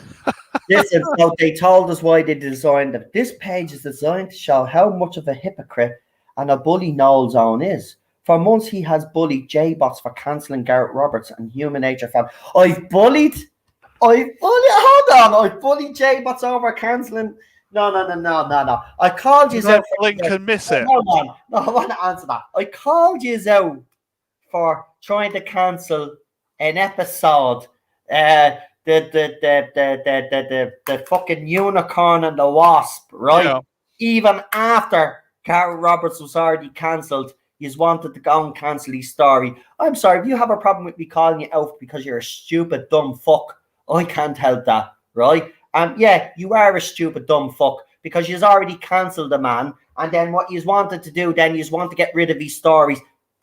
Listen, so they told us why they designed it. This page is designed to show how much of a hypocrite and a bully Noel's own is. For months, he has bullied J-Bots for cancelling Garrett Roberts and Human Nature fan. Hold on, I bullied J-Bots over cancelling. No. I called you out. Blink can miss it. Hold on. No, I want to answer that. I called you out for trying to cancel an episode. The fucking unicorn and the wasp, right? Yeah. Even after Garrett Roberts was already cancelled, you wanted to go and cancel his story. I'm sorry, if you have a problem with me calling you out because you're a stupid dumb fuck, I can't help that, right? And yeah, you are a stupid dumb fuck because you've already cancelled the man, and then what you wanted to do, then you want to get rid of his stories.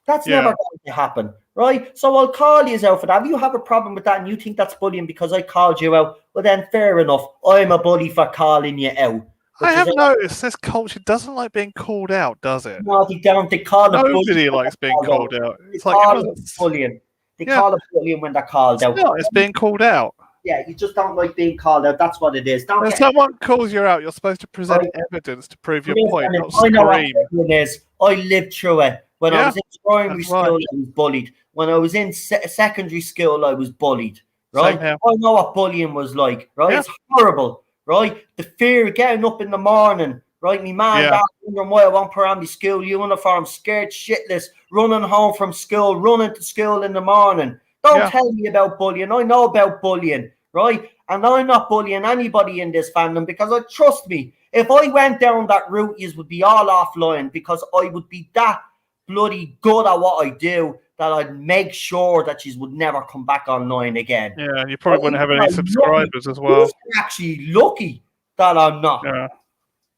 That's never going to happen, right? So I'll call you out for that. If you have a problem with that and you think that's bullying because I called you out, well then fair enough. I'm a bully for calling you out. I have noticed this culture doesn't like being called out, does it? No, they don't. They call it Nobody likes being called out. It's like bullying. They call it bullying when they're called out. No, it's being called out. Yeah, you just don't like being called out. That's what it is. When someone calls you out, you're supposed to present evidence to prove your point, not I know scream. what it is. I lived through it. When I was in primary school, I was bullied. When I was in secondary school, I was bullied. Right? I know what bullying was like. Right? It's horrible. Right? The fear of getting up in the morning. Right? Me man, dad, wondering why I won't put on my school uniform, scared shitless, running home from school, running to school in the morning. Don't tell me about bullying. I know about bullying, right? And I'm not bullying anybody in this fandom because trust me, if I went down that route, you would be all offline because I would be that bloody good at what I do that I'd make sure that you would never come back online again. Yeah, you probably wouldn't have any subscribers as well. You're actually lucky that I'm not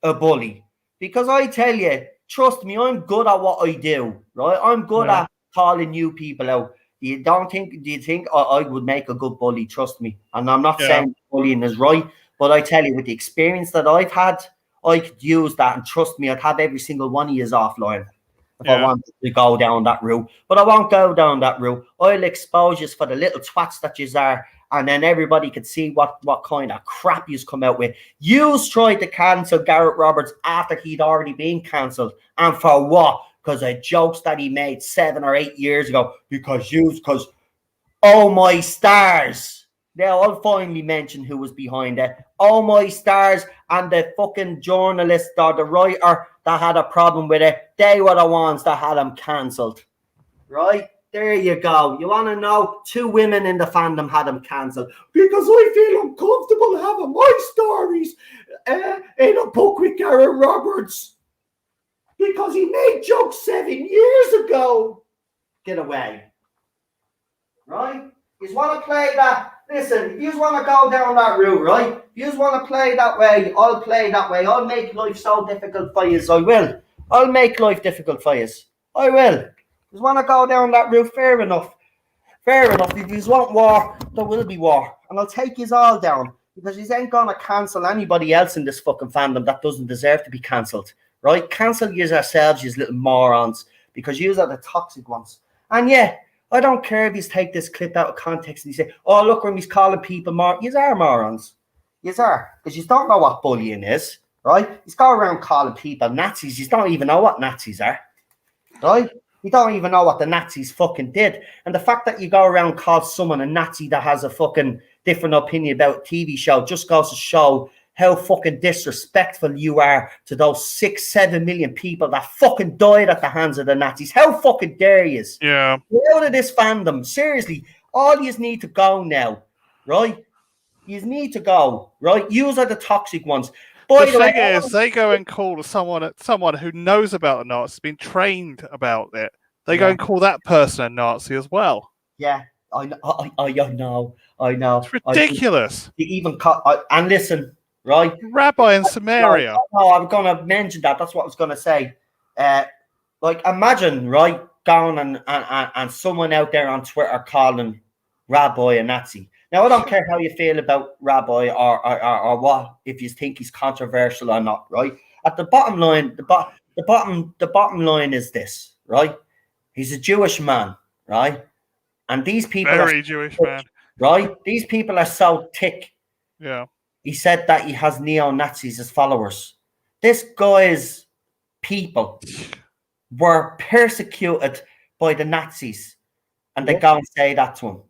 a bully because I tell you, trust me, I'm good at what I do, right? I'm good at calling new people out. Do you think I would make a good bully? Trust me. And I'm not saying bullying is right, but I tell you, with the experience that I've had, I could use that. And trust me, I'd have every single one of you offline if I wanted to go down that route. But I won't go down that route. I'll expose you for the little twats that you are, and then everybody could see what kind of crap you've come out with. You've tried to cancel Garrett Roberts after he'd already been cancelled. And for what? Because of jokes that he made 7 or 8 years ago. Because oh my stars. Now I'll finally mention who was behind it. Oh my stars and the fucking journalist or the writer that had a problem with it. They were the ones that had him cancelled. Right? There you go. You want to know? 2 women in the fandom had him cancelled. Because I feel uncomfortable having my stories in a book with Garrett Roberts. Because he made jokes 7 years ago. Get away. Right? You want to play that? Listen, if you want to go down that route, right? If you want to play that way, I'll play that way. I'll make life so difficult for you. I will. I'll make life difficult for you. I will. If you want to go down that route, fair enough. Fair enough. If you want war, there will be war. And I'll take you all down. Because you ain't going to cancel anybody else in this fucking fandom that doesn't deserve to be cancelled. Right? Cancel you yourselves, you little morons, because you are the toxic ones. And yeah, I don't care if you take this clip out of context and you say, oh, look when he's calling people more. You are morons. You are. Because you don't know what bullying is, right? He's going around calling people Nazis. You don't even know what Nazis are, right? You don't even know what the Nazis fucking did. And the fact that you go around call someone a Nazi that has a fucking different opinion about a TV show just goes to show how fucking disrespectful you are to those 6-7 million people that fucking died at the hands of the Nazis. How fucking dare you? Yeah. Get out of this fandom. Seriously, all you need to go now, right? You need to go, right? Yous are the toxic ones. The thing is, they go and call someone who knows about the Nazis, been trained about it. They go and call that person a Nazi as well. Yeah, I know. It's ridiculous. And listen, right? Rabbi in Samaria. No, I'm going to mention that. That's what I was going to say. Like, imagine, right, going and someone out there on Twitter calling Rabbi a Nazi. Now, I don't care how you feel about Rabbi or what, if you think he's controversial or not, right? At the bottom line, the bottom line is this, right? He's a Jewish man, right? And these people Very Jewish man. Right? These people are so thick. Yeah. he said that he has neo-Nazis as followers. This guy's people were persecuted by the Nazis, and they go and say that to him.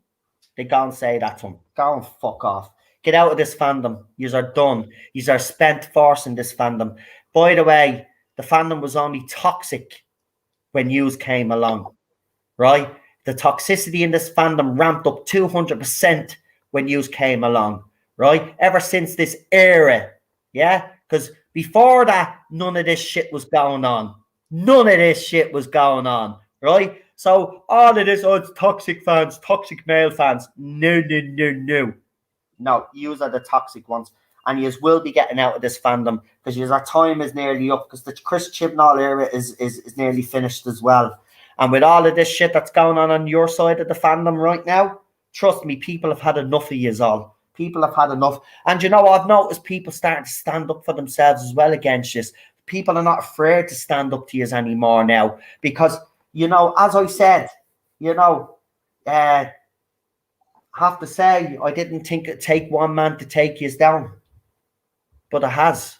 They go and say that to him. Go and fuck off. Get out of this fandom. Yous are done. Yous are spent force in this fandom. By the way, the fandom was only toxic when yous came along, right? The toxicity in this fandom ramped up 200% when yous came along, right? Ever since this era, yeah? Because before that, none of this shit was going on. None of this shit was going on, right? So all of this, oh, it's toxic fans, toxic male fans. No, no, no, no. No, yous are the toxic ones. And yous will be getting out of this fandom because our time is nearly up because the Chris Chibnall era is nearly finished as well. And with all of this shit that's going on your side of the fandom right now, trust me, people have had enough of yous all. People have had enough. And you know, I've noticed people starting to stand up for themselves as well against this. People are not afraid to stand up to yous anymore now because, you know, as I said, you know, have to say, I didn't think it'd take one man to take yous down. But it has.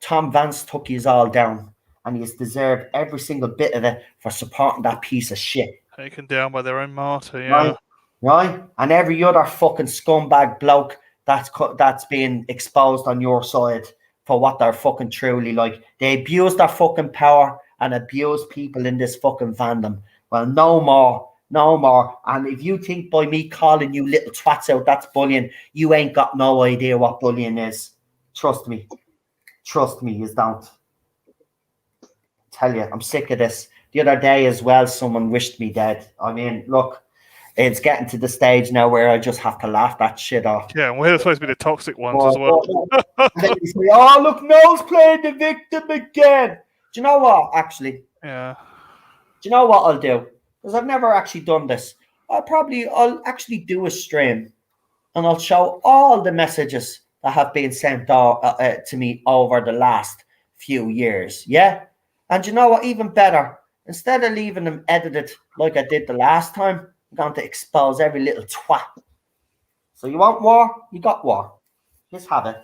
Tom Vance took yous all down. And he's deserved every single bit of it for supporting that piece of shit. Taken down by their own martyr, yeah. Right? Right? And every other fucking scumbag bloke that's being exposed on your side for what they're fucking truly like. They abuse their fucking power and abuse people in this fucking fandom. Well, no more. No more. And if you think by me calling you little twats out, that's bullying, you ain't got no idea what bullying is. Trust me. Trust me, you don't. Tell you, I'm sick of this. The other day as well, someone wished me dead. I mean, look, it's getting to the stage now where I just have to laugh that shit off. Yeah, and we're supposed to be the toxic ones as well. And then you say, oh, look, Noel's playing the victim again. Do you know what, actually? Yeah. Do you know what I'll do? Because I've never actually done this. I'll actually do a stream and I'll show all the messages that have been sent to me over the last few years. Yeah? And you know what? Even better, instead of leaving them edited like I did the last time, I'm going to expose every little twat. So you want war? You got war. Just have it.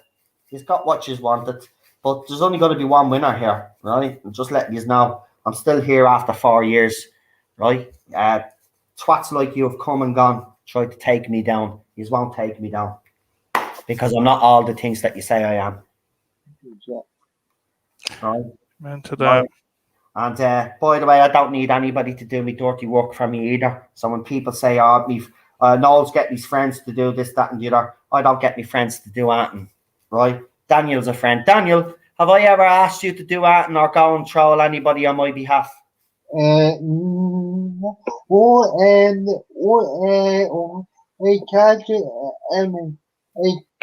You've got what you wanted. But there's only going to be one winner here, right? And just letting you know, I'm still here after 4 years, right? Twats like you have come and gone, tried to take me down. You won't take me down. Because I'm not all the things that you say I am. Right? Man to that. And by the way, I don't need anybody to do me dirty work for me either. So when people say, oh, Noel's getting his friends to do this, that, and the other, I don't get my friends to do anything. Right? Daniel's a friend. Daniel, have I ever asked you to do anything or go and troll anybody on my behalf? I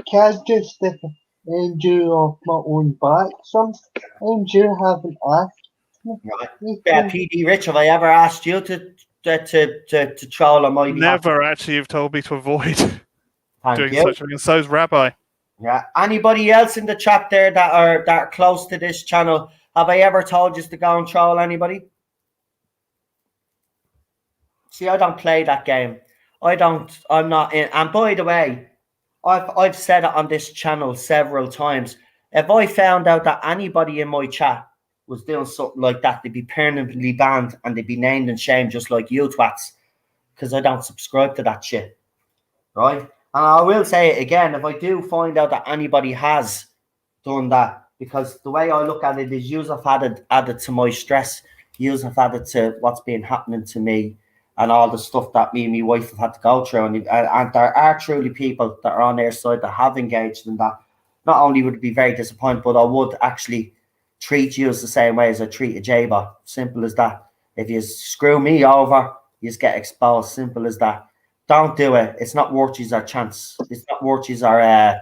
can't just do off my own back. Sometimes you haven't asked. Right. Yeah, PD Rich, have I ever asked you to troll on my behalf? Never actually. You've told me to avoid doing you. such a thing. And so's Rabbi. Yeah. Anybody else in the chat there that are close to this channel? Have I ever told you to go and troll anybody? See, I don't play that game. I'm not in. And by the way, I've said it on this channel several times. If I found out that anybody in my chat was doing something like that, they'd be permanently banned and they'd be named and shamed just like you twats. Because I don't subscribe to that shit. Right? And I will say it again, if I do find out that anybody has done that, because the way I look at it is yous have added to my stress, yous have added to what's been happening to me and all the stuff that me and my wife have had to go through. And there are truly people that are on their side that have engaged in that. Not only would it be very disappointed, but I would actually treat you as the same way as I treat a J-Bot. Simple as that. If you screw me over, you just get exposed. Simple as that. Don't do it. It's not worth you our chance. It's not worth you our...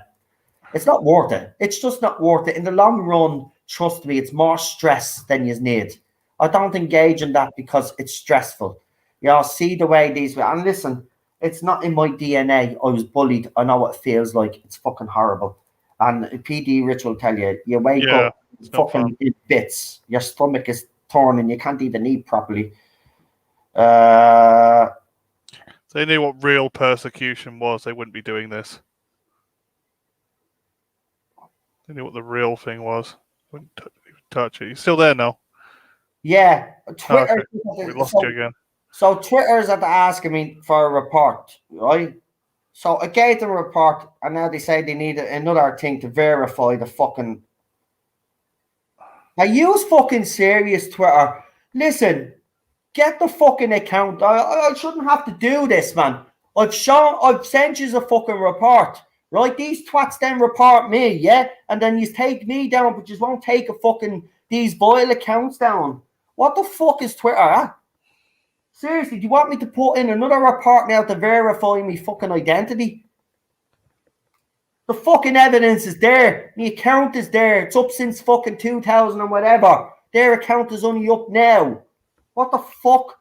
it's not worth it. It's just not worth it. In the long run, trust me, it's more stress than you need. I don't engage in that because it's stressful. You know, see the way these... And listen, it's not in my DNA. I was bullied. I know what it feels like. It's fucking horrible. And PD Rich will tell you, you wake up fucking in bits. Your stomach is torn and you can't even eat properly. If they knew what real persecution was, they wouldn't be doing this. I knew what the real thing was. Wouldn't touch it. You still there now? Yeah, Twitter. Okay. We lost you again. So Twitter's at asking me for a report, right? So I gave them a report, and now they say they need another thing to verify the fucking. Are you fucking serious, Twitter? Listen, get the fucking account. I shouldn't have to do this, man. I've sent you a fucking report, right? These twats then report me, yeah? And then you take me down, but you won't take these vile accounts down. What the fuck is Twitter, huh? Seriously, do you want me to put in another report now to verify me fucking identity? The fucking evidence is there. The account is there. It's up since fucking 2000 and whatever. Their account is only up now. What the fuck?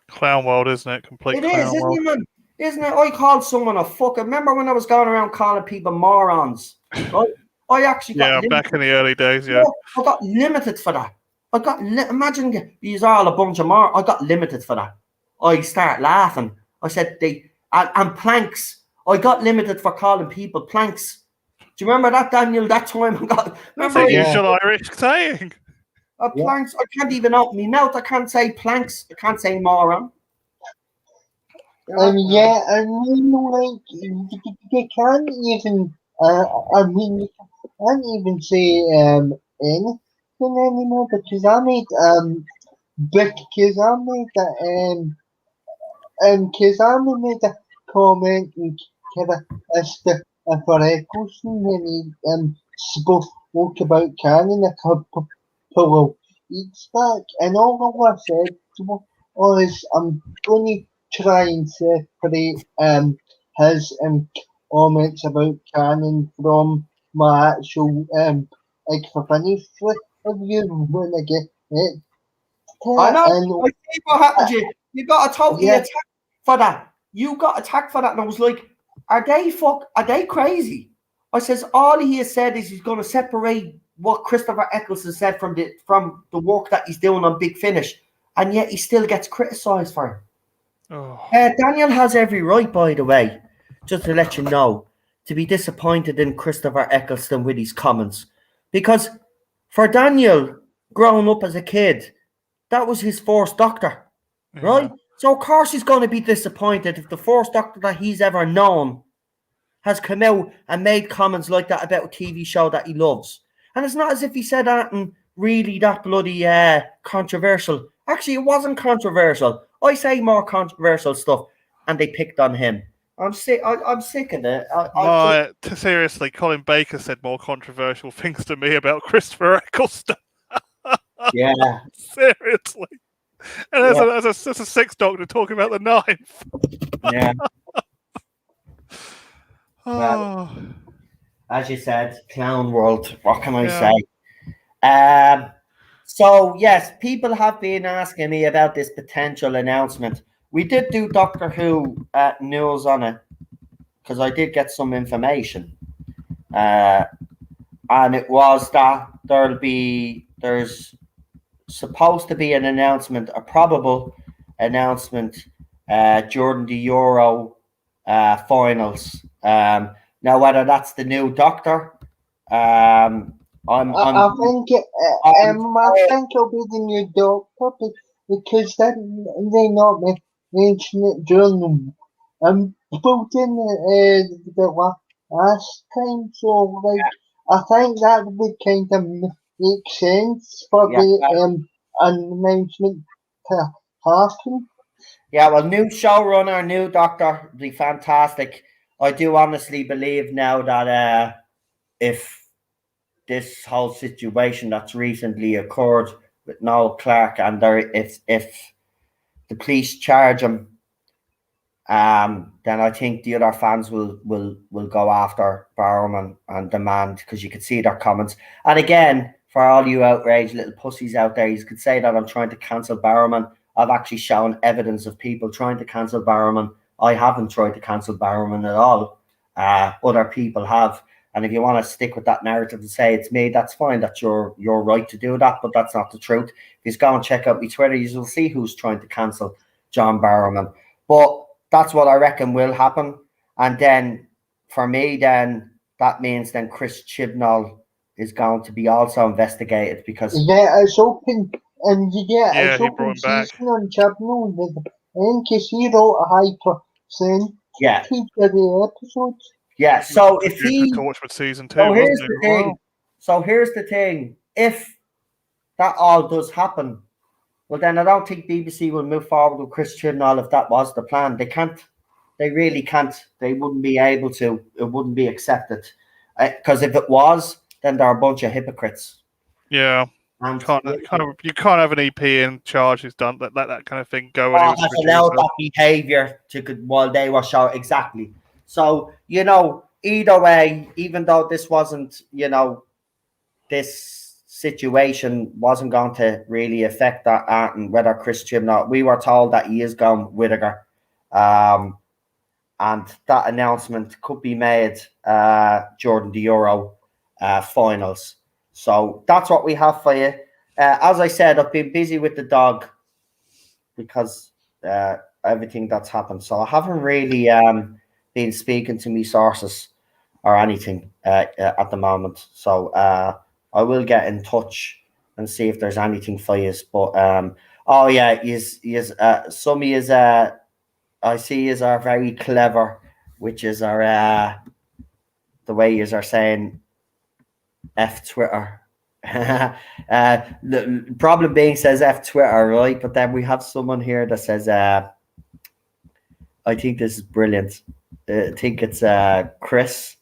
Clown world, isn't it? Complete clown Isn't world. it, man? Isn't it? I called someone a fucker. Remember when I was going around calling people morons? Right? I actually got back in the early days, I got limited for that. Imagine these are all a bunch of more. I got limited for that. I start laughing. I said and planks. I got limited for calling people planks. Do you remember that, Daniel? That time I got. That's a usual Irish saying. Planks. I can't even open my mouth. I can't say planks. I can't say moron. I mean, like you can't even. I mean, you can't even say anything anymore because I made a comment and kind of as the for Eccleston when he spoke about Cannon a couple of weeks back, and all I said was I'm going to try and separate his comments about Cannon from my actual for finish review when I get it. I know. I see what happened to you. You got a totally attack for that. You got attacked for that, and I was like, "Are they crazy?" I says all he has said is he's going to separate what Christopher Eccleston said from the work that he's doing on Big Finish, and yet he still gets criticised for it. Oh. Daniel has every right, by the way, just to let you know, to be disappointed in Christopher Eccleston with his comments, because for Daniel, growing up as a kid, that was his first doctor, right? So of course he's going to be disappointed if the first doctor that he's ever known has come out and made comments like that about a TV show that he loves. And it's not as if he said anything really that bloody controversial. Actually, it wasn't controversial. I say more controversial stuff, and they picked on him. I'm sick. I'm sick of it. Seriously, Colin Baker said more controversial things to me about Christopher Eccleston. Yeah. Seriously. And as a sixth doctor talking about the ninth. Yeah. Oh. As you said, clown world. What can I say? So yes, people have been asking me about this potential announcement. We did do Doctor Who news on it because I did get some information, and it was that there's supposed to be an announcement, a probable announcement during the Euro finals. Now, whether that's the new Doctor, I think it'll be the new Doctor because they not mention it during voting the last time. So I think that would kind of make sense for the announcement to happen. Yeah, well, new showrunner, new Doctor, be fantastic. I do honestly believe now that if this whole situation that's recently occurred with Noel Clarke and if the police charge him, then I think the other fans will go after Barrowman and demand, because you could see their comments. And again, for all you outraged little pussies out there, you could say that I'm trying to cancel Barrowman. I've actually shown evidence of people trying to cancel Barrowman. I haven't tried to cancel Barrowman at all. Other people have. And if you want to stick with that narrative and say it's me, that's fine. That's your right to do that, but that's not the truth. If you go and check out my Twitter, you'll see who's trying to cancel John Barrowman. But that's what I reckon will happen. And then for me, then that means then Chris Chibnall is going to be also investigated because it's open, and Yeah, it's he open brought him back. season on Chibnall. I think he wrote a high percentage yeah, of the episodes. yeah. He was So the if producer he, of Torchwood season 2, so here's wasn't he? the as thing. well? So here's the thing. If that all does happen, well, then I don't think BBC will move forward with Chris Chibnall if that was the plan. They can't. They really can't. They wouldn't be able to. It wouldn't be accepted. Because if it was, then they're a bunch of hypocrites. Yeah. And You can't have an EP in charge who's done that kind of thing go when he was has producer. allowed that behaviour to while they were showing exactly. So either way, even though this wasn't, this situation wasn't going to really affect that and whether Chris Chibnall, we were told that he is going Whittaker. And that announcement could be made during the Euro finals. So that's what we have for you. As I said, I've been busy with the dog because everything that's happened. So I haven't really been speaking to me sources or anything at the moment. So I will get in touch and see if there's anything for you. But oh yeah, some of yous I see is are very clever, which is our the way yous are saying F Twitter. The problem being says F Twitter, right? But then we have someone here that says I think this is brilliant. I think it's Chris.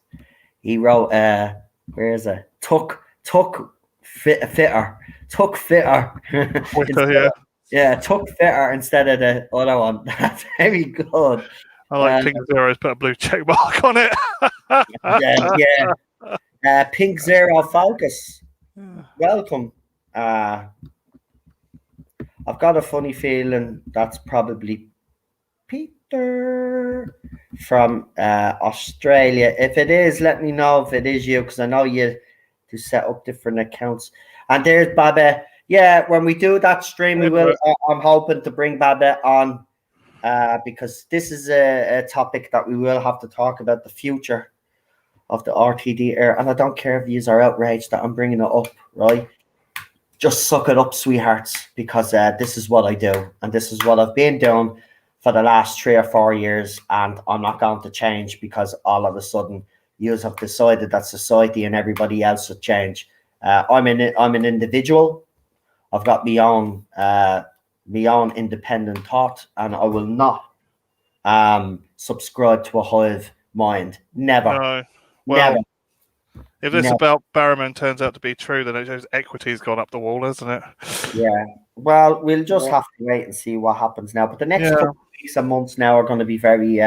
He wrote where is it? Tuck fitter. Twitter, Yeah, Tuck fitter instead of the other one. That's very good. I like Pink Zero's put a blue check mark on it. Yeah. Pink Zero Focus. Welcome. I've got a funny feeling that's probably Peter from Australia. If it is, let me know if it is you, because I know you to set up different accounts. And there's Baba. Yeah, when we do that stream, we will. I'm hoping to bring Baba on because this is a topic that we will have to talk about, the future of the RTD air. And I don't care if you are outraged that I'm bringing it up, right? Just suck it up, sweethearts, because this is what I do. And this is what I've been doing for the last 3 or 4 years. And I'm not going to change because all of a sudden you have decided that society and everybody else should change. I'm an individual. I've got my own independent thought, and I will not subscribe to a hive mind. Never. No. Well, never. If this about Barrowman turns out to be true, then it shows equity's gone up the wall, hasn't it? Yeah. Well, we'll just have to wait and see what happens now. But the next couple of weeks and months now are going to be very.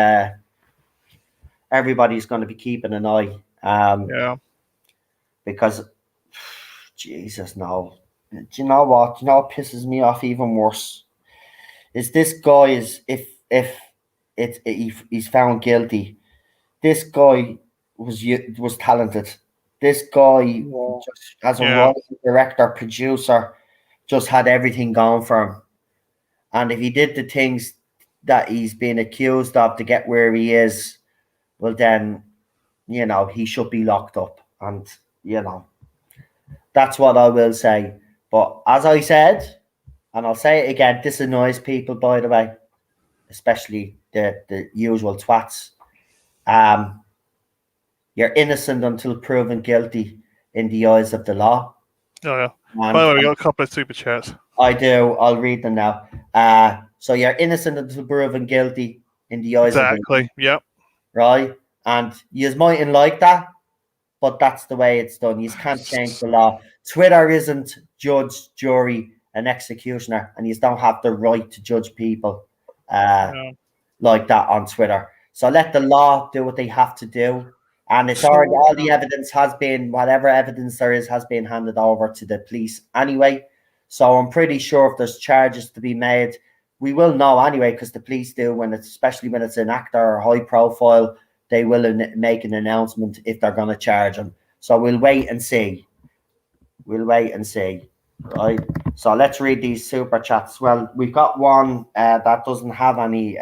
Everybody's going to be keeping an eye. Because, Jesus, no. Do you know what? Do you know what pisses me off even worse? Is this guy he's found guilty. This guy was talented. This guy just as a writer, director, producer, just had everything going for him. And if he did the things that he's been accused of to get where he is, well then, he should be locked up. And that's what I will say. But as I said, and I'll say it again, this annoys people, by the way, especially the usual twats. You're innocent until proven guilty in the eyes of the law. Oh, yeah. By the way, we got a couple of super chats. I do. I'll read them now. So you're innocent until proven guilty in the eyes of the law. Yep. Right? And you mightn't like that, but that's the way it's done. You can't change the law. Twitter isn't judge, jury, and executioner, and you don't have the right to judge people like that on Twitter. So let the law do what they have to do. And it's already, all the evidence has been, whatever evidence there is, has been handed over to the police anyway. So I'm pretty sure if there's charges to be made, we will know anyway, because the police do, especially when it's an actor or high profile, they will make an announcement if they're going to charge him. So we'll wait and see. Right? So let's read these super chats. Well, we've got one that doesn't have any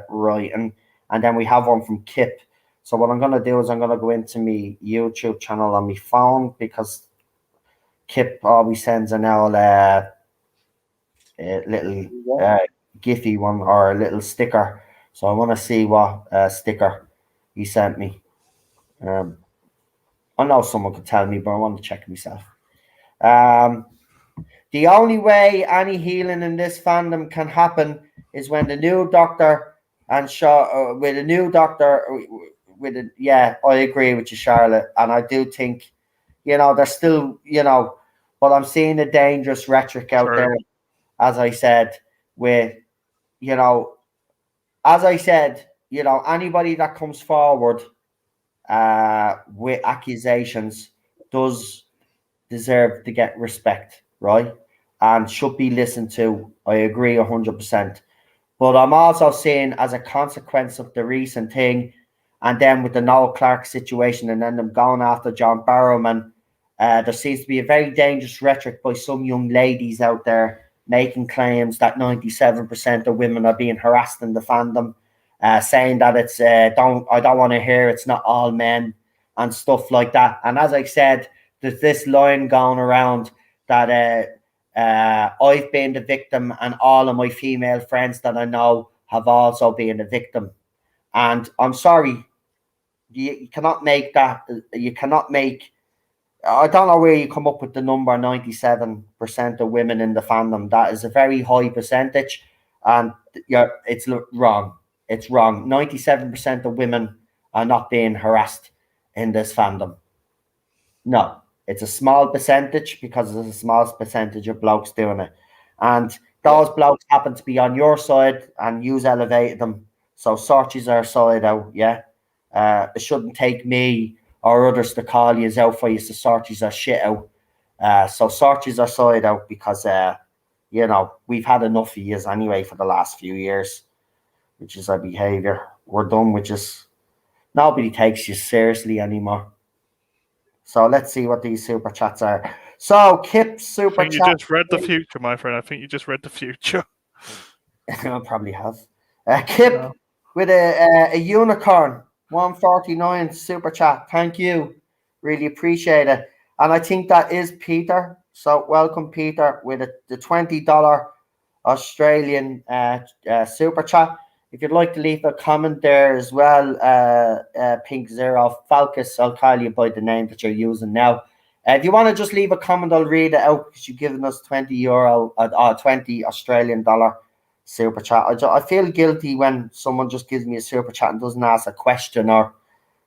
writing, and then we have one from Kip. So what I'm gonna do is I'm gonna go into my YouTube channel on my phone, because Kip always sends an old a little Giphy one, or a little sticker. So I want to see what sticker he sent me. I know someone could tell me, but I want to check myself. The only way any healing in this fandom can happen is when the new doctor and with a new doctor with a, yeah, I agree with you, Charlotte, and I do think, there's still, but I'm seeing a dangerous rhetoric out there, as I said, with, as I said, anybody that comes forward with accusations does deserve to get respect, right? And should be listened to. I agree 100%. But I'm also seeing, as a consequence of the recent thing, and then with the Noel Clark situation, and then them going after John Barrowman, there seems to be a very dangerous rhetoric by some young ladies out there making claims that 97% of women are being harassed in the fandom, saying that it's I don't want to hear it's not all men and stuff like that. And as I said, there's this line going around that I've been the victim, and all of my female friends that I know have also been a victim. And I'm sorry, you cannot make that. You cannot make. I don't know where you come up with the number 97% of women in the fandom. That is a very high percentage, and it's wrong. It's wrong. 97% of women are not being harassed in this fandom. No, it's a small percentage, because there's a small percentage of blokes doing it. And those blokes happen to be on your side, and you've elevated them. So searches our side out, yeah. It shouldn't take me or others to call you out for you to searches our shit out. So searches our side out, because we've had enough of years anyway for the last few years, which is our behaviour. We're done with just nobody takes you seriously anymore. So let's see what these super chats are. So Kip super chat. You just read the future, my friend. I think you just read the future. I probably have. Kip with a unicorn 149 super chat. Thank you. Really appreciate it. And I think that is Peter. So welcome, Peter, with the $20 Australian super chat. If you'd like to leave a comment there as well, Pink Zero Falcus, I'll call you by the name that you're using now. If you want to just leave a comment, I'll read it out, because you've given us €20, 20 Australian dollar super chat. I feel guilty when someone just gives me a super chat and doesn't ask a question or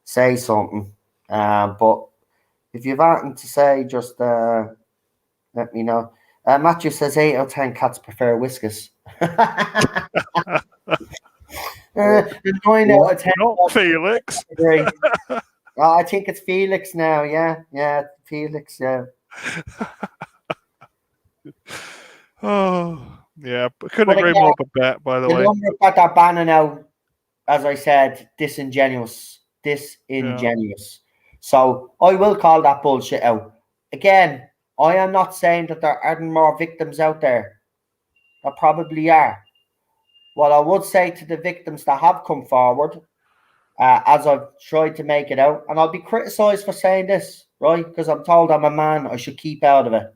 say something. But if you've anything to say, just let me know. Matthew says 8 out of 10 cats prefer whiskers. 9 out of 10. Not Felix. I think it's Felix now. Yeah, Felix. Yeah. Oh, yeah. Couldn't agree more with that, by the way. The number that they're banning out, as I said, disingenuous. Yeah. So I will call that bullshit out. Again, I am not saying that there aren't more victims out there. There probably are. What I would say to the victims that have come forward, as I've tried to make it out, and I'll be criticised for saying this, right? Because I'm told I'm a man, I should keep out of it,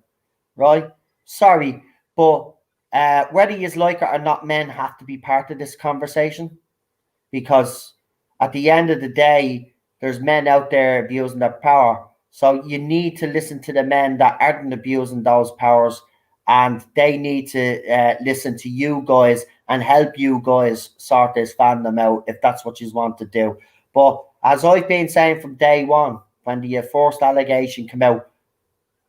right? Sorry, but whether you like it or not, men have to be part of this conversation, because at the end of the day, there's men out there abusing their power. So you need to listen to the men that aren't abusing those powers, and they need to listen to you guys and help you guys sort this fandom out if that's what you want to do. But as I've been saying from day one, when the first allegation came out,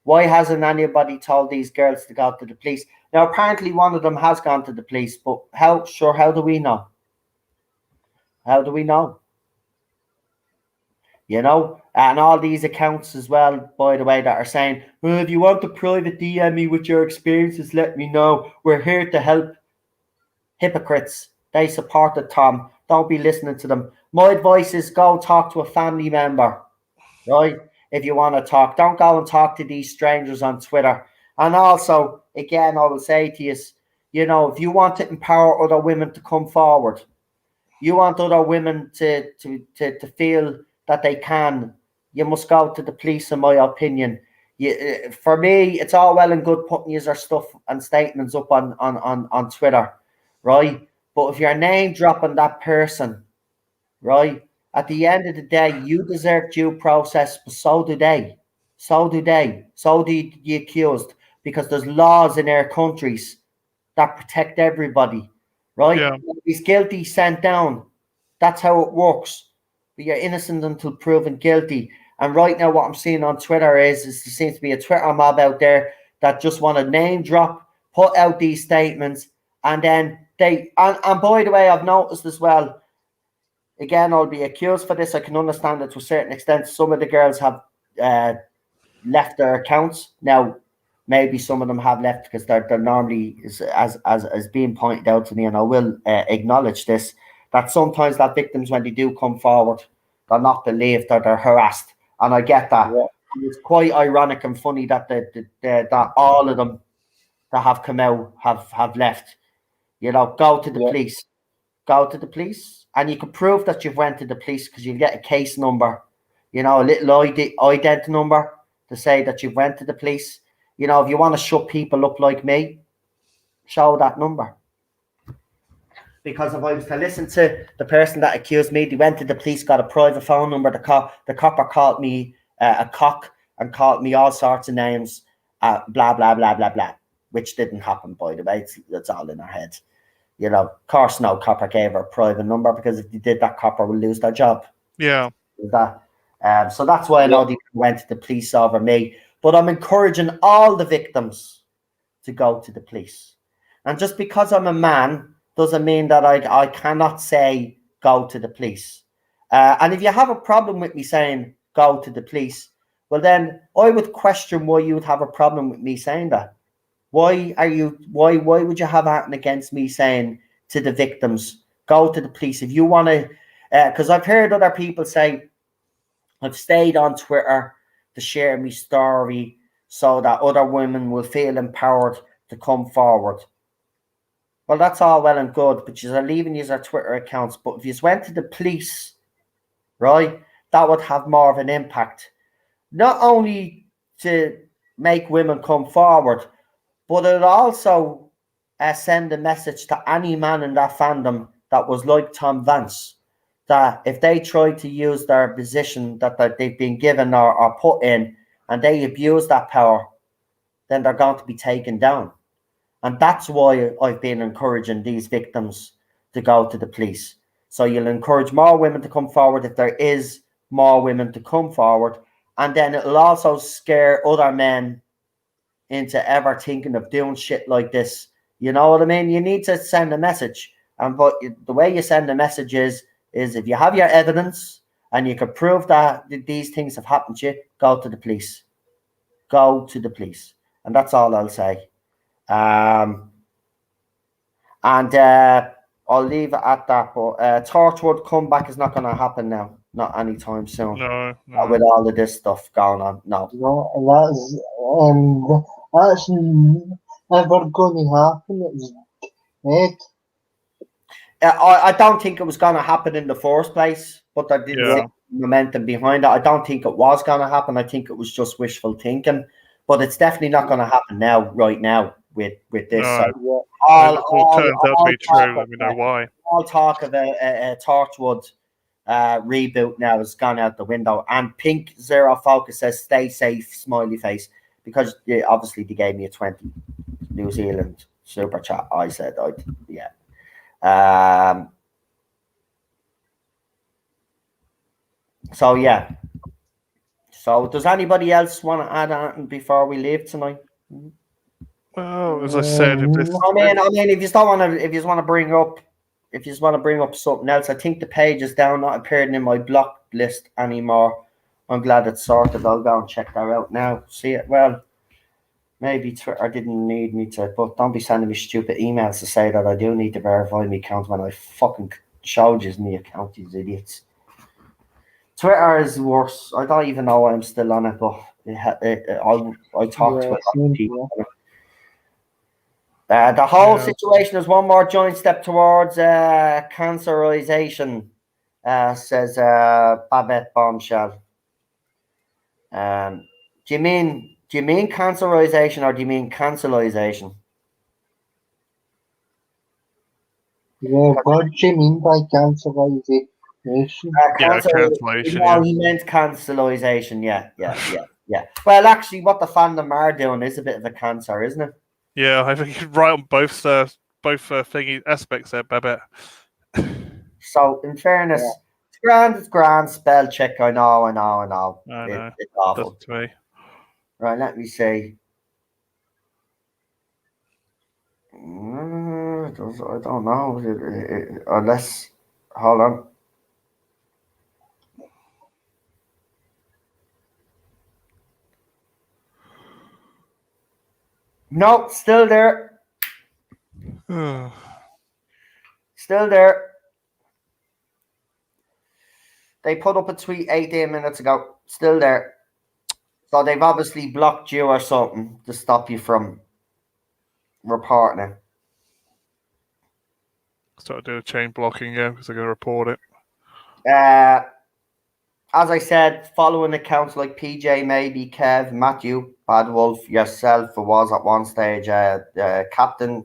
why hasn't anybody told these girls to go to the police? Now, apparently one of them has gone to the police, but how do we know? How do we know? And all these accounts as well, by the way, that are saying, well, if you want to private DM me with your experiences, let me know. We're here to help. Hypocrites. They supported Tom. Don't be listening to them. My advice is go talk to a family member, right? If you want to talk. Don't go and talk to these strangers on Twitter. And also, again, I will say to you, if you want to empower other women to come forward, You want other women to feel that they can. You must go to the police, in my opinion. For me, it's all well and good putting user stuff and statements up on Twitter, right? But if you're name dropping that person, right, at the end of the day, you deserve due process, but so do they. So do they. So do the accused, because there's laws in our countries that protect everybody, right? Yeah. If he's guilty, sent down. That's how it works. But you're innocent until proven guilty. And right now, what I'm seeing on Twitter is there seems to be a Twitter mob out there that just want to name drop, put out these statements, and then and by the way, I've noticed as well, again, I'll be accused for this. I can understand it to a certain extent. Some of the girls have left their accounts. Now, maybe some of them have left because they're normally, as being pointed out to me, and I will acknowledge this, that sometimes that victims, when they do come forward, they're not believed or they're harassed. And I get that. Yeah. It's quite ironic and funny that that all of them that have come out have left. You know, go to the police. Go to the police. And you can prove that you've went to the police because you'll get a case number, you know, a little ident number to say that you've went to the police. You know, if you want to shut people up like me, show that number. Because if I was to listen to the person that accused me, they went to the police, got a private phone number. The copper called me a cock and called me all sorts of names, blah, blah, blah, blah, blah, which didn't happen, by the way. It's all in our head. You know, of course, no copper gave her a private number, because if they did, that copper will lose their job. Yeah. So that's why I know they went to the police over me. But I'm encouraging all the victims to go to the police. And just because I'm a man doesn't mean that I cannot say go to the police. And if you have a problem with me saying go to the police, well, then I would question why you would have a problem with me saying that. Why would you have anything against me saying to the victims, go to the police? If you want to, because I've heard other people say, I've stayed on Twitter to share my story so that other women will feel empowered to come forward. Well, that's all well and good, but you're leaving your Twitter accounts. But if you went to the police, right, that would have more of an impact. Not only to make women come forward, but it also send a message to any man in that fandom that was like Tom Vance, that if they try to use their position that they've been given or put in, and they abuse that power, then they're going to be taken down. And that's why I've been encouraging these victims to go to the police. So you'll encourage more women to come forward if there is more women to come forward. And then it'll also scare other men into ever thinking of doing shit like this. You know what I mean? You need to send a message. But the way you send a message is if you have your evidence and you can prove that these things have happened to you, go to the police. Go to the police. And that's all I'll say. And I'll leave it at that. But Torchwood comeback is not going to happen now. Not anytime soon. No. With all of this stuff going on. No. That's never going to happen. It's dead. I don't think it was going to happen in the first place, but I didn't see momentum behind it. I don't think it was going to happen. I think it was just wishful thinking. But it's definitely not going to happen right now with this. No. So all turns out to be true. Let me know why. All talk of a Torchwood reboot now has gone out the window. And Pink Zero Focus says, stay safe, smiley face. Because obviously they gave me a 20 New Zealand super chat. I said, yeah. So, yeah. So, does anybody else want to add anything before we leave tonight? Well, as I said, if this... I mean, if you want to bring up something else, I think the page is down, not appearing in my block list anymore. I'm glad it's sorted. I'll go and check that out now. See it. Well, maybe Twitter didn't need me to, but don't be sending me stupid emails to say that I do need to verify my account when I fucking showed you my account, you idiots. Twitter is worse. I don't even know why I'm still on it, but I talk to a lot of people. The whole situation is one more joint step towards cancerization, says Babette Bombshell. Do you mean cancerization or do you mean cancelization? Yeah, what do you mean by cancerization? Cancellation. No, he meant cancelization. Yeah. Well, actually, what the fandom are doing is a bit of a cancer, isn't it? Yeah, I think you're right on both thingy aspects there, Babette. So, in fairness, it's grand. Spell check. I know. I know. It's awful. To me. Right, let me see. I don't know. Unless, hold on. No, still there. Still there. They put up a tweet 18 minutes ago. Still there. So they've obviously blocked you or something to stop you from reporting it. Start doing chain blocking, because they're going to report it. As I said, following accounts like PJ, Maybe, Kev, Matthew, Bad Wolf, yourself, was at one stage, Captain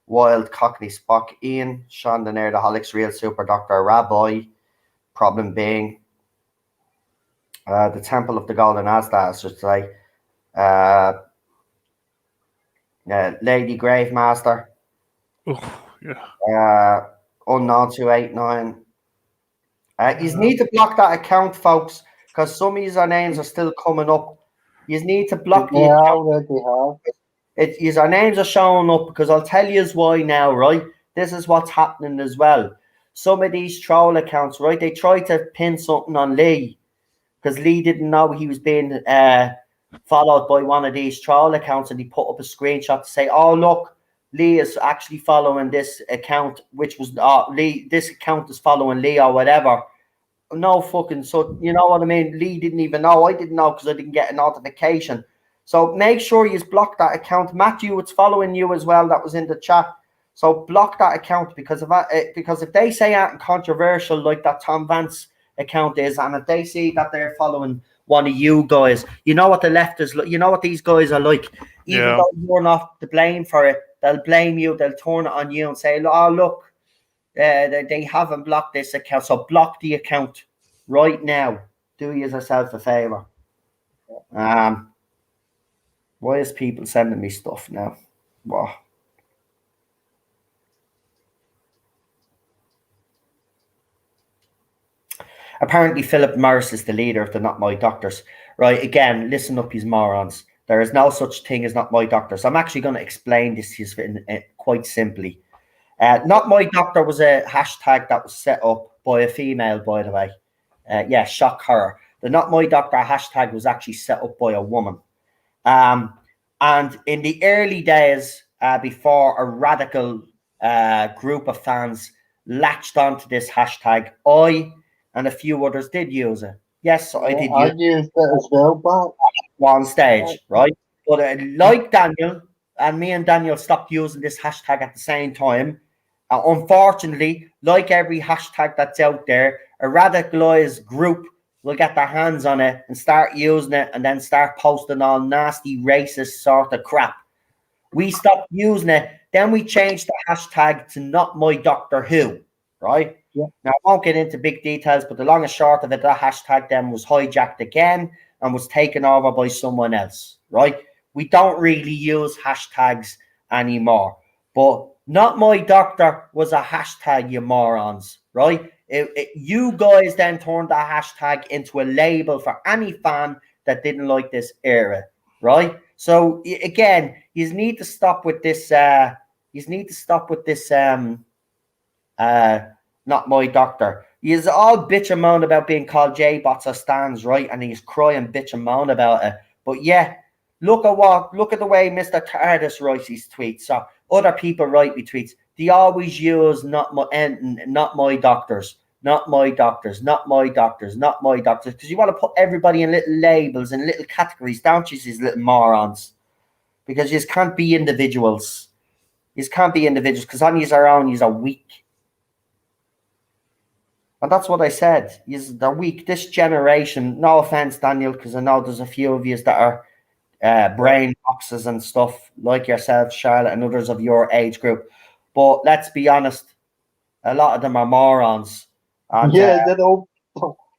Wild, Cockney Spock, Ian, Sean the Nerdaholics, Real Super Doctor, Rabbi, problem being the Temple of the Golden Asda, I should say, Lady Gravemaster, Unknown 289. You need to block that account, folks, because some of your names are still coming up. You need to block the account. Our names are showing up because I'll tell you why now, right? This is what's happening as well. Some of these troll accounts, right? They tried to pin something on Lee because Lee didn't know he was being followed by one of these troll accounts, and he put up a screenshot to say, "Oh, look, Lee is actually following this account, which was Lee. This account is following Lee or whatever." No fucking, so you know what I mean? Lee didn't even know. I didn't know because I didn't get a notification. So make sure you block that account. Matthew, it's following you as well. That was in the chat. So block that account because if they say anything controversial like that Tom Vance account is, and if they see that they're following one of you guys, you know what the left is. You know what these guys are like. Even though you're not to blame for it, they'll blame you. They'll turn it on you and say, "Oh, look, they haven't blocked this account." So block the account right now. Do yourself a favor. Why is people sending me stuff now? What? Apparently, Philip Morris is the leader of the Not My Doctors. Right, again, listen up, you morons. There is no such thing as Not My Doctors. I'm actually going to explain this to you quite simply. Not My Doctor was a hashtag that was set up by a female, by the way. Shock horror. The Not My Doctor hashtag was actually set up by a woman. And in the early days, before a radical group of fans latched onto this hashtag, I and a few others did use it. Yes, I did use it as well, but one stage, right? But like Daniel, and me and Daniel stopped using this hashtag at the same time. Unfortunately, like every hashtag that's out there, a radicalized group will get their hands on it and start using it and then start posting all nasty racist sort of crap. We stopped using it. Then we changed the hashtag to Not My Doctor Who, right? Yeah. Now, I won't get into big details, but the long and short of it, that hashtag then was hijacked again and was taken over by someone else, right? We don't really use hashtags anymore. But Not My Doctor was a hashtag, you morons, right? You guys then turned that hashtag into a label for any fan that didn't like this era, right? So again, you need to stop with this. Not My Doctor. He's all bitch and moan about being called J-Bots or Stans, right? And he's crying bitch and moan about it. But yeah, look at the way Mr. TARDIS writes his tweets. So other people write me tweets. They always use not my doctors, not my doctors, not my doctors, not my doctors. Because you want to put everybody in little labels and little categories, don't you, these little morons? Because you just can't be individuals. You can't be individuals because on you are own, you are weak. And that's what I said. They're weak. This generation, no offense, Daniel, because I know there's a few of you that are brain boxes and stuff like yourself, Charlotte, and others of your age group. But let's be honest, a lot of them are morons. And, yeah, they're all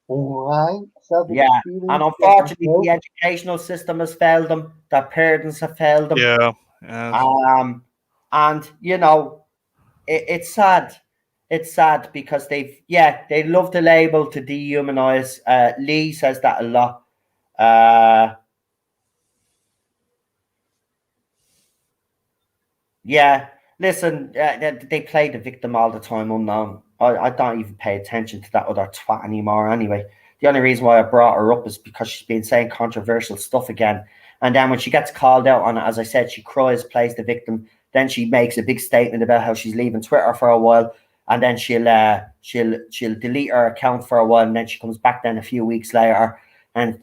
right. Yeah, and unfortunately, the educational system has failed them. Their parents have failed them. Yeah. And you know, it's sad. It's sad because they love the label to dehumanize. Lee says that a lot. Yeah, listen, they play the victim all the time. Unknown. I don't even pay attention to that other twat anymore. Anyway, the only reason why I brought her up is because she's been saying controversial stuff again. And then when she gets called out on it, as I said, she cries, plays the victim. Then she makes a big statement about how she's leaving Twitter for a while, and then she'll delete her account for a while, and then she comes back then a few weeks later and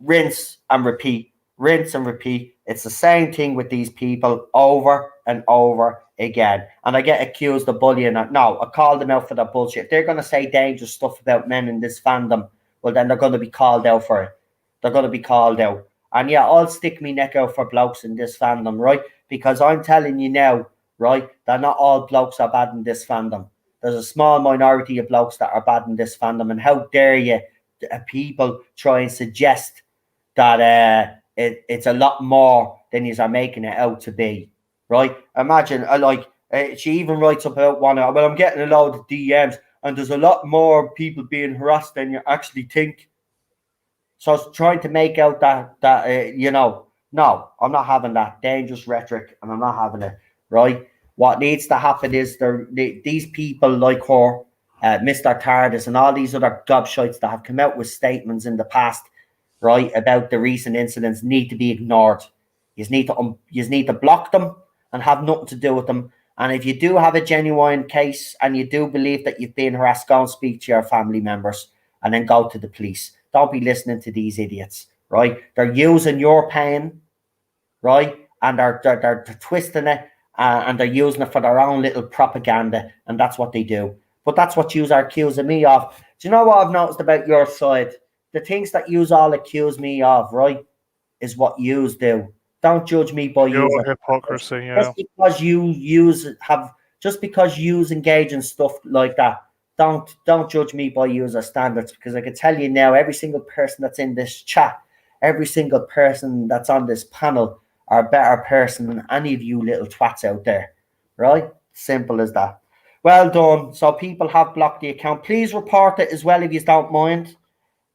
rinse and repeat, rinse and repeat. It's the same thing with these people over and over again. And I get accused of bullying. No, I call them out for that bullshit. If they're going to say dangerous stuff about men in this fandom, well, then they're going to be called out for it. They're going to be called out. And yeah, I'll stick me neck out for blokes in this fandom, right? Because I'm telling you now, right, that not all blokes are bad in this fandom. There's a small minority of blokes that are bad in this fandom. And how dare you, people try and suggest that it's a lot more than you are making it out to be, right? Imagine, she even writes about one. Well, I'm getting a load of DMs, and there's a lot more people being harassed than you actually think. So it's trying to make out that no, I'm not having that dangerous rhetoric, and I'm not having it, right? What needs to happen is these people like her, Mr. Tardis, and all these other gobshites that have come out with statements in the past, right, about the recent incidents need to be ignored. You need to block them and have nothing to do with them. And if you do have a genuine case and you do believe that you've been harassed, go and speak to your family members and then go to the police. Don't be listening to these idiots, right? They're using your pain, right? And they're twisting it and they're using it for their own little propaganda. And that's what they do. But that's what you are accusing me of. Do you know what I've noticed about your side? The things that you all accuse me of, right, is what yous do. Don't judge me by Your your hypocrisy, yeah. Just because you engage in stuff like that, don't judge me by user standards, because I can tell you now, every single person that's in this chat, every single person that's on this panel are a better person than any of you little twats out there, right? Simple as that. Well done. So people have blocked the account. Please report it as well if you don't mind.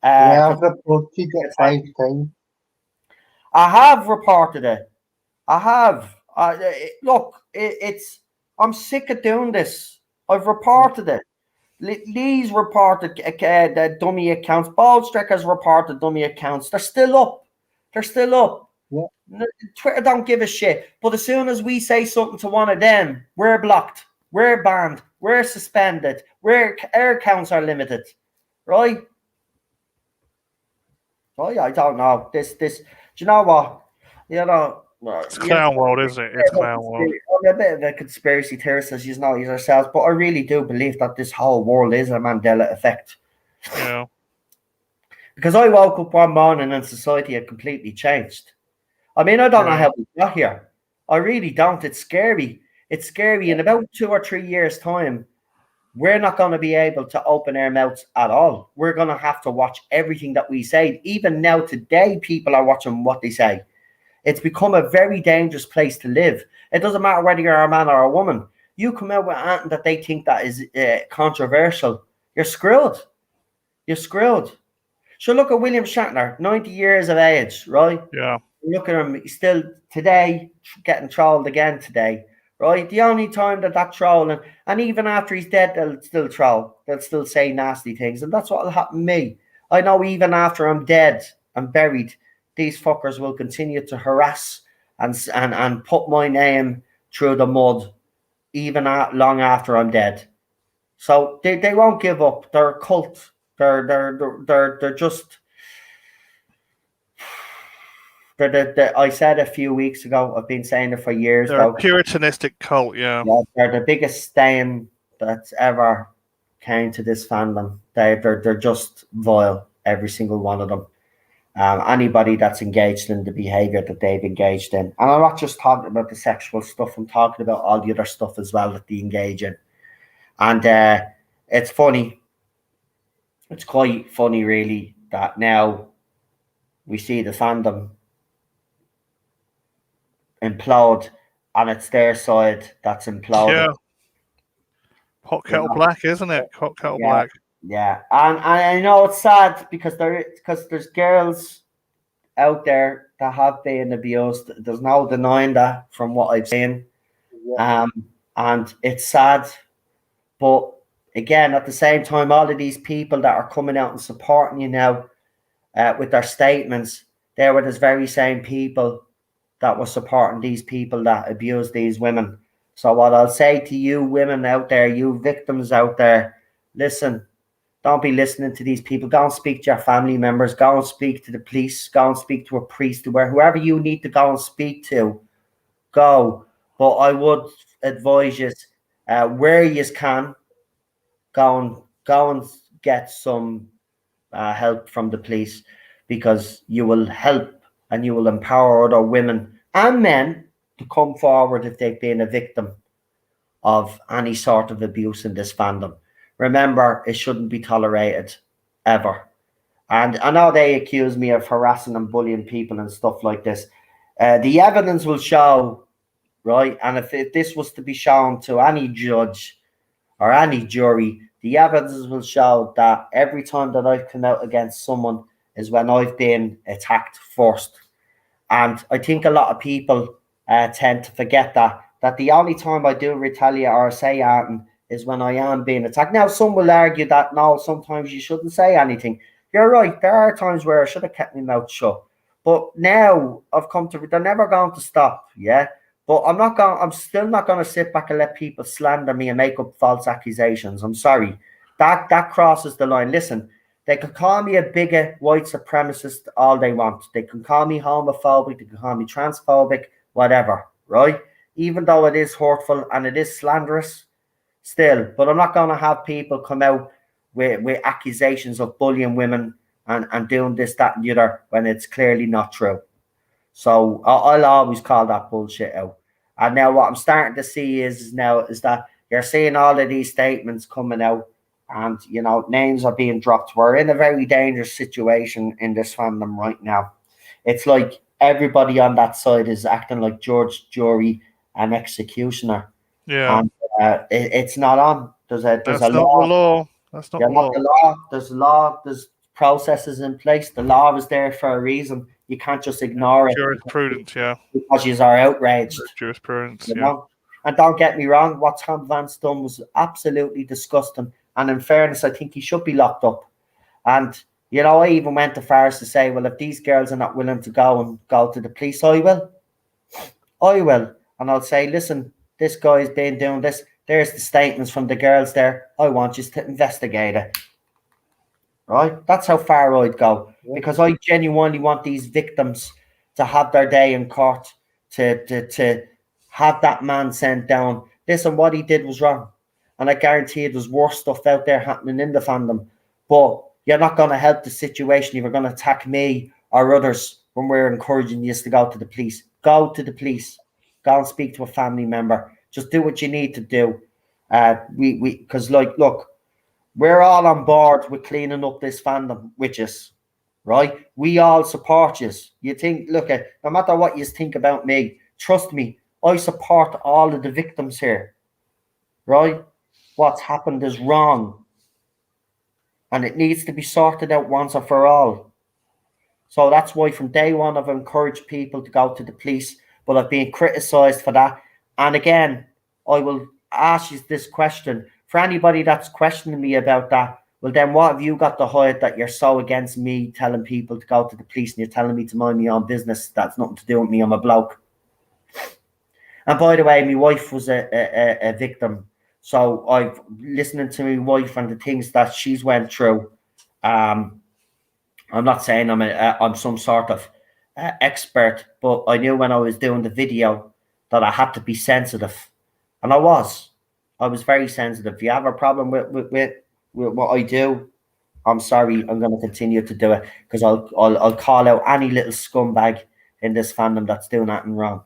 Yeah, I've reported it 5 times. I have reported it. I have. Look, I'm sick of doing this. I've reported it. Lee's reported the dummy accounts. Ballstrecker's reported dummy accounts. They're still up. They're still up. Yeah. Twitter don't give a shit. But as soon as we say something to one of them, we're blocked. We're banned. We're suspended. Our accounts are limited. Right? Oh yeah, I don't know. Do you know what? You know, it's clown world, isn't it? It's clown world. I'm a bit of a conspiracy theorist, as you know yourselves, but I really do believe that this whole world is a Mandela effect. Yeah. Because I woke up one morning and society had completely changed. I mean, I don't know how we got here. I really don't. It's scary. It's scary. In about 2 or 3 years' time, we're not going to be able to open our mouths at all. We're going to have to watch everything that we say. Even now, today, people are watching what they say. It's become a very dangerous place to live. It doesn't matter whether you're a man or a woman. You come out with anything that they think that is controversial, you're screwed. You're screwed. So look at William Shatner, 90 years of age, right? Yeah. Look at him, he's still today getting trolled again today, right? The only time that trolling, and even after he's dead, they'll still troll. They'll still say nasty things, and that's what will happen to me. I know even after I'm dead and buried, these fuckers will continue to harass and put my name through the mud, even long after I'm dead. So they won't give up. They're a cult. They're just. I said a few weeks ago, I've been saying it for years They're though. a puritanistic cult, yeah. They're the biggest stain that's ever came to this fandom. They're just vile, every single one of them. Anybody that's engaged in the behavior that they've engaged in. And I'm not just talking about the sexual stuff, I'm talking about all the other stuff as well that they engage in. And it's funny, it's quite funny really, that now we see the fandom implode and it's their side that's imploded. Yeah. Hot You kettle know? black, isn't it? Hot kettle Yeah. black. Yeah, and I know it's sad because there's girls out there that have been abused. There's no denying that from what I've seen. Yeah. And it's sad, but again, at the same time, all of these people that are coming out and supporting you now with their statements, they were those very same people that were supporting these people that abuse these women. So what I'll say to you women out there, you victims out there, listen, don't be listening to these people. Go and speak to your family members. Go and speak to the police. Go and speak to a priest, whoever you need to go and speak to. Go. But I would advise you, where you can, go and get some help from the police, because you will help and you will empower other women and men to come forward if they've been a victim of any sort of abuse in this fandom. Remember, it shouldn't be tolerated, ever. And I know they accuse me of harassing and bullying people and stuff like this. The evidence will show, right? And if this was to be shown to any judge or any jury, the evidence will show that every time that I've come out against someone is when I've been attacked first. And I think a lot of people tend to forget that the only time I do retaliate or say anything is when I am being attacked. Now, some will argue that no, sometimes you shouldn't say anything. You're right. There are times where I should have kept my mouth shut. But now I've come to, they're never going to stop. Yeah. But I'm still not going to sit back and let people slander me and make up false accusations. I'm sorry. That crosses the line. Listen, they can call me a bigot, white supremacist all they want. They can call me homophobic. They can call me transphobic, whatever, right? Even though it is hurtful and it is slanderous, still. But I'm not going to have people come out with accusations of bullying women and doing this, that, and the other when it's clearly not true. So I'll always call that bullshit out. And now what I'm starting to see is that you're seeing all of these statements coming out, and names are being dropped. We're in a very dangerous situation in this fandom right now. It's like everybody on that side is acting like George, jury, and executioner. Yeah. And it's not on. There's a That's not law. the law. That's not Yeah, the not law. the law. There's law. There's processes in place. The law is there for a reason. You can't just ignore it Jurisprudence, yeah. because you are outraged. Jurisprudence, You yeah. know? And don't get me wrong, what Tom Vance done was absolutely disgusting. And in fairness, I think he should be locked up. And I even went to far as to say, well, if these girls are not willing to go to the police, I will. And I'll say, listen, this guy's been doing this. There's the statements from the girls there. I want you to investigate it. Right? That's how far I'd go. Because I genuinely want these victims to have their day in court, to have that man sent down. Listen, what he did was wrong. And I guarantee there's worse stuff out there happening in the fandom. But you're not going to help the situation if you're going to attack me or others when we're encouraging you to go to the police. Go to the police. Go and speak to a family member. Just do what you need to do. Because look, we're all on board with cleaning up this fandom, which is right. We all support you. You think, look at no matter what you think about me, trust me, I support all of the victims here. Right? What's happened is wrong. And it needs to be sorted out once and for all. So that's why from day one I've encouraged people to go to the police, but I've been criticised for that. And again, I will ask you this question. For anybody that's questioning me about that, well then what have you got to hide that you're so against me telling people to go to the police and you're telling me to mind my own business? That's nothing to do with me. I'm a bloke. And by the way, my wife was a victim. So I've listening to my wife and the things that she's went through. I'm not saying I'm some sort of expert, but I knew when I was doing the video that I had to be sensitive, and I was very sensitive. If you have a problem with what I do, I'm sorry, I'm going to continue to do it, because I'll call out any little scumbag in this fandom that's doing that wrong,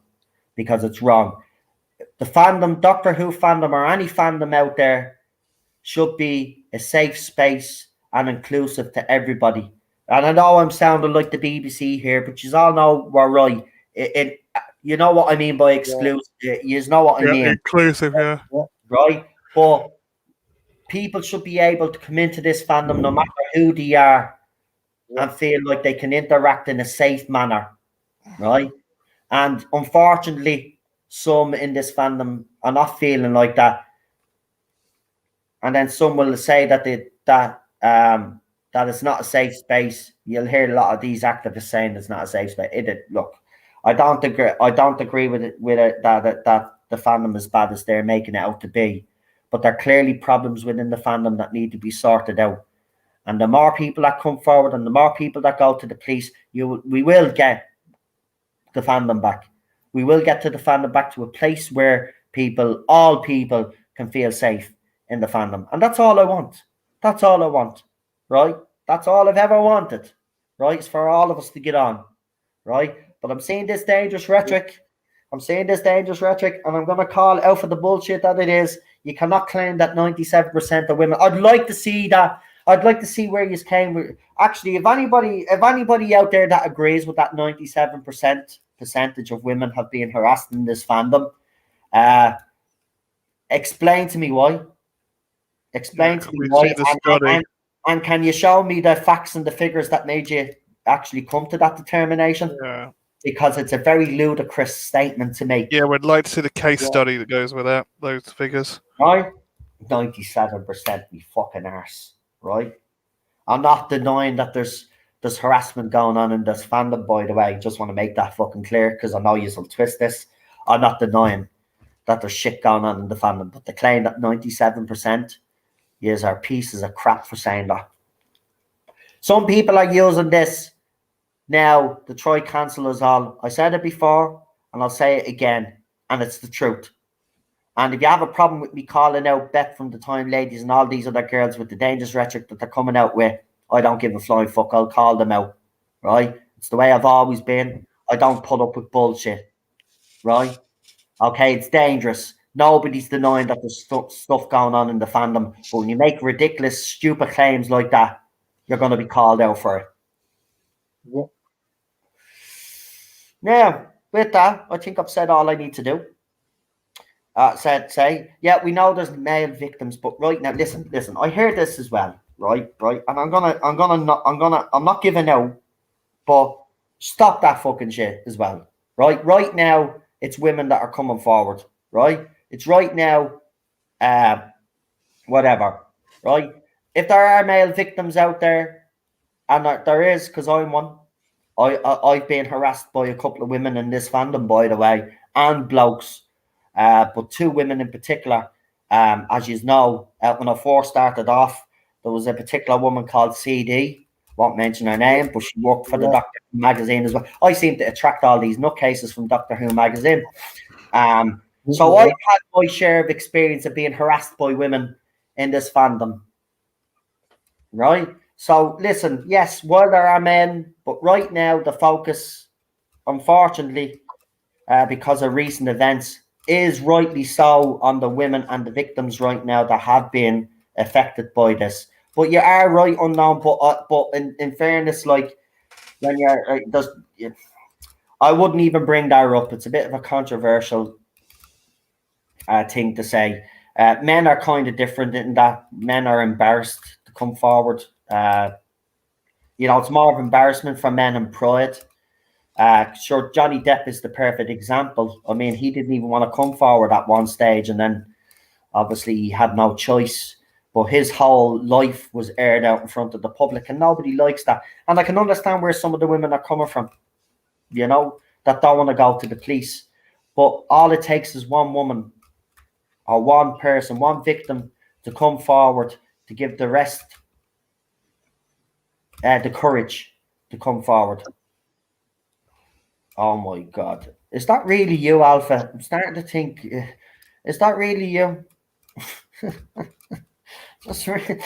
because it's wrong. The fandom, Doctor Who fandom, or any fandom out there, should be a safe space and inclusive to everybody. And I know I'm sounding like the BBC here, but you all know we're right. You know what I mean by exclusive. You know what I mean. Inclusive, yeah. Right? But people should be able to come into this fandom no matter who they are and feel like they can interact in a safe manner. Right? And unfortunately, some in this fandom are not feeling like that. And then some will say that that it's not a safe space. You'll hear a lot of these activists saying it's not a safe space. Look, I don't agree with it that the fandom is bad as they're making it out to be. But there are clearly problems within the fandom that need to be sorted out. And the more people that come forward and the more people that go to the police, we will get the fandom back. We will get to the fandom back to a place where all people can feel safe in the fandom. And that's all I want. That's all I want. Right? That's all I've ever wanted. Right? It's for all of us to get on. Right? But I'm seeing this dangerous rhetoric. I'm seeing this dangerous rhetoric, and I'm going to call out for the bullshit that it is. You cannot claim that 97% of women. I'd like to see that. I'd like to see where you came. Actually, if anybody out there that agrees with that 97% percentage of women have been harassed in this fandom, explain to me why. Explain to me why. And can you show me the facts and the figures that made you actually come to that determination? Yeah. Because it's a very ludicrous statement to make. Yeah, we'd like to see the case study that goes with that, those figures. Right? 97% me fucking arse. Right? I'm not denying that there's harassment going on in this fandom, by the way. Just want to make that fucking clear, because I know you'll twist this. I'm not denying that there's shit going on in the fandom, but the claim that 97% is our pieces of crap for saying that. Some people are using this now to try cancel us all. I said it before, and I'll say it again, and it's the truth. And if you have a problem with me calling out Beth from the Time Ladies and all these other girls with the dangerous rhetoric that they're coming out with, I don't give a flying fuck. I'll call them out, right? It's the way I've always been. I don't put up with bullshit, right? Okay, it's dangerous. Nobody's denying that there's stuff going on in the fandom. But when you make ridiculous, stupid claims like that, you're going to be called out for it. Yeah. Now, with that, I think I've said all I need to do. Yeah, we know there's male victims, but right now, listen. I hear this as well, right, and I'm not giving out, but stop that fucking shit as well, right? Right now, it's women that are coming forward, right? It's right now, whatever, right? If there are male victims out there, and there is, because I'm one, I've been harassed by a couple of women in this fandom, by the way, and blokes. But two women in particular, as you know, when I first started off, there was a particular woman called CD. Won't mention her name, but she worked for the Doctor Who magazine as well. I seem to attract all these nutcases from Doctor Who magazine. So I've had my share of experience of being harassed by women in this fandom. Right? So listen, yes, while there are men, but right now the focus, unfortunately, because of recent events, is rightly so on the women and the victims right now that have been affected by this. But you are right, Unknown. But in fairness, like when I wouldn't even bring that up. It's a bit of a controversial thing to say. Men are kind of different in that men are embarrassed to come forward. It's more of embarrassment for men and pride. Sure, Johnny Depp is the perfect example. I mean, he didn't even want to come forward at one stage, and then obviously he had no choice. But his whole life was aired out in front of the public, and nobody likes that. And I can understand where some of the women are coming from, that don't want to go to the police. But all it takes is one woman or one person, one victim to come forward to give the rest the courage to come forward. Oh my God. Is that really you, Alpha? I'm starting to think, is that really you? That's really...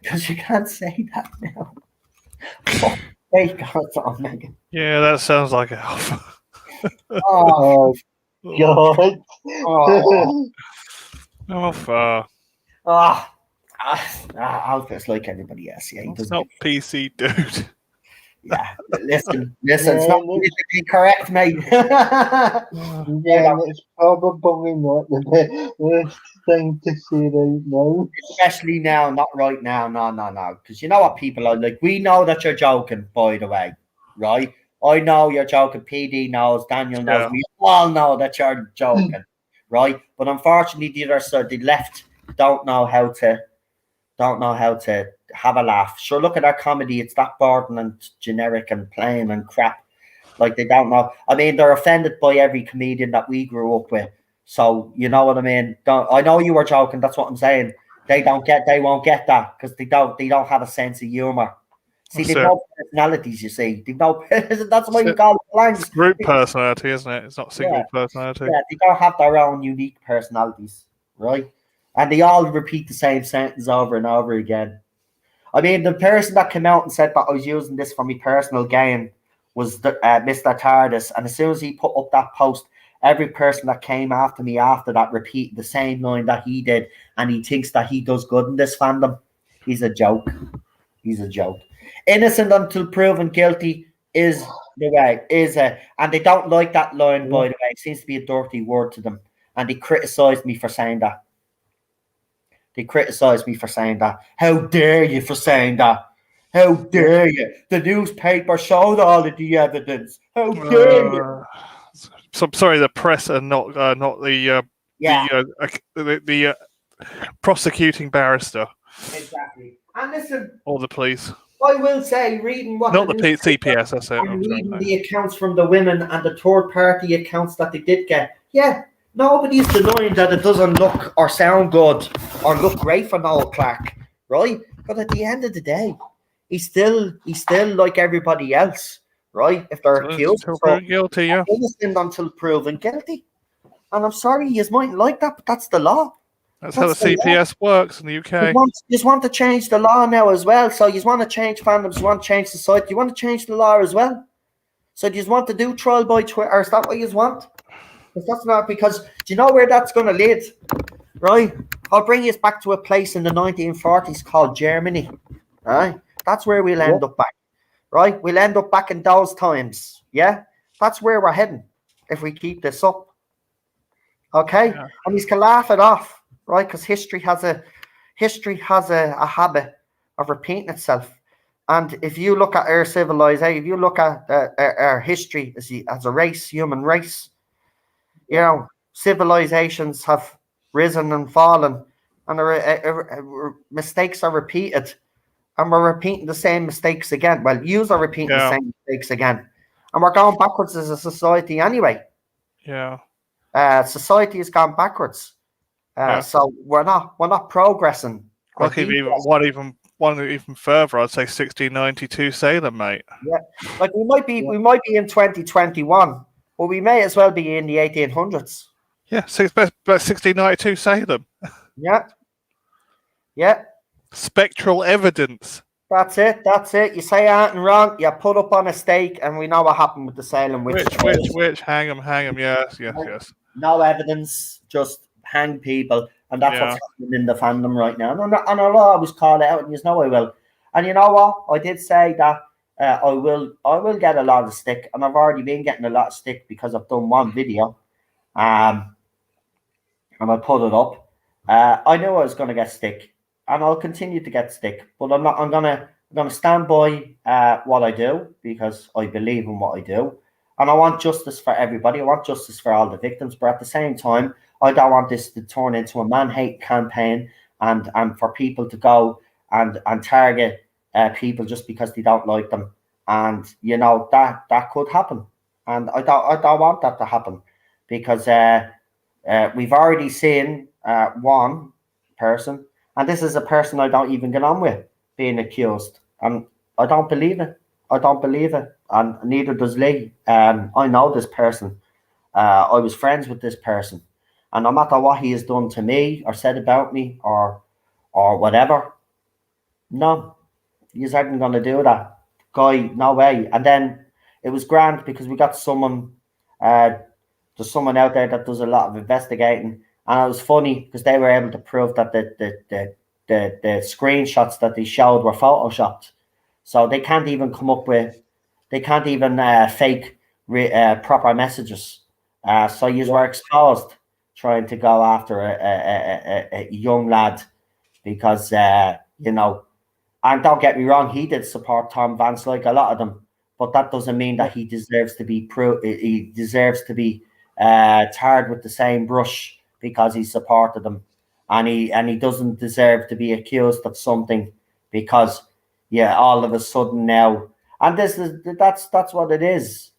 Because you can't say that now. Oh, thank God, oh, Megan. Yeah, that sounds like Alpha. Oh, Oh, God. oh, Alpha. Alpha's like everybody else. Yeah, he It's doesn't not get... PC, dude. Yeah, listen, it's Yeah, not politically correct, mate. yeah, it's probably not the best thing to say right now. Especially now, not right now. No, no, no. Because you know what people are like. We know that you're joking, by the way, right? I know you're joking. PD knows. Daniel knows. Yeah. We all know that you're joking, right? But unfortunately, the other side, the left, don't know how to have a laugh. Sure, look at our comedy. It's that boring and generic and plain and crap. Like they don't know. I mean, they're offended by every comedian that we grew up with. So you know what I mean. I know you were joking. That's what I'm saying. They won't get that because they don't have a sense of humor. See, they've no personalities. You see, they've no. That's why you call it blanks. It's group personality, isn't it? It's not single personality. Yeah, they don't have their own unique personalities, right? And they all repeat the same sentence over and over again. I mean, the person that came out and said that I was using this for my personal gain was Mr. TARDIS. And as soon as he put up that post, every person that came after me after that repeated the same line that he did. And he thinks that he does good in this fandom. He's a joke. He's a joke. Innocent until proven guilty is the way. And they don't like that line, by the way. It seems to be a dirty word to them. And they criticised me for saying that. They criticised me for saying that. How dare you for saying that? How dare you? The newspaper showed all of the evidence. How dare you? So I'm sorry, the press are not the prosecuting barrister. Exactly. And listen, or the police. I will say, reading what not the CPS. That's it. And reading the accounts from the women and the third-party accounts that they did get. Yeah. Nobody's denying that it doesn't look or sound good or look great for Noel Clarke, right? But at the end of the day, he's still like everybody else, right? If they're accused, guilty, yeah, innocent until proven guilty. And I'm sorry, you mightn't like that, but that's the law. That's how the CPS works in the UK. You want to change the law now as well. So you want to change fandoms, you want to change society, you want to change the law as well. So do you want to do trial by Twitter? Or is that what you want? If that's not, because do you know where that's going to lead? Right? I'll bring you back to a place in the 1940s called Germany. Right? That's where we'll end up back. Right? We'll end up back in those times. Yeah? That's where we're heading if we keep this up. Okay? Yeah. And we can laugh it off, right? Because history has a habit of repeating itself. And if you look at our civilization, if you look at our history as a race, human race, you know, civilizations have risen and fallen, and mistakes are repeated, and we're repeating the same mistakes again. Well, yous are repeating the same mistakes again, and we're going backwards as a society anyway. Yeah. Society has gone backwards, so we're not progressing. Like one even further, I'd say 1692 Salem, mate. Yeah, like we might be in 2021. Well, we may as well be in the 1800s. Yeah, so it's about 1692 Salem. Yeah. Yeah. Spectral evidence. That's it. You say anything wrong, you put up on a stake, and we know what happened with the Salem witch. Which, hang them. Yes. No evidence, just hang people. And that's what's happening in the fandom right now. And I'll always call it out, and you know I will. And you know what? I did say that I will get a lot of stick, and I've already been getting a lot of stick because I've done one video, and I put it up. I knew I was going to get stick, and I'll continue to get stick, but I'm gonna stand by what I do because I believe in what I do, and I want justice for everybody. I want justice for all the victims, but at the same time, I don't want this to turn into a man-hate campaign and for people to go and target people just because they don't like them, and you know that could happen, and I don't want that to happen because we've already seen one person, and this is a person I don't even get on with, being accused, and I don't believe it. I don't believe it, and neither does Lee. I know this person. I was friends with this person, and no matter what he has done to me or said about me or whatever, no, he's not going to do that. Guy, no way. And then it was grand because we got someone. There's someone out there that does a lot of investigating, and it was funny because they were able to prove that the screenshots that they showed were photoshopped. So they can't even come up with, they can't even fake proper messages. So you were exposed trying to go after a young lad because, and don't get me wrong, he did support Tom Vance like a lot of them, but that doesn't mean that he deserves to be he deserves to be tarred with the same brush because he supported them, and he doesn't deserve to be accused of something because all of a sudden now, and that's what it is,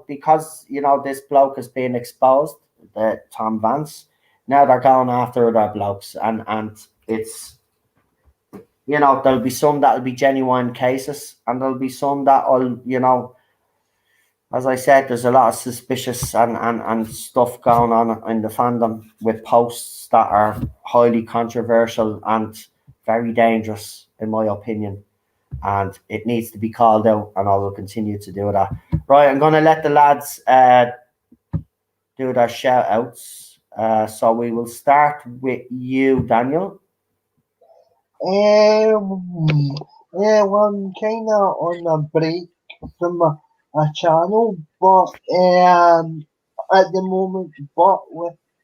because this bloke is being exposed, the Tom Vance. Now they're going after other blokes, and it's there'll be some that'll be genuine cases, and there'll be some that'll as I said, there's a lot of suspicious and stuff going on in the fandom with posts that are highly controversial and very dangerous, in my opinion. And it needs to be called out, and I will continue to do that. Right, I'm going to let the lads do their shout outs. So we will start with you, Daniel. I'm kind of on a break from a channel, but at the moment,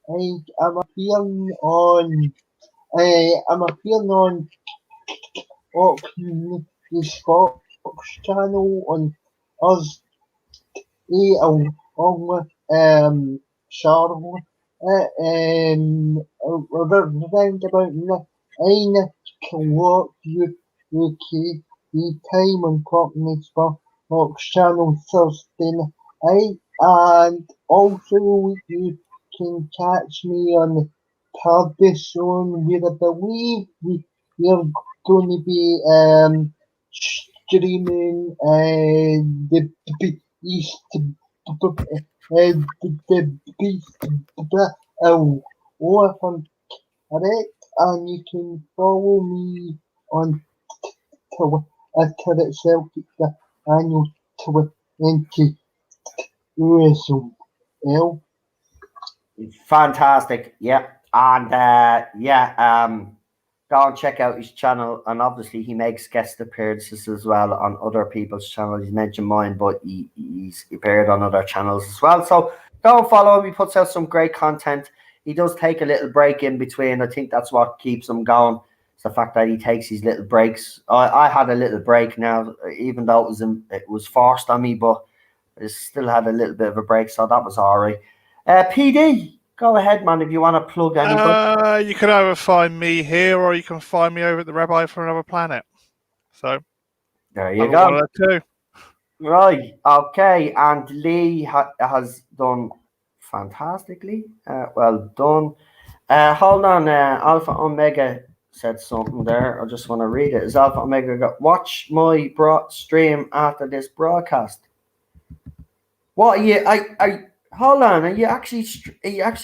I'm appearing on the Fox channel on us on Charlotte around about 9 o'clock UK the time on Cockney's Fox channel Thursday night, and also you can catch me on Pardison, where I believe we're going to be streaming the Beast the Beast Orphan, correct? And you can follow me on Twitter itself, the annual 20 tourism. Fantastic. Yeah. And go and check out his channel. And obviously he makes guest appearances as well on other people's channels. He's mentioned mine, but he's appeared on other channels as well. So go and follow him. He puts out some great content. He does take a little break in between. I think that's what keeps him going. It's the fact that he takes his little breaks. I had a little break now, even though it was forced on me, but I still had a little bit of a break, so that was all right. PD, go ahead, man, if you want to plug anybody. You can either find me here or you can find me over at the Rabbi from Another Planet. So there you go. One of the two. Right, okay, and Lee has done fantastically. Well done. Hold on, Alpha Omega said something there. I just want to read it. Is Alpha Omega got watch my stream after this broadcast? What are you? Hold on. Are you actually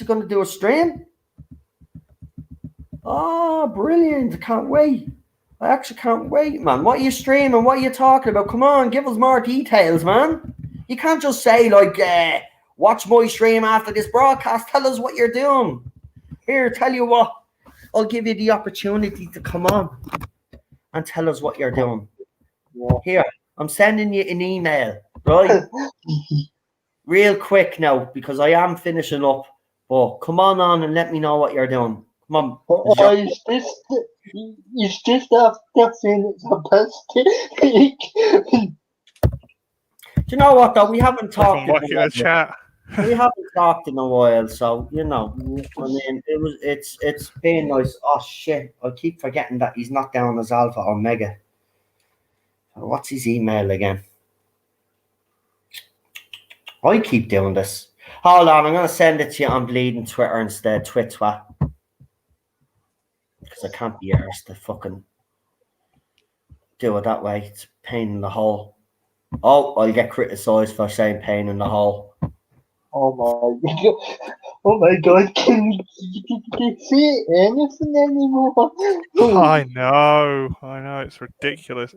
going to do a stream? Oh, brilliant! Can't wait. I actually can't wait, man. What are you streaming? What are you talking about? Come on, give us more details, man. You can't just say like, watch my stream after this broadcast. Tell us what you're doing. Here, tell you what. I'll give you the opportunity to come on and tell us what you're doing. Here, I'm sending you an email, right? Real quick now, because I am finishing up. But come on and let me know what you're doing. Come on. It's just after saying it's a mistake. Do you know what though? We haven't talked in the chat. We haven't talked in a while, so I mean, it's been nice. Oh shit! I keep forgetting that he's not down as Alpha Omega. What's his email again? I keep doing this. Hold on, I'm gonna send it to you on bleeding Twitter instead. Twitter, because I can't be arsed to fucking do it that way. It's a pain in the hole. Oh, I'll get criticised for saying pain in the hole. Oh my god. Oh my god, can you see anything anymore? I know, it's ridiculous.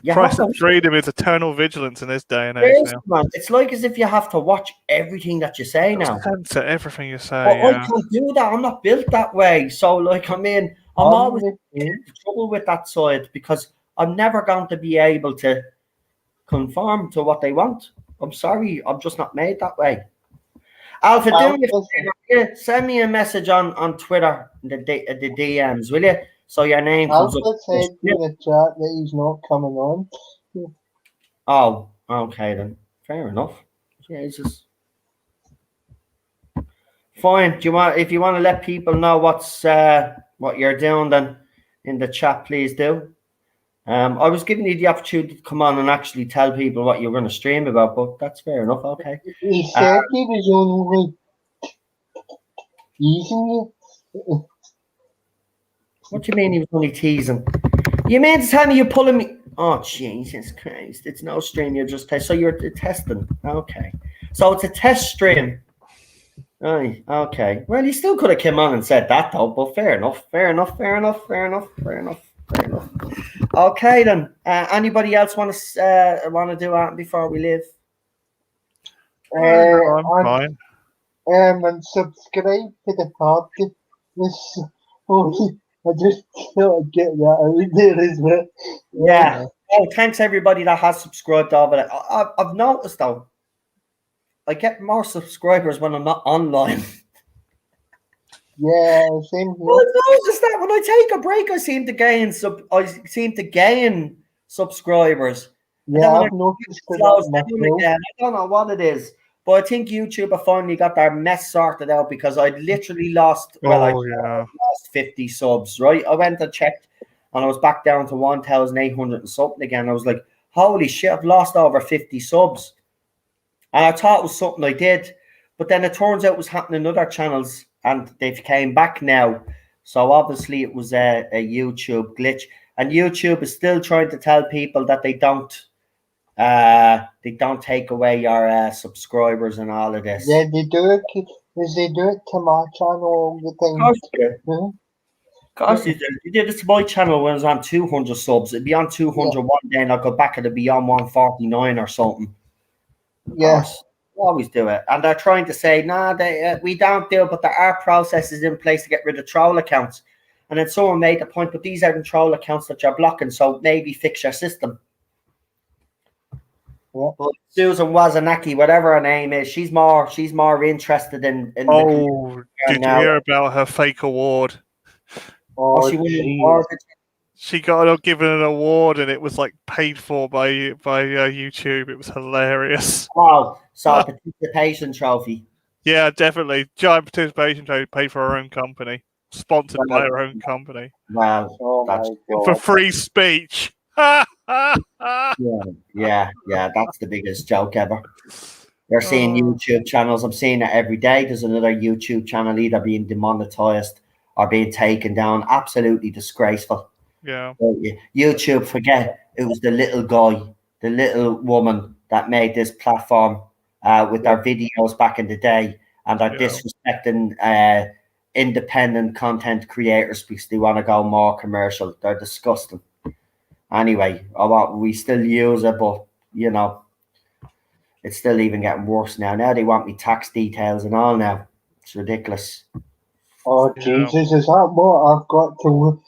You Price have of to freedom is eternal vigilance in this day and age seriously, now. man. It's like as if you have to watch everything that you say now. Censor everything you say. I Yeah. can't do that. I'm not built that way. So, like, I mean, I'm I'm always the in same. trouble with that side because I'm never going to be able to conform to what they want. I'm sorry, I'm just not made that way. Alpha, do me a Listen, favor. Yeah, send me a message on Twitter, the DMs, will you? So your name comes up. Alpha said in the chat that he's not coming on. Oh, okay then. Fair enough. Jesus. Fine. Do you want if you want to let people know what you're doing then in the chat, please do. I was giving you the opportunity to come on and actually tell people what you're going to stream about, but that's fair enough. Okay. He said he was only teasing you. What do you mean he was only teasing? You mean to tell me you're pulling me? Oh Jesus Christ! It's no stream. You're just so you're testing. Okay. So it's a test stream. Aye, okay. Well, you still could have come on and said that though, but fair enough, fair enough, fair enough, fair enough, fair enough, fair enough. Okay then. Anybody else want to do that before we leave? No, I'm fine. And subscribe to the podcast. This, oh, I just thought I'd get that out there as well. Yeah. Oh, thanks everybody that has subscribed over there. I've noticed though, I get more subscribers when I'm not online. Yeah, same Well, here. I've noticed that when I take a break, I seem to gain subscribers. And then Yeah, when I've noticed it that slows down myself. again, I don't know what it is. But I think YouTube have finally got their mess sorted out because I literally lost I lost 50 subs, right? I went and checked and I was back down to 1,800 and something again. I was like, holy shit, I've lost over 50 subs. And I thought it was something I did. But then it turns out it was happening in other channels and they've came back now. So obviously it was a YouTube glitch. And YouTube is still trying to tell people that they don't take away your subscribers and all of this. Yeah, they do it. They do it to my channel all the Of time. course they do. Mhm. Of course they do. They did it to my channel when it was on 200 subs. It'd be on 200 one day and I'd go back and it'd be on 149 or something. Of course. They always do it. And they're trying to say, nah, we don't do it, but there are processes in place to get rid of troll accounts. And then someone made the point, but these aren't troll accounts that you're blocking, so maybe fix your system. Yeah. But Susan Wozniacki, whatever her name is, she's more interested in Oh, did you now. hear about her fake award? Oh, she won an geez. award. She got given an award, and it was like paid for by YouTube. It was hilarious. Wow, so a participation trophy. Yeah, definitely. Giant participation trophy paid for her own company, sponsored by her own company. Wow, Oh that's my god. For free speech. yeah, that's the biggest joke ever. They're seeing YouTube channels. I'm seeing it every day. There's another YouTube channel either being demonetized or being taken down. Absolutely disgraceful. Yeah. YouTube, forget it was the little guy, the little woman that made this platform with their videos back in the day, and they're disrespecting independent content creators because they want to go more commercial. They're disgusting. Anyway, we still use it, but you know, it's still even getting worse now. Now they want me tax details and all now. It's ridiculous. Oh, Jesus, is that what I've got to look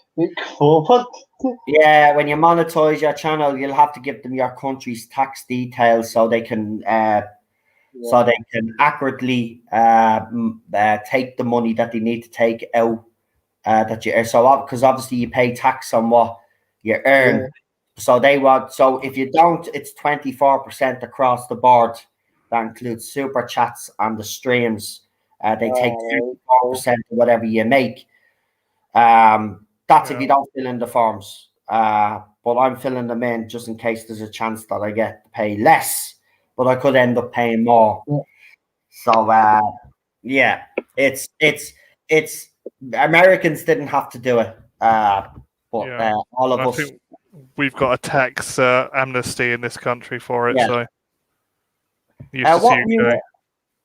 forward to? Yeah, when you monetize your channel, you'll have to give them your country's tax details so they can accurately take the money that they need to take out that you earn. So because obviously you pay tax on what you earn. Yeah. So if you don't, it's 24% across the board. That includes super chats and the streams. They take 34% of whatever you make. That's if you don't fill in the forms. But I'm filling them in just in case there's a chance that I get to pay less, but I could end up paying more. Yeah. So yeah, it's Americans didn't have to do it. But all of us. we've got a tax amnesty in this country for it. Yeah. So used to UK.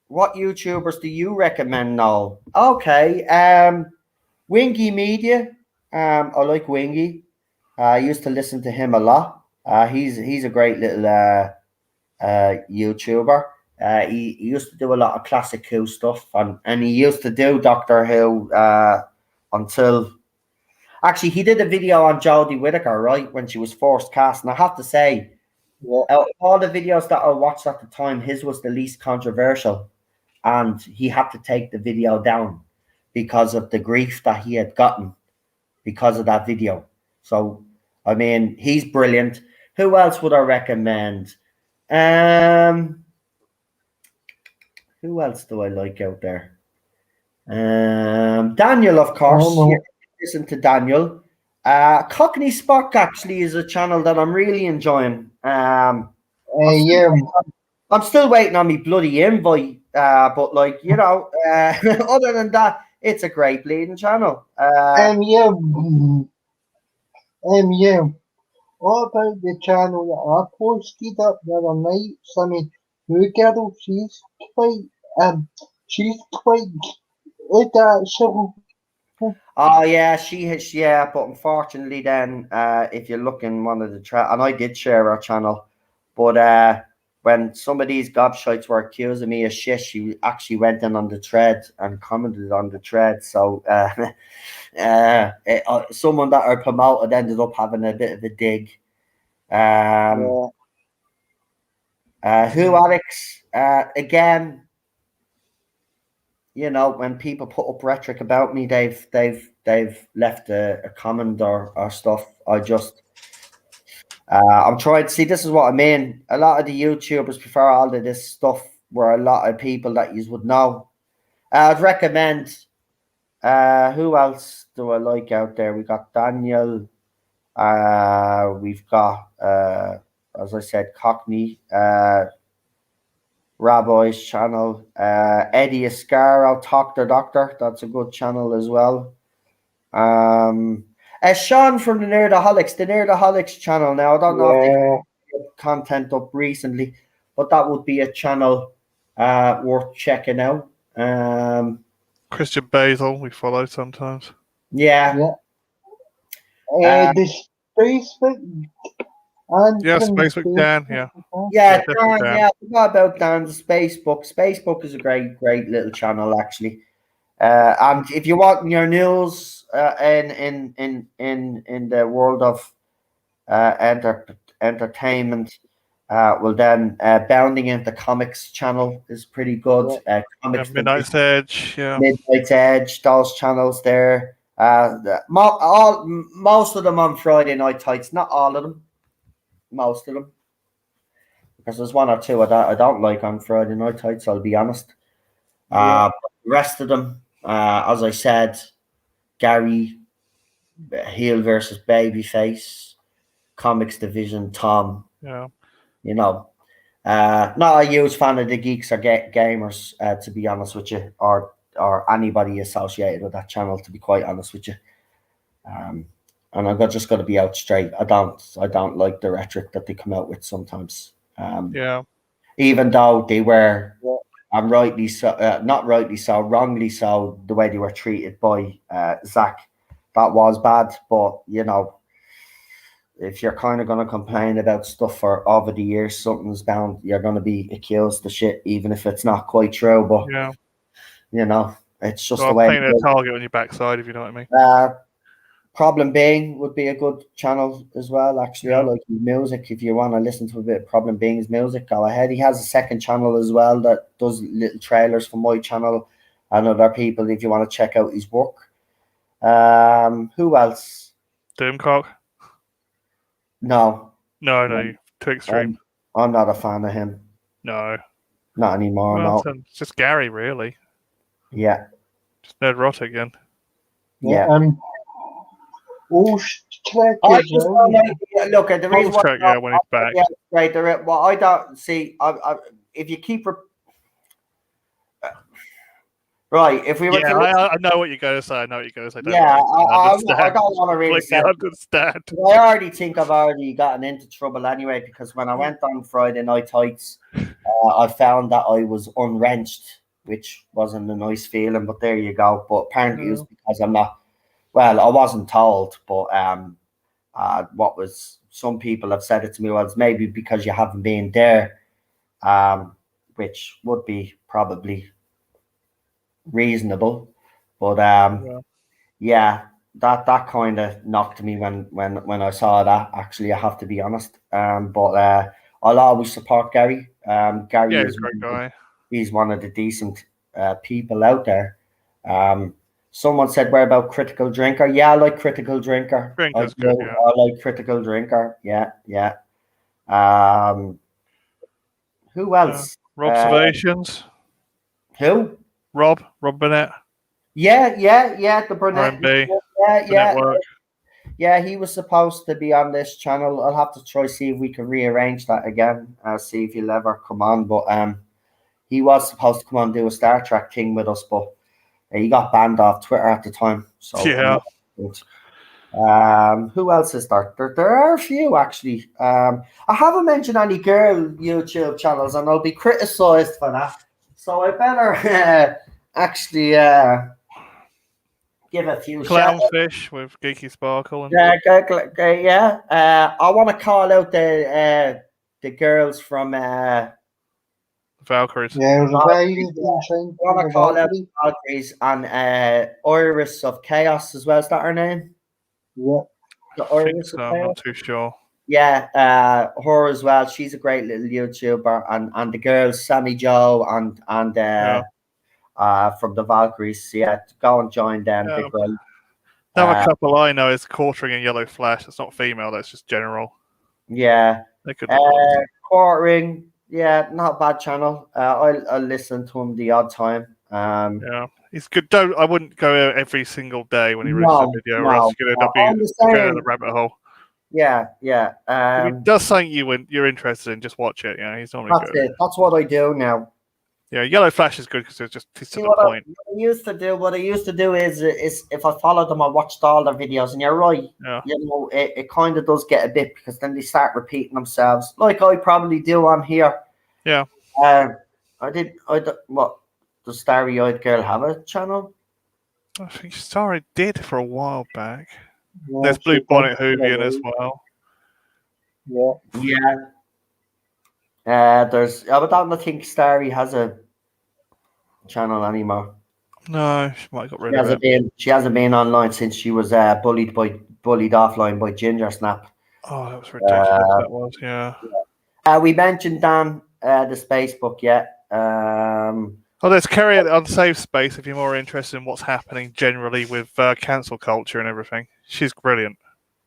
What YouTubers do you recommend now? Okay, Wingy Media. I like Wingy. I used to listen to him a lot. He's a great little YouTuber. He used to do a lot of classic Who stuff, and he used to do Doctor Who until actually he did a video on Jodie Whittaker, right, when she was first cast. And I have to say, out of all the videos that I watched at the time, his was the least controversial, and he had to take the video down because of the grief that he had gotten because of that video. So, I mean, he's brilliant. Who else would I recommend? Who else do I like out there? Daniel, of course. Yeah, listen to Daniel. Cockney Spock actually is a channel that I'm really enjoying. I'm still waiting on me bloody invite. But like, you know, other than that, it's a great bleeding channel. What about the channel that I posted up the other night? Sammy New Girl, she's quite good actually. Oh yeah, she has, yeah, but unfortunately then if you look in one of the and I did share our channel, but when some of these gobshites were accusing me of shit, she actually went in on the thread and commented on the thread. So someone that I promoted ended up having a bit of a dig. Who Alex? Again, you know, when people put up rhetoric about me, they've left a comment or stuff. I just I'm trying to see. This is what I mean. A lot of the YouTubers prefer all of this stuff where a lot of people that you would know. I'd recommend. Who else do I like out there? We got Daniel. We've got as I said, Cockney. Rabbi's channel, Eddie Ascaro, Talk the Doctor. That's a good channel as well. Sean from the Nerdaholics channel. Now I don't know if they've put content up recently, but that would be a channel worth checking out. Christian Basil, we follow sometimes. Yeah. The Facebook. Facebook Dan, Dan, yeah. I forgot about Dan, the Spacebook. Spacebook is a great little channel actually. And if you want your news in the world of entertainment, well then Bounding into Comics channel is pretty good. Comics Midnight's Edge, Midnight's Edge, those channels there. Most of them on Friday Night Tights, not all of them. Most of them, because there's one or two I don't like on Friday Night Tights, I'll be honest. The rest of them, as I said, Gary, heel versus Babyface, Comics Division, Tom. Yeah. You know, not a huge fan of the Geeks or Gamers, to be honest with you, or anybody associated with that channel, to be quite honest with you. And I'm just going to be out straight. I don't like the rhetoric that they come out with sometimes. Even though they were, and rightly so, not rightly so, wrongly so, the way they were treated by Zach, that was bad. But you know, if you're kind of going to complain about stuff for over the years, something's bound. You're going to be accused of shit, even if it's not quite true. But you know, it's just the way. Painting a target on your backside, if you know what I mean. Problem Being would be a good channel as well. Actually, I like his music. If you want to listen to a bit of Problem Being's music, go ahead. He has a second channel as well that does little trailers for my channel and other people if you want to check out his work. Who else? Doomcock? No. No, too extreme. I'm not a fan of him. No. Not anymore, no. It's just Gary, really. Yeah. Just Nerdrotic again. Yeah. Look, the reason why when he's back. Yeah, right. Well, I don't see. If you keep Right, if we were Yeah, to listen, I know what you're going to say. I know what you're going to say. Don't yeah, worry. I don't want to really Completely say. understand. I already think I've already gotten into trouble anyway because when I went on Friday Night Heights, I found that I was unwrenched, which wasn't a nice feeling. But there you go. But apparently it was because I'm not. Well, I wasn't told, but what was some people have said it to me was maybe because you haven't been there, which would be probably reasonable. But yeah, that kind of knocked me when I saw that. Actually, I have to be honest. But I'll always support Gary. Gary Yeah, he's is a great guy. he's one of the decent people out there. Someone said, "Where about Critical Drinker?" Yeah, I like Critical Drinker. I Drinker's good, do. yeah. I like Critical Drinker. Yeah, yeah. Um, who else? Observations. Who? Rob Burnett, Yeah. The brunette. RMB, Yeah, the yeah. network. Yeah, he was supposed to be on this channel. I'll have to try see if we can rearrange that again. See if he'll ever come on. But he was supposed to come on and do a Star Trek thing with us, but he got banned off Twitter at the time. So Yeah. who else is there? There are a few actually. I haven't mentioned any girl YouTube channels, and I'll be criticised for that. So I better actually give a few shout Clownfish with Geeky Sparkle and yeah. I want to call out the girls from. Valkyries. Yeah, it was a very I insane want to call out Valkyrie. Valkyries and Iris of Chaos as well. Is that her name? Yeah. The I think Iris of so. I'm Chaos. not too sure. Yeah, her as well. She's a great little YouTuber, and the girls Sammy Joe and from the Valkyries. Yeah, go and join them. Yeah. They're great. Another couple I know is Quartering and Yellow Flash. It's not female. That's just general. Yeah. They could. Look nice. Quartering. Yeah, not a bad channel. I'll listen to him the odd time. Yeah, he's good. I wouldn't go every single day when he releases a video, or else you're going to end up going down the rabbit hole. Yeah. If he does something you're interested in, just watch it. Yeah, he's normally That's good. it. That's what I do now. Yeah, Yellow Flash is good because he's to the point. What I used to do is if I followed them, I watched all their videos, and you're right. Yeah. You know, it kind of does get a bit because then they start repeating themselves, like I probably do on here. Yeah. What does Starry Eyed Girl have a channel? I think Starry did for a while back. Yeah, There's Blue Bonnet Hoovian as well. Yeah. There's. I don't think Starry has a channel anymore. No, she might have got rid of it. She hasn't been online since she was bullied offline by Ginger Snap. Oh, that was ridiculous. That was, yeah. We mentioned Dan, the Facebook yet. Let's carry it on Safe Space if you're more interested in what's happening generally with cancel culture and everything. She's brilliant.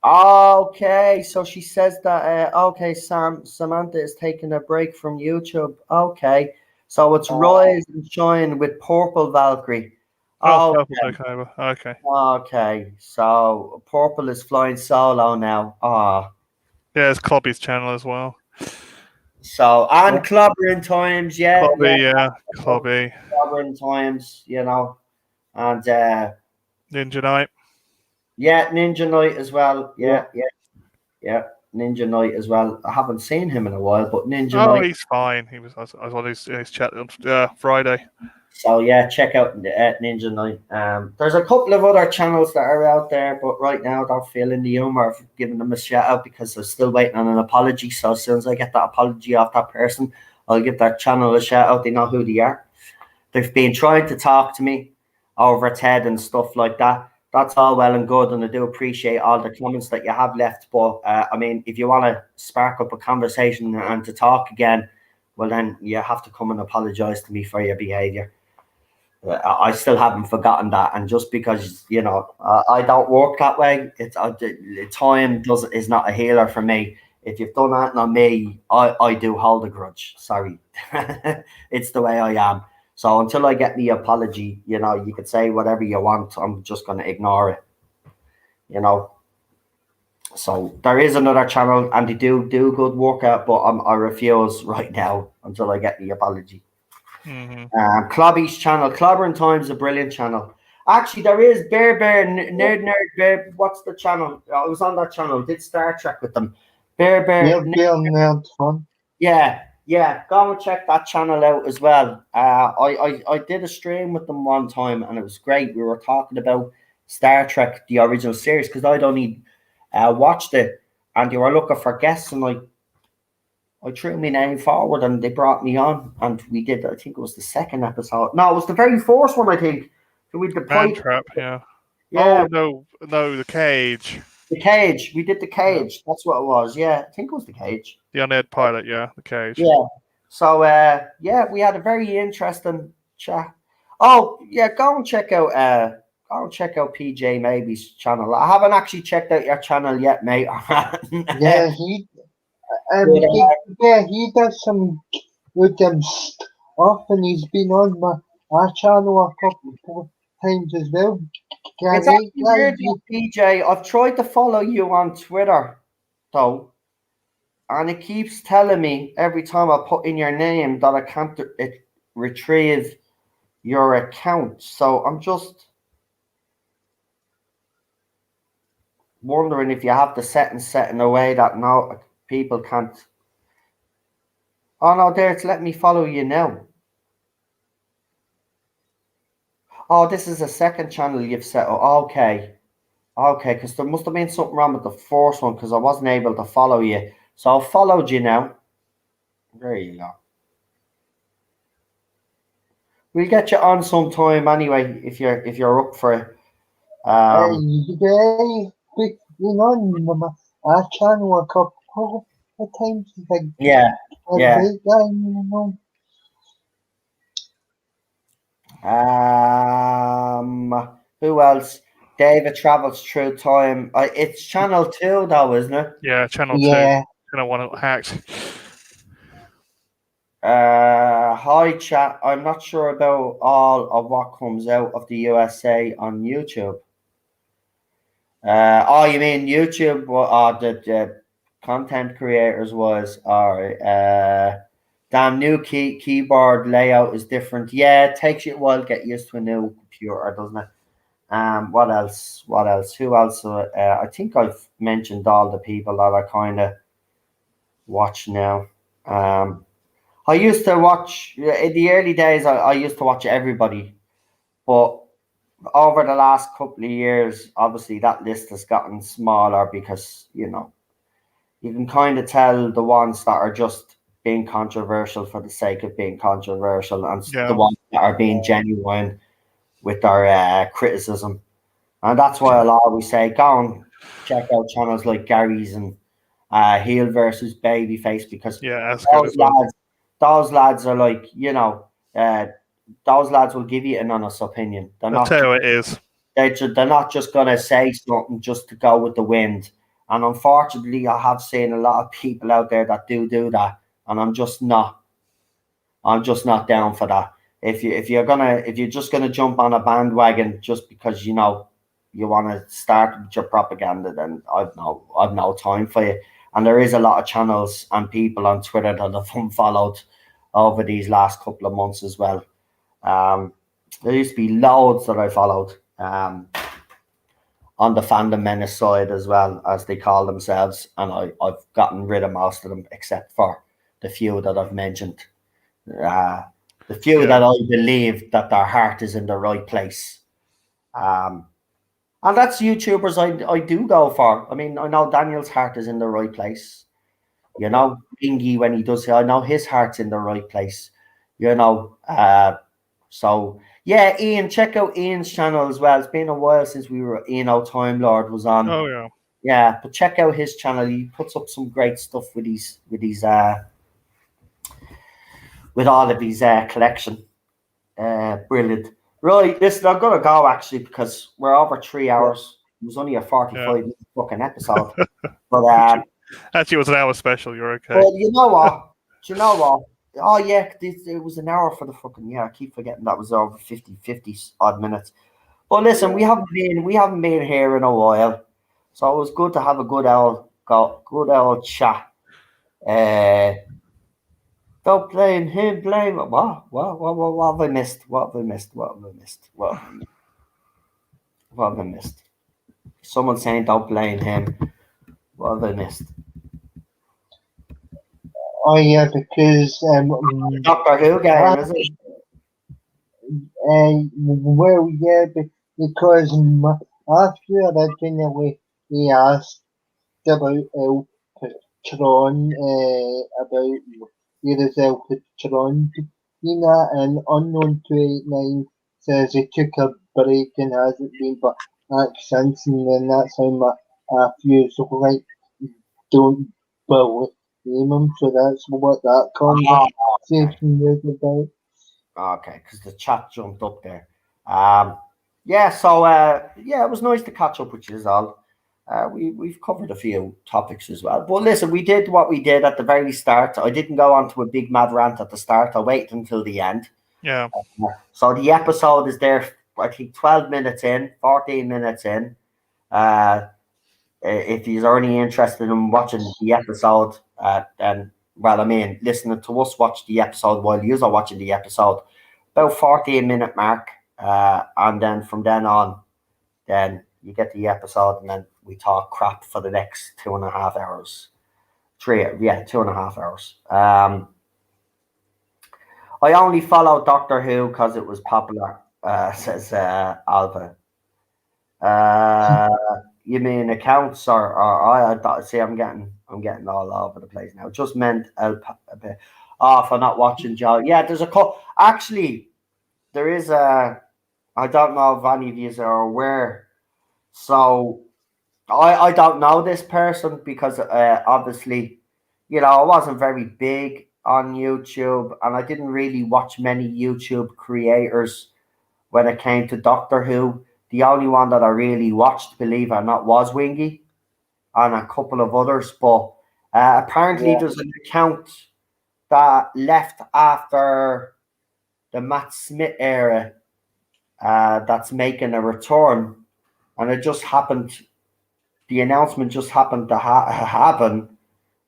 Okay, so she says that. Okay, Samantha is taking a break from YouTube. Okay, so it's Rise and Shine with Purple Valkyrie. Okay. Okay, so Purple is flying solo now. Yeah, it's Clobby's channel as well. So and Clobbering Times, Clobby. Clobbering Times, you know, and Ninja Knight. Yeah, Ninja Knight as well. Yeah. Ninja Knight as well. I haven't seen him in a while, but Ninja Knight. Oh, he's fine. I was on his chat on Friday. So yeah, check out Ninja Knight. There's a couple of other channels that are out there, but right now I don't feel in the humor of giving them a shout out because I'm still waiting on an apology. So as soon as I get that apology off that person, I'll give that channel a shout out. They know who they are. They've been trying to talk to me over TED and stuff like that. That's all well and good, and I do appreciate all the comments that you have left. But I mean, if you want to spark up a conversation and to talk again, well, then you have to come and apologize to me for your behavior. I still haven't forgotten that, and just because I don't work that way, time is not a healer for me. If you've done that on me, I do hold a grudge. Sorry, it's the way I am. So until I get the apology, you could say whatever you want. I'm just going to ignore it, So there is another channel, and they do good workout, but I refuse right now until I get the apology. Clobby's channel, Clobbering Time's a brilliant channel. Actually, there is Bear Nerd Bear. What's the channel? I was on that channel. Did Star Trek with them. Bear Nerd Fun. Yeah. Go and check that channel out as well. I did a stream with them one time, and it was great. We were talking about Star Trek, the original series, because I'd only watched it, and they were looking for guests, and I threw my name forward, and they brought me on, and we did. I think it was the second episode. No, it was the very first one. I think. We did the Man Trap, yeah. Yeah. Oh no, the cage. The cage. We did the cage. Yeah. That's what it was. Yeah, I think it was the cage. The unaired pilot. Yeah, the cage. Yeah. So we had a very interesting chat. Oh yeah, go and check out PJ Maybe's channel. I haven't actually checked out your channel yet, mate. Yeah, he does some good stuff, and he's been on our channel a couple of times as well. It's actually weird, PJ. I've tried to follow you on Twitter, though, and it keeps telling me every time I put in your name that I can't retrieve your account. So I'm just wondering if you have the settings set in a way that now people can't. Oh no, there, it's letting me follow you now. Oh, this is a second channel you've set up. Okay, because there must have been something wrong with the first one because I wasn't able to follow you. So I followed you now. There you go. We'll get you on sometime anyway if you're up for it. Been on our channel a couple of times. Like, yeah. Who else? David Travels Through Time. It's channel 2 though, isn't it? Yeah, channel 2. Channel 1 hacked. Hi chat. I'm not sure about all of what comes out of the USA on YouTube. You mean YouTube? The content creators was damn new keyboard layout is different. Yeah, it takes you a while to get used to a new computer, doesn't it? What else? Who else? I think I've mentioned all the people that I kind of watch now. I used to watch in the early days. I used to watch everybody, but over the last couple of years, obviously that list has gotten smaller because you can kind of tell the ones that are just being controversial for the sake of being controversial, and the ones that are being genuine with their criticism. And that's why I'll always say, go and check out channels like Gary's and Heel versus Babyface, because those lads are like, those lads will give you an honest opinion. I'll tell you what it is. They're not just going to say something just to go with the wind. And unfortunately, I have seen a lot of people out there that do that, and I'm just not down for that. If you're just gonna jump on a bandwagon just because you want to start with your propaganda, then I've no time for you. And there is a lot of channels and people on Twitter that I've unfollowed over these last couple of months as well. There used to be loads that I followed on the Fandom Menace side as well, as they call themselves, and I've gotten rid of most of them except for the few that I've mentioned. The few that I believe that their heart is in the right place. And that's YouTubers I do go for. I mean, I know Daniel's heart is in the right place. Bingy, when he does it, I know his heart's in the right place. So yeah, Ian, check out Ian's channel as well. It's been a while since Ian Time Lord was on. Oh yeah. Yeah, but check out his channel. He puts up some great stuff with all of his collection. Brilliant. Right, listen, I'm gonna go actually because we're over 3 hours. It was only a 45-minute fucking episode. But actually, it was an hour special. You're okay. Well, you know what? Oh yeah, it was an hour for the fucking I keep forgetting that was over 50 odd minutes. But listen, we haven't been here in a while, so it was good to have a good old chat. Don't blame him. Blame what have I missed? What have I missed? What have I missed? What have I missed? Someone saying don't blame him. What have I missed? Oh yeah, because Doctor Who game, is it? well, yeah, because after originally he asked about El Patron, about where is El Patron, Tina, and Unknown 289 says he took a break and hasn't been back since, and then that's how my few so like don't believe him, so that's what that Oh, okay. conversation was about. Okay, because the chat jumped up there. Yeah, so yeah, it was nice to catch up with you all. We've covered a few topics as well. But listen, we did what we did at the very start. I didn't go on to a big mad rant at the start. I waited until the end. Yeah. So the episode is there, I think 12 minutes in, 14 minutes in. If you're only interested in watching the episode, then, well, I mean, listening to us watch the episode while you are watching the episode, about 14-minute mark. And then from then on, then you get the episode, and then we talk crap for the next 2.5 hours. 2.5 hours. I only follow Doctor Who because it was popular, says Alva. You mean accounts or I thought, see, I'm getting all over the place now. It just meant for not watching Joe. Yeah, there's a call. Actually, there is a. I don't know if any of you are aware. So I don't know this person because obviously, I wasn't very big on YouTube, and I didn't really watch many YouTube creators when it came to Doctor Who. The only one that I really watched, believe it or not, was Wingy and a couple of others. But apparently, Yeah. there's an account that left after the Matt Smith era that's making a return, and it just happened. The announcement just happened to happen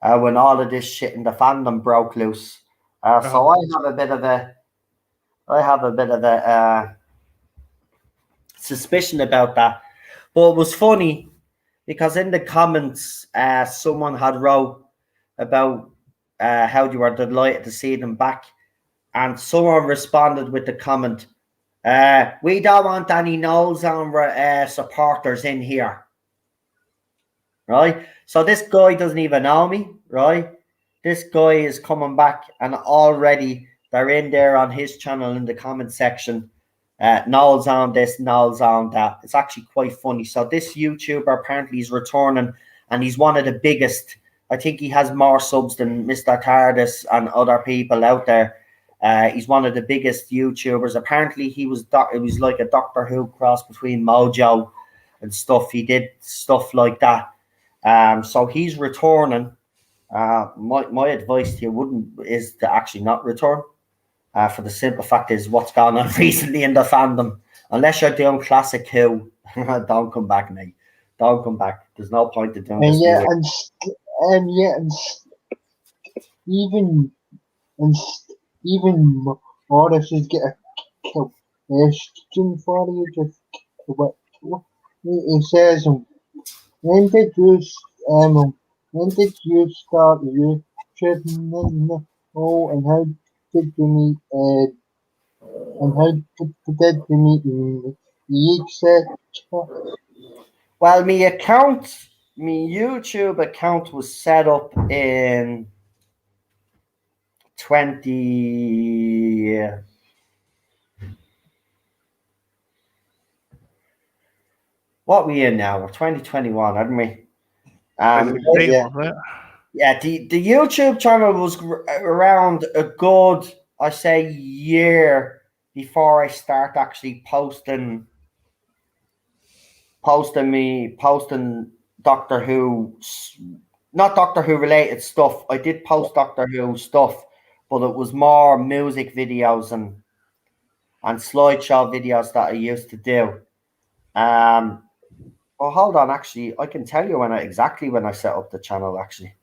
when all of this shit in the fandom broke loose. So I have a bit of a suspicion about that. But it was funny because in the comments, someone had wrote about how they were delighted to see them back, and someone responded with the comment, "We don't want any Knowles on supporters in here." Right? So this guy doesn't even know me, right? This guy is coming back, and already they're in there on his channel in the comment section. Knowles on this, Knowles on that. It's actually quite funny. So this YouTuber apparently is returning, and he's one of the biggest. I think he has more subs than Mr. TARDIS and other people out there. He's one of the biggest YouTubers. Apparently, it was like a Doctor Who cross between Mojo and stuff. He did stuff like that. So he's returning. My advice to you is to actually not return. For the simple fact is what's gone on recently in the fandom. Unless you're doing classic Who, don't come back, mate. Don't come back. There's no point in doing And this. yeah, Music. even and even Morris is get a question for you. Just what he says. When did you when did you start YouTube? Oh, and how did you meet Ed? And how did you meet etc. Well, my YouTube account was set up in 20. What we in now? We're 2021, aren't we? Yeah. Wasn't it? Yeah, the YouTube channel was around a good, I say, year before I start actually posting Doctor Who, not Doctor Who related stuff. I did post Doctor Who stuff, but it was more music videos and slideshow videos that I used to do. Oh, hold on, actually, I can tell you exactly when I set up the channel, actually.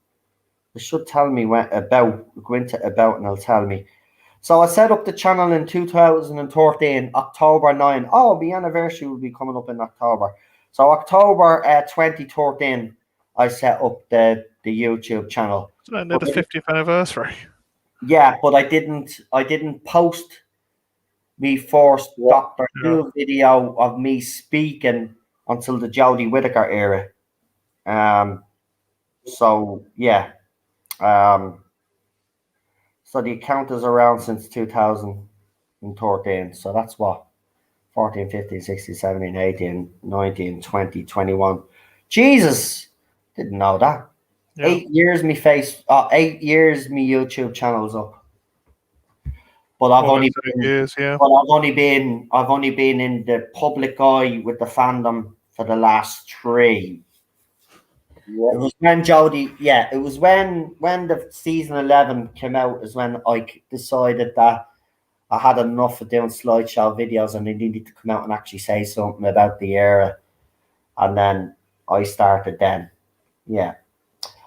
It should tell me go into about, and it'll tell me. So I set up the channel in 2013, October 9. Oh, the anniversary will be coming up in October. So October 2013, I set up the YouTube channel. Isn't it the 50th anniversary? Yeah, but I didn't post the first Doctor Who video of me speaking until the Jodie Whittaker era. So yeah. So the account is around since 2013. So that's what 14, 15, 16, 17, 18, 19, 20, 21. Jesus, didn't know that. Yeah. 8 years me 8 years me YouTube channel's up. But I've only been years, yeah. But I've only been in the public eye with the fandom for the last 3. It was when Jodie, it was when the season 11 came out is when I decided that I had enough of doing slideshow videos and they needed to come out and actually say something about the era. And then I started then. Yeah.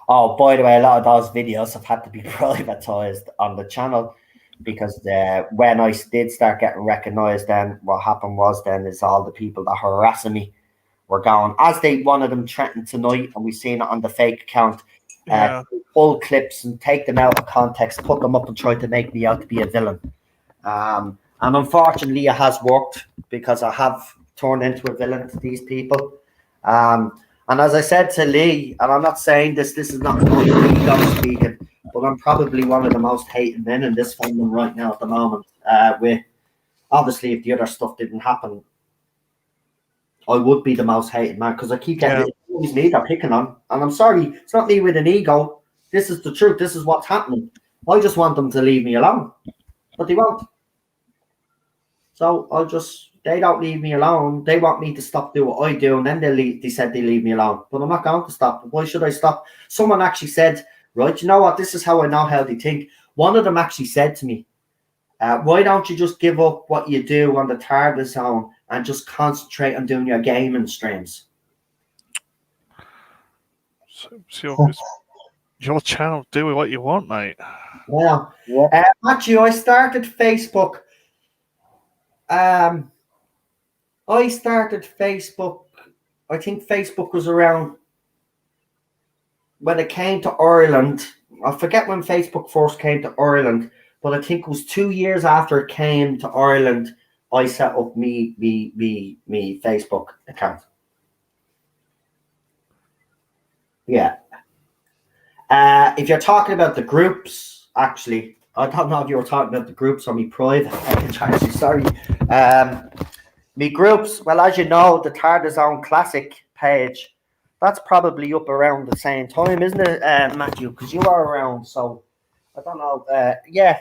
Oh, by the way, a lot of those videos have had to be privatized on the channel because when I did start getting recognized, then what happened was then is all the people that harassing me were going, as they one of them threatened tonight, and we've seen it on the fake account, pull clips and take them out of context, put them up and try to make me out to be a villain. And unfortunately, it has worked because I have turned into a villain to these people. And as I said to Lee, and I'm not saying this is not my ego speaking, but I'm probably one of the most hated men in this fandom right now at the moment. With obviously, if the other stuff didn't happen, I would be the most hated man because I keep getting it's me they're picking on. And I'm sorry, it's not me with an ego. This is the truth. This is what's happening. I just want them to leave me alone, but they won't. So they don't leave me alone. They want me to stop doing what I do, and then they said they leave me alone. But I'm not going to stop. Why should I stop? Someone actually said, right, you know what? This is how I know how they think. One of them actually said to me, why don't you just give up what you do on the TARDIS zone and just concentrate on doing your gaming streams? So your channel. Do what you want, mate. Well, actually, I started Facebook. I think Facebook was around when it came to Ireland. I forget when Facebook first came to Ireland, but I think it was 2 years after it came to Ireland, I set up me Facebook account. Yeah. If you're talking about the groups, actually, I don't know if you were talking about the groups or me private. Actually, sorry. Me groups, well, as you know, the TARDIS Zone Classic page, that's probably up around the same time, isn't it, Matthew? Because you are around, so I don't know. Yeah.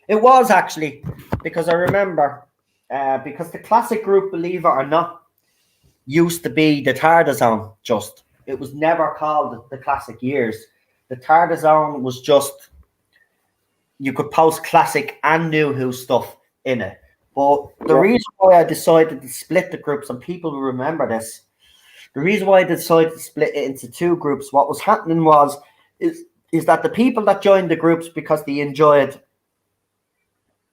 It was actually, because I remember, because the Classic group, believe it or not, used to be the TARDIS Zone, just. It was never called the Classic Years. The TARDIS Zone was just, you could post Classic and New Who stuff in it. But the reason why I decided to split the groups, and people will remember this, the reason why I decided to split it into 2 groups, what was happening is that the people that joined the groups because they enjoyed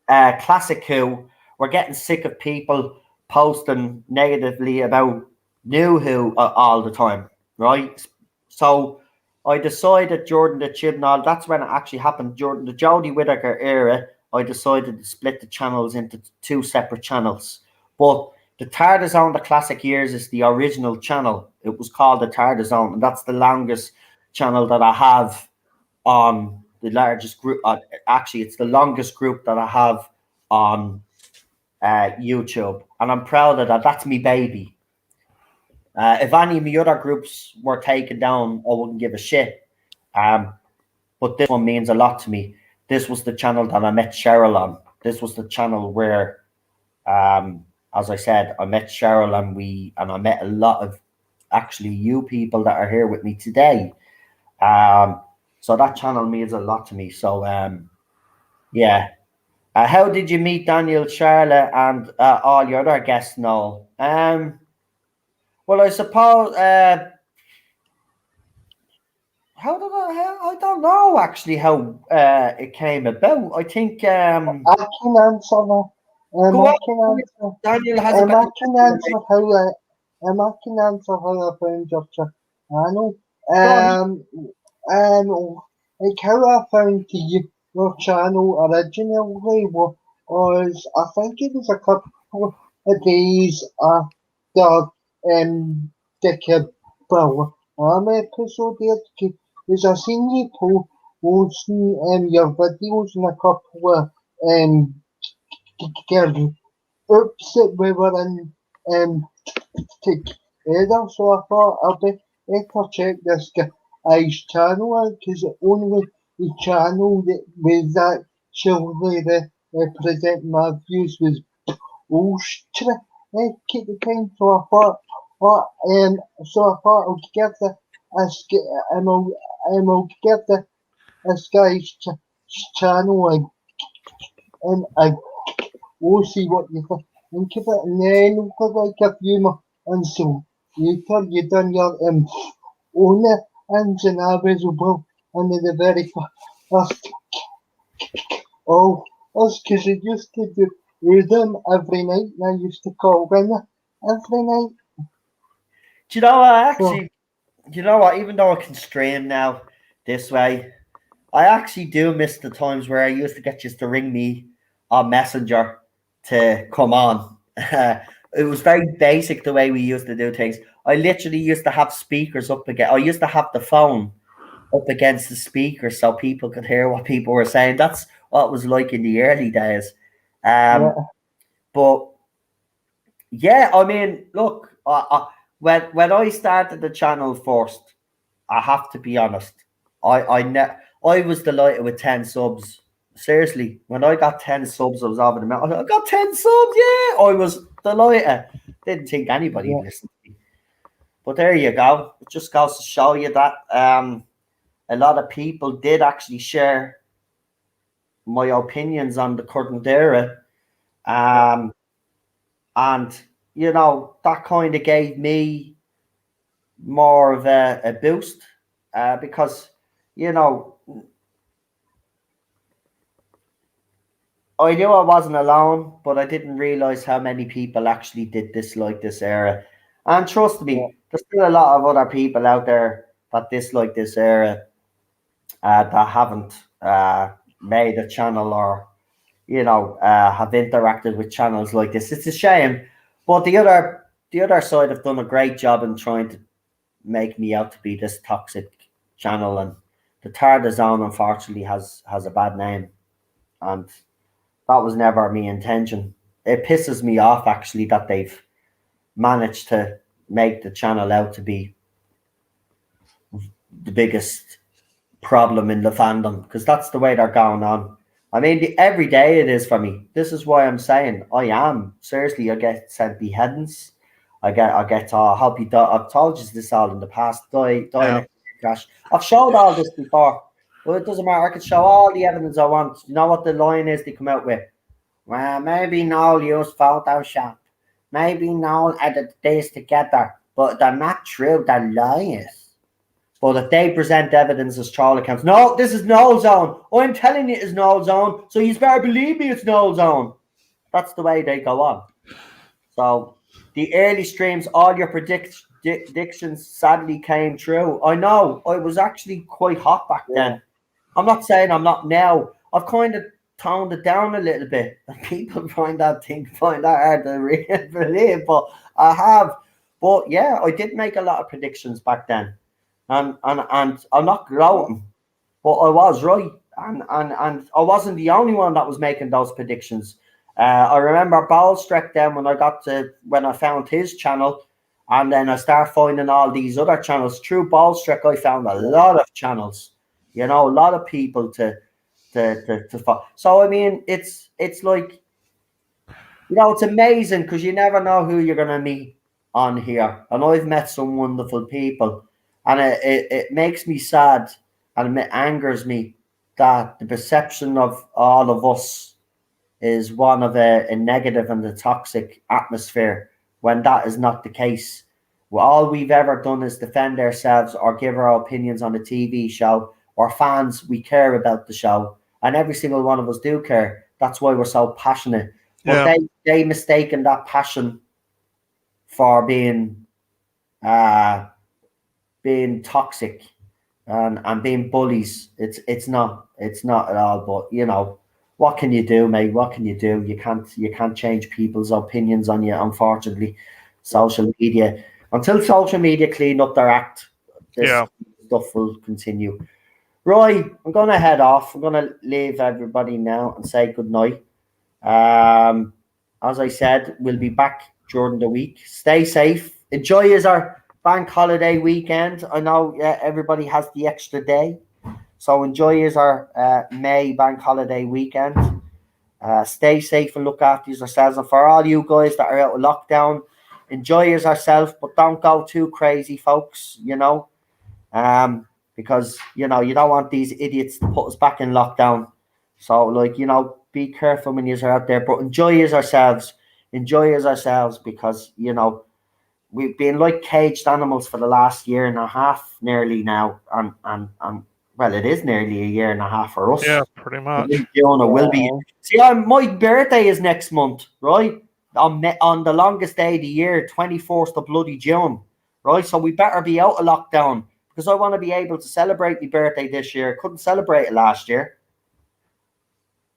Classic Who were getting sick of people posting negatively about New Who all the time, right? So I decided during the Chibnall, that's when it actually happened, during the Jodie Whittaker era, I decided to split the channels into 2 separate channels. But the TARDIS Zone, the Classic Years, is the original channel. It was called the TARDIS Zone, and that's the longest channel that I have on the largest group. Actually, it's the longest group that I have on YouTube, and I'm proud of that. That's me baby. If any of the other groups were taken down, I wouldn't give a shit. But this one means a lot to me. This was the channel that I met Cheryl on. This was the channel where, as I said, I met Cheryl and I met a lot of actually you people that are here with me today. So that channel means a lot to me. So yeah. How did you meet Daniel, Charlotte, and all your other guests, Noel? Well, I suppose how did I don't know actually how it came about. I think I can answer that. go I on, can answer. Daniel has a I better can answer how I can answer how I found your channel. go on. Like how I found your channel originally was I think it was a couple of days after the Kibble episode there, because I seen you posting your videos in a couple of girl groups that we were in together, so I thought I'd better check this guy's channel out because only the channel that was actually represent my views was bullshit at the time. So I thought I'll give I'll give this guy's channel a we'll see what you think of it, and then we'll go like a few more, and so later you done your own engine average well under the very first oh us because you used to do them every night and I used to call them every night. Do you know what? So Actually, you know what? Even though I can stream now this way, I actually do miss the times where I used to get you to ring me on Messenger to come on. It was very basic the way we used to do things. I literally used to have speakers up again. I used to have the phone up against the speaker so people could hear what people were saying. That's what it was like in the early days. Um, yeah, but yeah, I mean, look, when I started the channel first, I have to be honest. I was delighted with 10 subs. Seriously, when I got 10 subs, I was over the mountain. I got 10 subs, yeah. I was delighted. Didn't think anybody yeah, would listen to me. But there you go. It just goes to show you that a lot of people did actually share my opinions on the current era. yeah, Um, and you know, that kind of gave me more of a boost because you know I knew I wasn't alone, but I didn't realize how many people actually did dislike this era. And trust yeah, me, there's still a lot of other people out there that dislike this era that haven't made a channel or have interacted with channels like this. It's a shame, but the other side have done a great job in trying to make me out to be this toxic channel, and the third zone unfortunately has a bad name, and that was never my intention. It pisses me off actually that they've managed to make the channel out to be the biggest problem in the fandom because that's the way they're going on. I mean, every day it is for me. This is why I'm saying I am seriously. I get sent beheadings. I get. I hope you. I've told you this all in the past. Die in Yeah. a crash. I've showed all this before. Well, it doesn't matter. I can show all the evidence I want. You know what the line is they come out with? Well, maybe Noel used Photoshop. Maybe Noel edited this together, but they're not true. They're lies. But if they present evidence as trial accounts, no, this is Noel's own. I'm telling you it's Noel's own, so you better believe me it's Noel's own. That's the way they go on. So the early streams, all your predictions sadly came true. I know, I was actually quite hot back yeah, then. I'm not saying I'm not now. I've kind of toned it down a little bit. And people find that hard to really believe, but I have. But yeah, I did make a lot of predictions back then. And I'm not yeah, gloating, but I was right. And I wasn't the only one that was making those predictions. I remember Ballstreck then when I found his channel, and then I started finding all these other channels. Through Ballstreck, I found a yeah, lot of channels, a lot of people to follow. So I mean, it's like it's amazing because you never know who you're gonna meet on here, and I've met some wonderful people, and it makes me sad and it angers me that the perception of all of us is one of a negative and a toxic atmosphere when that is not the case. Well, all we've ever done is defend ourselves or give our opinions on the TV show. We're fans. We care about the show, and every single one of us do care. That's why we're so passionate. But Yeah. they mistaken that passion for being toxic and being bullies. It's not at all. But you know, what can you do, mate? What can you do? You can't change people's opinions on you, unfortunately. Social media, until social media clean up their act, this Yeah. stuff will continue. Roy, I'm gonna head off. I'm gonna leave everybody now and say good night. As I said, we'll be back during the week. Stay safe. Enjoy our bank holiday weekend. I know everybody has the extra day, so enjoy our May bank holiday weekend. Stay safe and look after yourselves. And for all you guys that are out of lockdown, enjoy yourself, but don't go too crazy, folks. You know, because you know you don't want these idiots to put us back in lockdown. So, like, you know, be careful when you're out there, but enjoy yourselves. Enjoy yourselves because you know we've been like caged animals for the last year and a half, nearly now, and well, it is nearly a year and a half for us. Yeah, pretty much. Fiona will be. See, my birthday is next month, right? On the longest day of the year, 24th of bloody June, right? So we better be out of lockdown because I want to be able to celebrate my birthday this year. Couldn't celebrate it last year.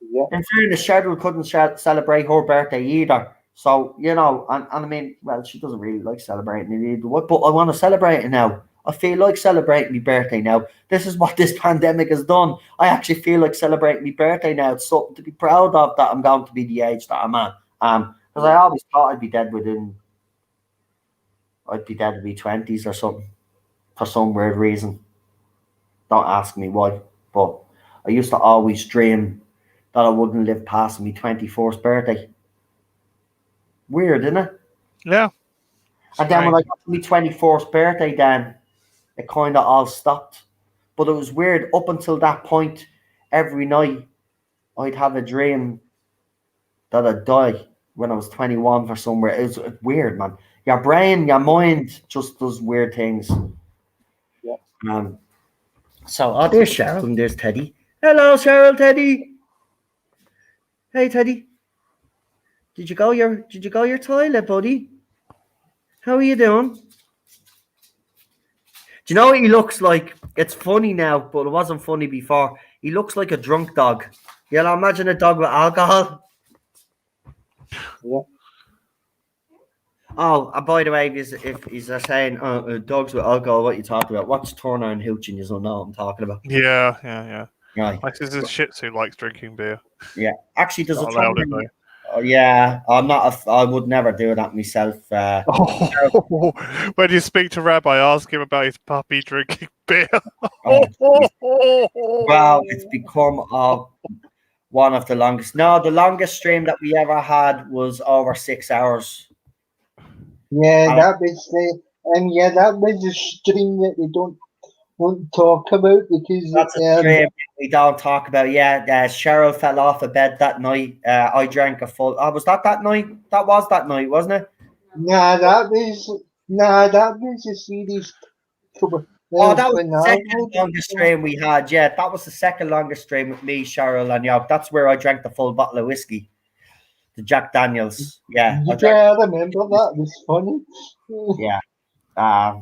Yeah. In fairness, Cheryl couldn't celebrate her birthday either. So, you know, and I mean, well, she doesn't really like celebrating it either, but I want to celebrate it now. I feel like celebrating my birthday now. This is what this pandemic has done. I actually feel like celebrating my birthday now. It's something to be proud of that I'm going to be the age that I'm at. Because I always thought I'd be dead in my 20s or something for some weird reason. Don't ask me why, but I used to always dream that I wouldn't live past my 24th birthday. Weird, isn't it? Yeah. And then when I got to my 24th birthday, then it kind of all stopped. But it was weird. Up until that point, every night I'd have a dream that I'd die when I was 21 for somewhere. It was weird, man. Your brain, your mind just does weird things. Yeah. So, there's Cheryl and there's Teddy. Hello, Cheryl, Teddy. Hey, Teddy. Did you go your toilet, buddy? How are you doing? Do you know what he looks like? It's funny now, but it wasn't funny before. He looks like a drunk dog. You know, imagine a dog with alcohol. Yeah. Oh, and by the way, if he's saying dogs with alcohol, what you talking about? What's Turner and Hooch, and you don't know what I'm talking about. Yeah. Right. Like this is Shih Tzu likes drinking beer. Yeah. Actually, there's Not a allowed Turner. it though. Yeah, I would never do that myself. When you speak to Rabbi, ask him about his puppy drinking beer. Well, it's become one of the longest. No, the longest stream that we ever had was over 6 hours. Yeah, that was the stream that we don't want to talk about because That's a stream we don't talk about. Yeah, Cheryl fell off a bed that night. I drank a full. Oh, was that night? That was that night, wasn't it? that was a series. Oh, that was the second longest stream we had. Yeah, that was the second longest stream with me, Cheryl, and Yob. That's where I drank the full bottle of whiskey, the Jack Daniels. Yeah, I remember that. It was funny. Yeah.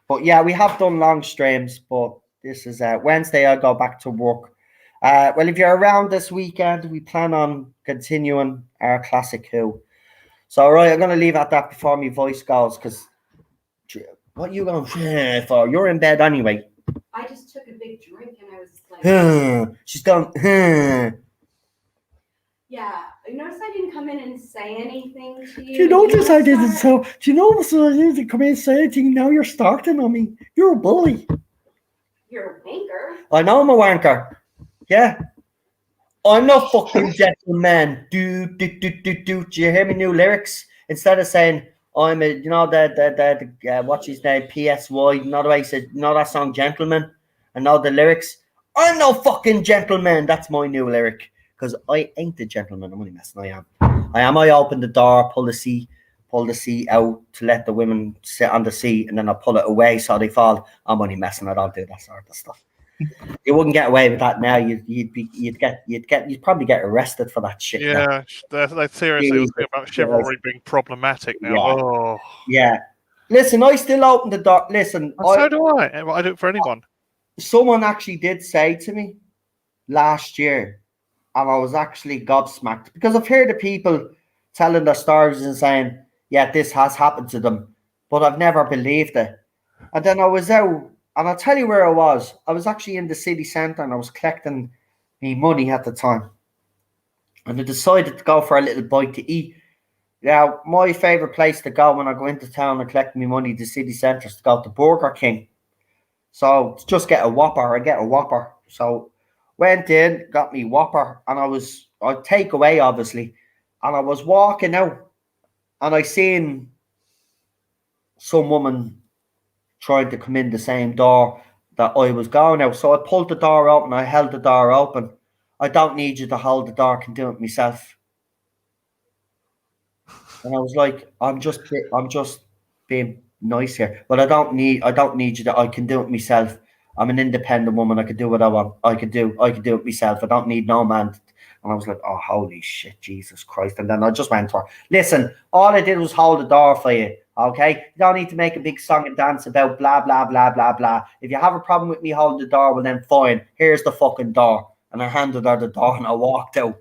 But yeah, we have done long streams, but this is Wednesday. I go back to work. Well, if you're around this weekend, we plan on continuing our classic Who. So, right, I'm going to leave at that before my voice goes, because what are you going for? You're in bed anyway. I just took a big drink and I was like, she's gone. Yeah, you notice I didn't come in and say anything to you. Do you notice I didn't? So, do you notice I didn't come in and say anything? Now you're starting on me. You're a bully. You're a wanker. I know I'm a wanker. Yeah. I'm not fucking gentleman. Do you hear me new lyrics? Instead of saying I'm a, you know, the what's his name? PSY. You know the way he said, you know that song Gentleman? And now the lyrics. I'm no fucking gentleman. That's my new lyric. Because I ain't the gentleman. I'm only messing. I am. I open the door, pull the seat, pull the seat out to let the women sit on the seat, and then I pull it away so they fall. I'm only messing. I don't do that sort of stuff. You wouldn't get away with that now. You'd probably get arrested for that shit. Yeah, they seriously Jesus think about Christ. chivalry being problematic now. Yeah. Oh, Yeah. Listen, I still open the door. Listen, and so do I. I do it for anyone. someone actually did say to me last year, and I was actually gobsmacked because I've heard of people telling their stories and saying, yeah, this has happened to them, but I've never believed it. And then I was out, and I'll tell you where I was. I was actually in the city centre, and I was collecting me money at the time. And I decided to go for a little bite to eat. Now, my favourite place to go when I go into town and collect my money, the city centre, is to go to Burger King. So just get a Whopper. I get a Whopper. So went in, got me Whopper, and I'd take away obviously, and I was walking out, and I seen some woman trying to come in the same door that I was going out. So I pulled the door open. I held the door open. I don't need you to hold the door. I can do it myself. And I was like, I'm just being nice here, but I don't need you to. I can do it myself. I'm an independent woman. I can do what I want. I can do it myself. I don't need no man. And I was like, oh, holy shit, Jesus Christ. And then I just went to her. Listen, all I did was hold the door for you. Okay? You don't need to make a big song and dance about blah, blah, blah, blah, blah. If you have a problem with me holding the door, well then fine. Here's the fucking door. And I handed her the door and I walked out.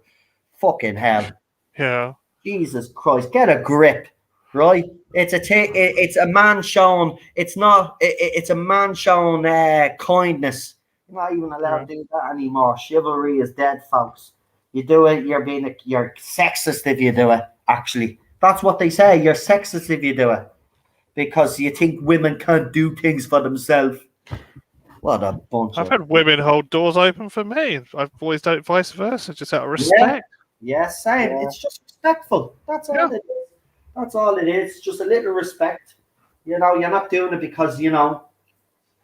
Fucking hell. Yeah. Jesus Christ, get a grip, right? It's a man shown. It's not. It's a man shown kindness. You're not even allowed to do that anymore. Chivalry is dead, folks. You do it, you're sexist if you do it. Actually, that's what they say. You're sexist if you do it because you think women can't do things for themselves. What a bunch! I've had women hold doors open for me. I've always done it vice versa, just out of respect. Yeah, same. Yeah. It's just respectful. That's all it is. That's all it is. Just a little respect. You know, you're not doing it because, you know,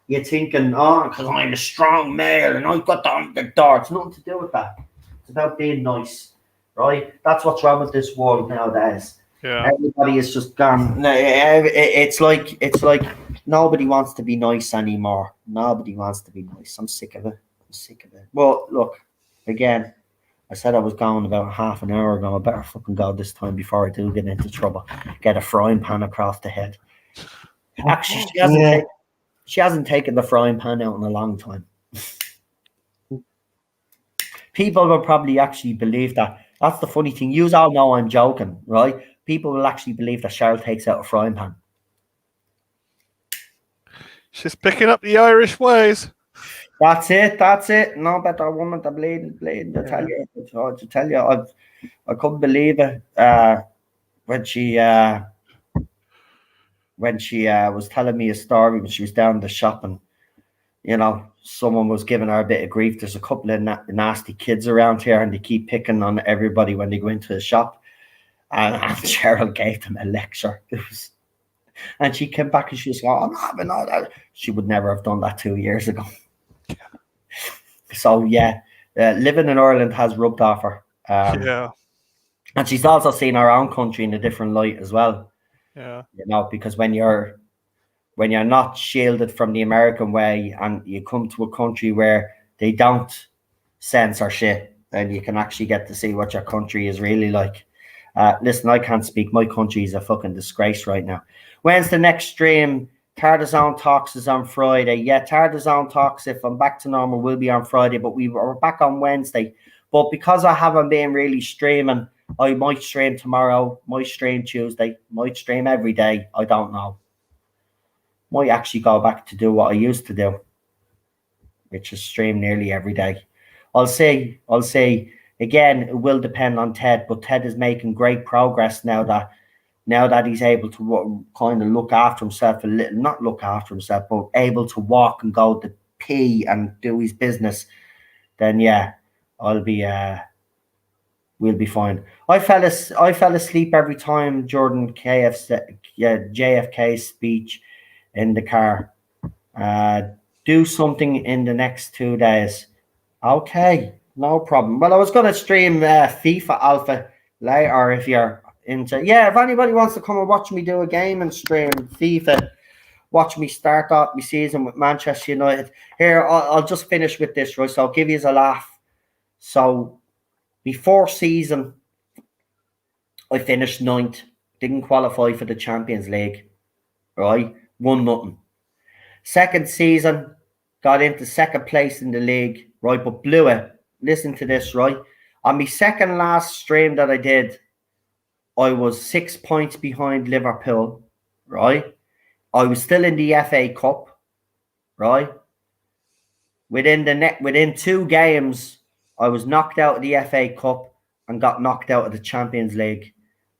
you're thinking, oh, because I'm a strong male and I've got the door. It's nothing to do with that. It's about being nice, right? That's what's wrong with this world nowadays. Yeah. Everybody is just gone. It's like nobody wants to be nice anymore. Nobody wants to be nice. I'm sick of it. Well, look, again, I said I was going about half an hour ago. I better fucking go this time before I do get into trouble. Get a frying pan across the head. Actually, she hasn't taken the frying pan out in a long time. People will probably actually believe that. That's the funny thing. You all know I'm joking, right? People will actually believe that Cheryl takes out a frying pan. She's picking up the Irish ways. That's it. No better woman to bleed. To tell you, I couldn't believe it when she was telling me a story when she was down the shop and, you know, someone was giving her a bit of grief. There's a couple of nasty kids around here and they keep picking on everybody when they go into the shop. And Cheryl gave them a lecture. And she came back and she was like, I'm not having all that. She would never have done that 2 years ago. So yeah, living in Ireland has rubbed off her. And she's also seen our own country in a different light as well. Yeah, you know, because when you're not shielded from the American way and you come to a country where they don't censor shit, then you can actually get to see what your country is really like. Listen, I can't speak. My country is a fucking disgrace right now. When's the next stream? Tardazone Talks is on Friday. Yeah, Tardazone Talks, if I'm back to normal, will be on Friday, but we're back on Wednesday. But because I haven't been really streaming, I might stream tomorrow, might stream Tuesday, might stream every day. I don't know. Might actually go back to do what I used to do, which is stream nearly every day. I'll say, again, it will depend on Ted, but Ted is making great progress now that he's able to kind of look after himself a little, not look after himself, but able to walk and go to pee and do his business, then yeah, we'll be fine. I fell asleep every time Jordan JFK's speech in the car. Do something in the next 2 days. Okay, no problem. Well, I was going to stream FIFA Alpha later Yeah, if anybody wants to come and watch me do a game and stream FIFA, watch me start off my season with Manchester United. Here, I'll just finish with this, right? So I'll give you a laugh. So before season, I finished 9th. Didn't qualify for the Champions League, right? 1-0. Second season, got into second place in the league, right? But blew it. Listen to this, right? On my second last stream that I did, I was 6 points behind Liverpool, right? I was still in the FA Cup, right? Within 2 games, I was knocked out of the FA Cup and got knocked out of the Champions League,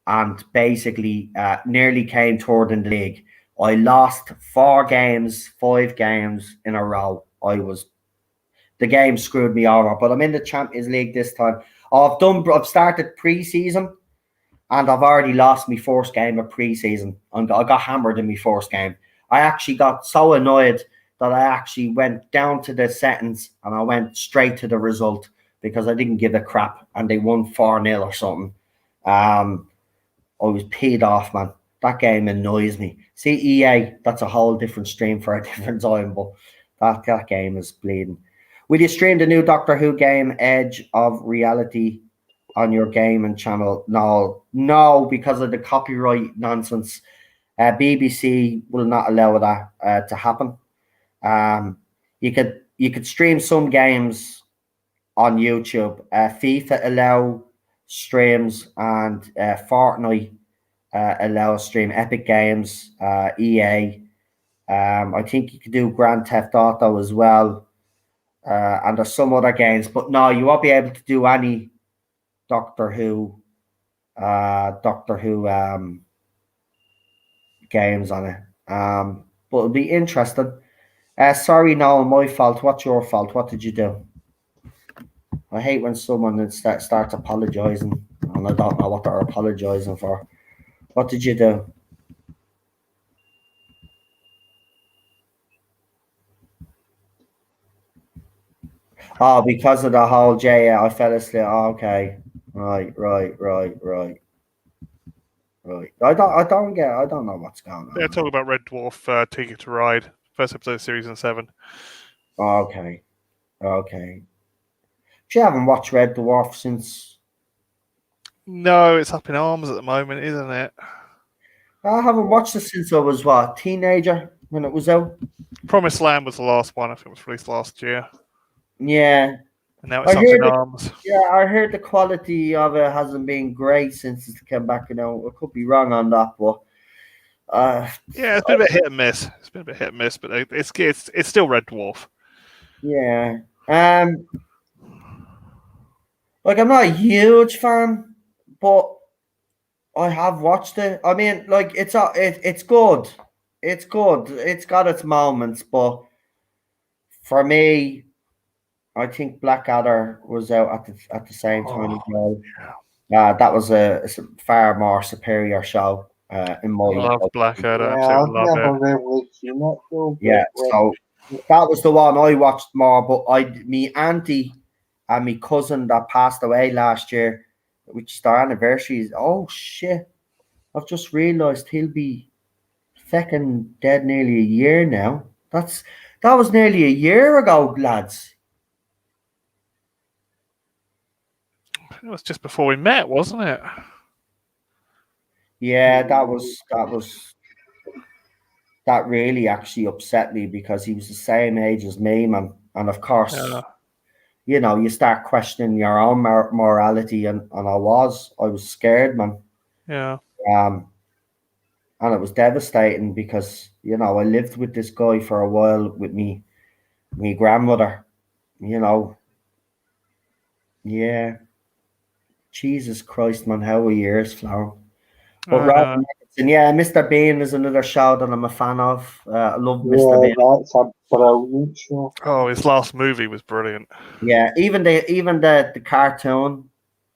and basically nearly came third in the league. I lost 5 games in a row. The game screwed me over, but I'm in the Champions League this time. I've started pre-season, and I've already lost my first game of pre-season. I got hammered in my first game. I actually got so annoyed that I actually went down to the settings and I went straight to the result because I didn't give a crap, and they won 4-0 or something. I was paid off, man. That game annoys me. See, EA, that's a whole different stream for a different time, but that game is bleeding. Will you stream the new Doctor Who game, Edge of Reality, on your game and channel? No, because of the copyright nonsense. BBC will not allow that to happen. You could stream some games on YouTube. FIFA allow streams, and Fortnite allow stream. Epic Games, EA. I think you could do Grand Theft Auto as well, and there's some other games. But no, you won't be able to do any Doctor Who games on it. But it'll be interesting. Sorry, no, my fault. What's your fault? What did you do? I hate when someone starts apologizing and I don't know what they're apologizing for. What did you do? Oh, because of the whole I fell asleep. Oh, okay. Right. I don't know what's going on. They're talking about Red Dwarf Ticket to Ride, first episode of season 7. Okay. You haven't watched Red Dwarf since? No, it's up in arms at the moment, isn't it? I haven't watched it since I was teenager when it was out. Promised Land was the last one. I think it was released last year. Yeah. And now it's up in arms. Yeah, I heard the quality of it hasn't been great since it's come back. I could be wrong on that, but yeah, it's been a bit hit and miss. But it's still Red Dwarf. Yeah. Like, I'm not a huge fan, but I have watched it. I mean, like, it's good. It's good. It's got its moments, but for me, I think Blackadder was out at the same time as well. That was a far more superior show in my I love Blackadder. Yeah, Absolutely love it. really seen it though. Yeah, so that was the one I watched more. But me auntie and me cousin that passed away last year, which is their anniversary. Oh shit! I've just realised he'll be fucking dead nearly a year now. That was nearly a year ago, lads. It was just before we met, wasn't it? Yeah, that really actually upset me because he was the same age as me, man. And of course, you start questioning your own morality, and I was scared, man. Yeah. And it was devastating because I lived with this guy for a while with me grandmother. Yeah. Jesus Christ, man, how are years flown? But yeah, Mr. Bean is another show that I'm a fan of. I love Mr. Bean. That's a brilliant show. Oh, his last movie was brilliant. Yeah, even the cartoon,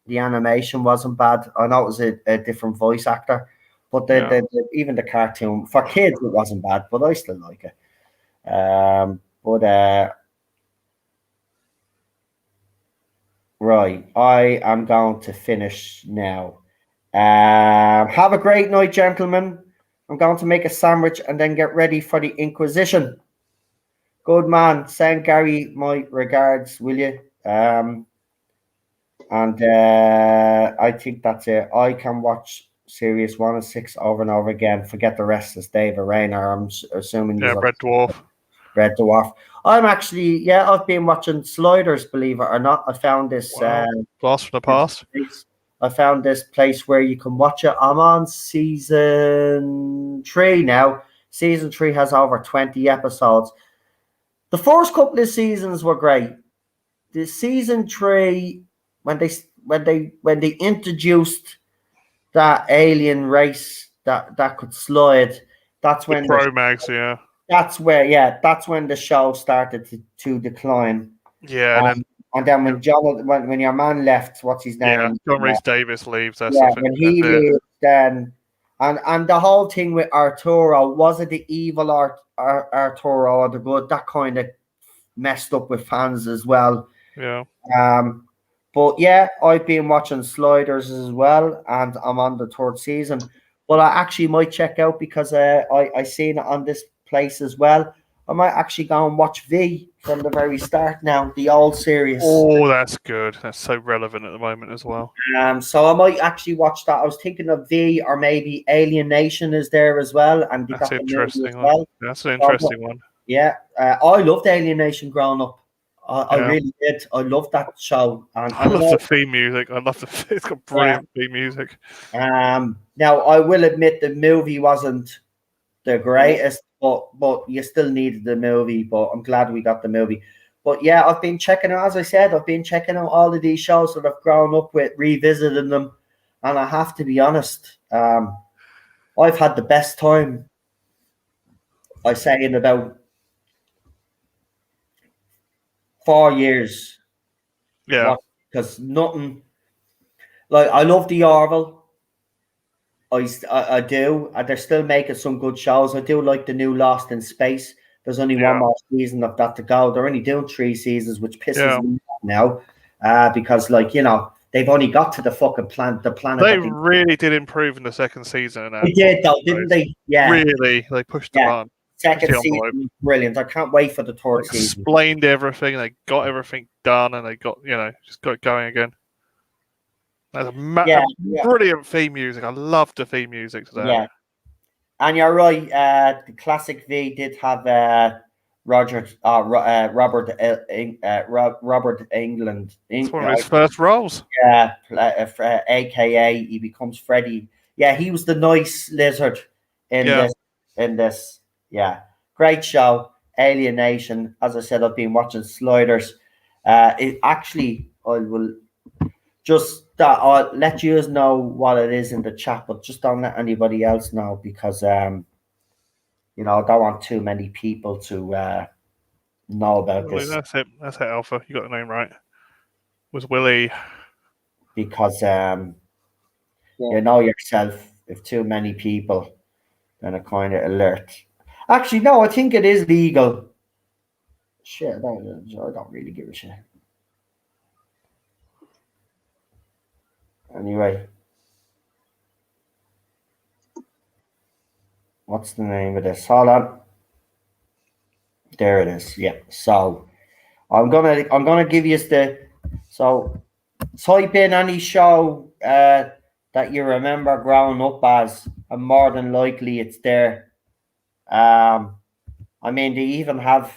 the animation wasn't bad. I know it was a different voice actor, but even the cartoon for kids it wasn't bad, but I still like it. Right, I am going to finish now. Have a great night, gentlemen. I'm going to make a sandwich and then get ready for the Inquisition. Good man. Send Gary my regards, will you? And I think that's it. I can watch series 1 and 6 over and over again. Forget the rest of David Rayner. I'm assuming Yeah, Red Dwarf. Red Dwarf. I'm actually, I've been watching Sliders, believe it or not. I found this Blast from the past. I found this place where you can watch it. I'm on season 3 now. Season 3 has over 20 episodes. The first couple of seasons were great. The season 3, when they introduced that alien race that could slide, that's when Pro-Mags, yeah. that's when the show started to decline. Yeah, and then when your man left, what's his name? Yeah, John Rhys Davis leaves. When he leaves, then and the whole thing with Arturo, was it the evil Arturo or the good? That kind of messed up with fans as well. Yeah. But I've been watching Sliders as well, and I'm on the 3rd season. But I actually might check out because I seen it on this place as well. I might actually go and watch V from the very start now, the old series. Oh, that's good. That's so relevant at the moment as well. So I might actually watch that. I was thinking of V, or maybe Alien Nation is there as well, and that's interesting. As well. That's an interesting one. Yeah, I loved Alien Nation growing up. I really did. I loved that show. And I love the theme music. It's got brilliant theme music. Now I will admit the movie wasn't the greatest, but you still needed the movie. But I'm glad we got the movie. But I've been checking out, as I said, I've been checking out all of these shows that I've grown up with, revisiting them, and I have to be honest, I've had the best time. I say in about 4 years. Yeah. Because nothing, like, I love the Orville. I do. And they're still making some good shows. I do like the new Lost in Space. There's only one more season of that to go. They're only doing 3 seasons, which pisses me off now. Because, they've only got to the fucking planet. They really did improve in the 2nd season. They did, though, didn't they? Yeah. Really. They pushed them on. 2nd season, brilliant. I can't wait for the 3rd season. Explained everything. They got everything done, and they got just got it going again. That's a brilliant theme music. I love the theme music today. Yeah, and you're right. The classic V did have Robert England. It's one of his first roles. Yeah, AKA he becomes Freddy. Yeah, he was the nice lizard in this. Yeah, great show. Alien Nation. As I said, I've been watching Sliders. I will just I'll let you know what it is in the chat, but just don't let anybody else know because I don't want too many people to know about this. That's it. That's it, Alpha. You got the name right. It was Willie. Because you know yourself, if too many people, then it kind of alert. Actually, no, I think it is legal. Shit, I don't really give a shit. Anyway, what's the name of this? Hold on. There it is. Yeah. So I'm gonna give you type in any show that you remember growing up as, and more than likely it's there. They even have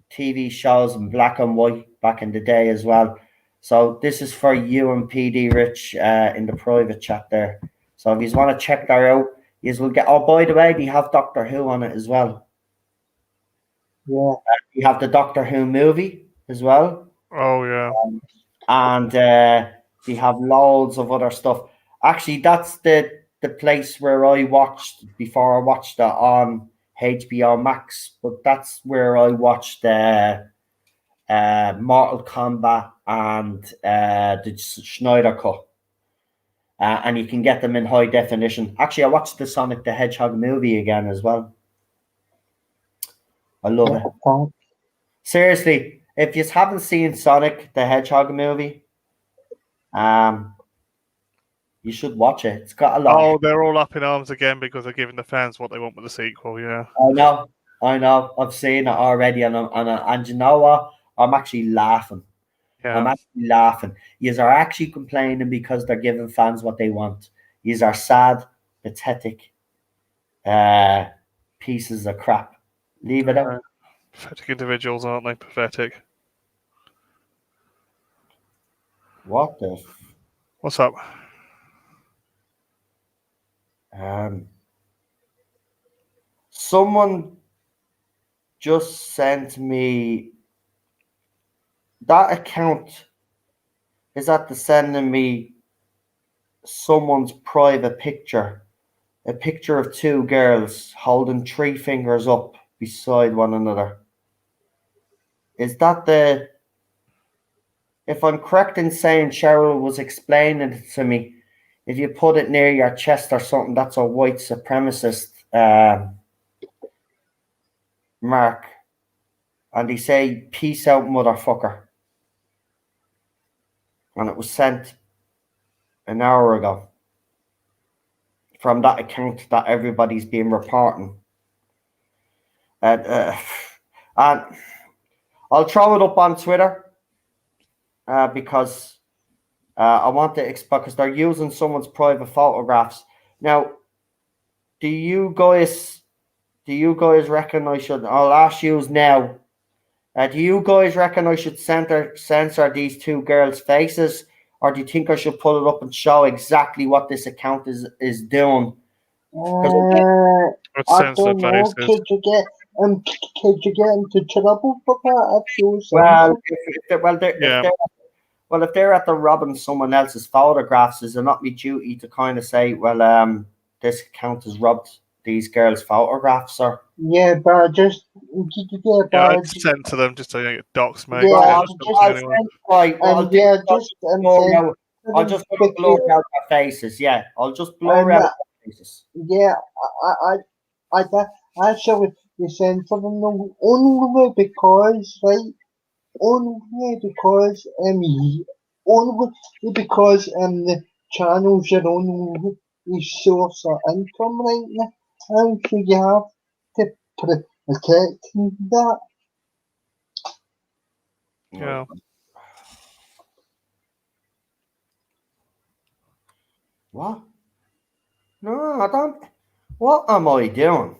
TV shows in black and white back in the day as well. So this is for you and PD Rich in the private chat there. So if you want to check that out, you will get. Oh, by the way, they have Doctor Who on it as well. Yeah. You have the Doctor Who movie as well. Oh yeah. And they have loads of other stuff. Actually, that's the place where I watched before I watched it on HBO Max. But that's where I watched Mortal Kombat and the Schneider Cut. And you can get them in high definition. Actually, I watched the Sonic the Hedgehog movie again as well. I love it. Seriously, if you haven't seen Sonic the Hedgehog movie, You should watch it. It's got a lot. Oh, they're all up in arms again because they're giving the fans what they want with the sequel. Yeah. I know. I've seen it already, and you know what? I'm actually laughing. I'm Yeah. actually laughing. Yous are actually complaining because they're giving fans what they want. Yous are sad, pathetic, pieces of crap. Leave it out. Pathetic individuals, aren't they? Pathetic. What the? What's up? Someone just sent me that account is after sending me someone's private picture, a picture of two girls holding three fingers up beside one another. Is that the? If I'm correct in saying Cheryl was explaining it to me, if you put it near your chest or something, that's a white supremacist mark. And they say, "Peace out, motherfucker." And it was sent an hour ago from that account that everybody's been reporting. And I'll throw it up on Twitter because I want to because they're using someone's private photographs. Now, do you guys reckon I should? I'll ask you now. Do you guys reckon I should censor these two girls' faces, or do you think I should put it up and show exactly what this account is doing? I Censored don't know. faces. Could you get into trouble for that if you Well, censor? if they're at the robbing someone else's photographs, is it not my duty to kind of say, well, this account has robbed these girls' photographs, or? Yeah, but just Yeah, I'd censor them just so you don't get doxed, mate. Yeah, I'll just blur out their faces. Yeah, I'll just blur out their faces. Yeah, I actually censor them only because, right? Only because the channels are only source of income right now. And so you have to protect that. Yeah. What? No, I don't. What am I doing?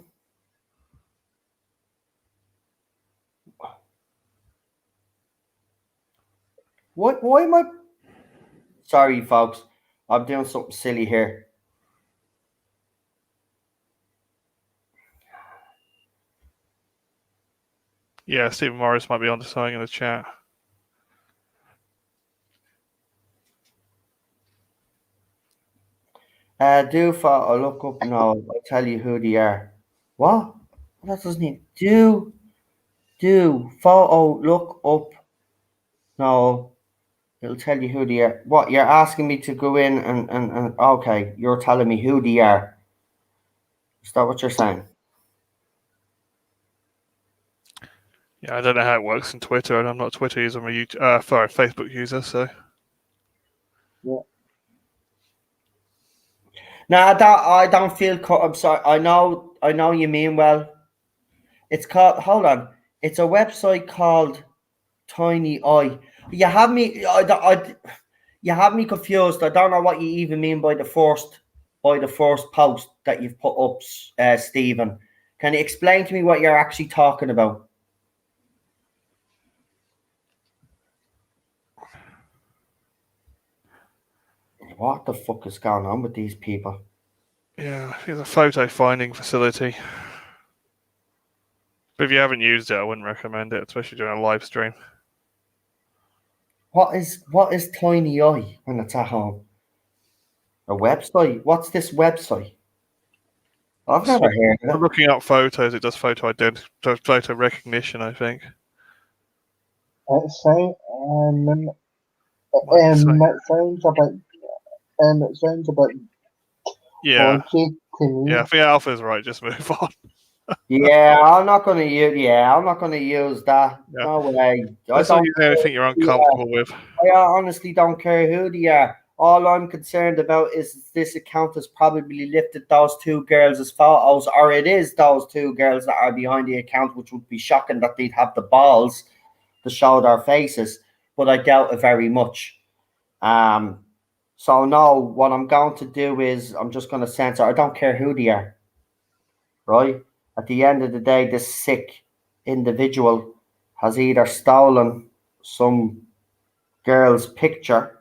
Why am I? Sorry, folks. I'm doing something silly here. Yeah, Stephen Morris might be onto something in the chat. Do photo look up? No, I'll tell you who they are. What? That doesn't even do photo look up? No, it'll tell you who they are. What, you're asking me to go in and okay, you're telling me who they are. Is that what you're saying? Yeah, I don't know how it works in Twitter, and I'm not a Twitter user. I'm a Facebook user, so. Yeah. No, I don't feel. I'm sorry. I know you mean well. It's called. Hold on. It's a website called Tiny Eye. You have me. You have me confused. I don't know what you even mean by the first post that you've put up, Stephen. Can you explain to me what you're actually talking about? What the fuck is going on with these people? Yeah, it's a photo finding facility. But if you haven't used it, I wouldn't recommend it, especially during a live stream. What is Tiny Eye when it's at home? A website? What's this website? I've never heard of it. Looking up photos, it does photo recognition, I think. It sounds a bit yeah. dodgy to me. Yeah, I think Alpha's right. Just move on. I'm not gonna use that. Yeah. No way. That's not using anything you're uncomfortable with. I honestly don't care who they are. All I'm concerned about is this account has probably lifted those two girls' photos, or it is those two girls that are behind the account, which would be shocking that they'd have the balls to show their faces, but I doubt it very much. So no, what I'm going to do is I'm just going to censor. I don't care who they are, right? At the end of the day, this sick individual has either stolen some girl's picture,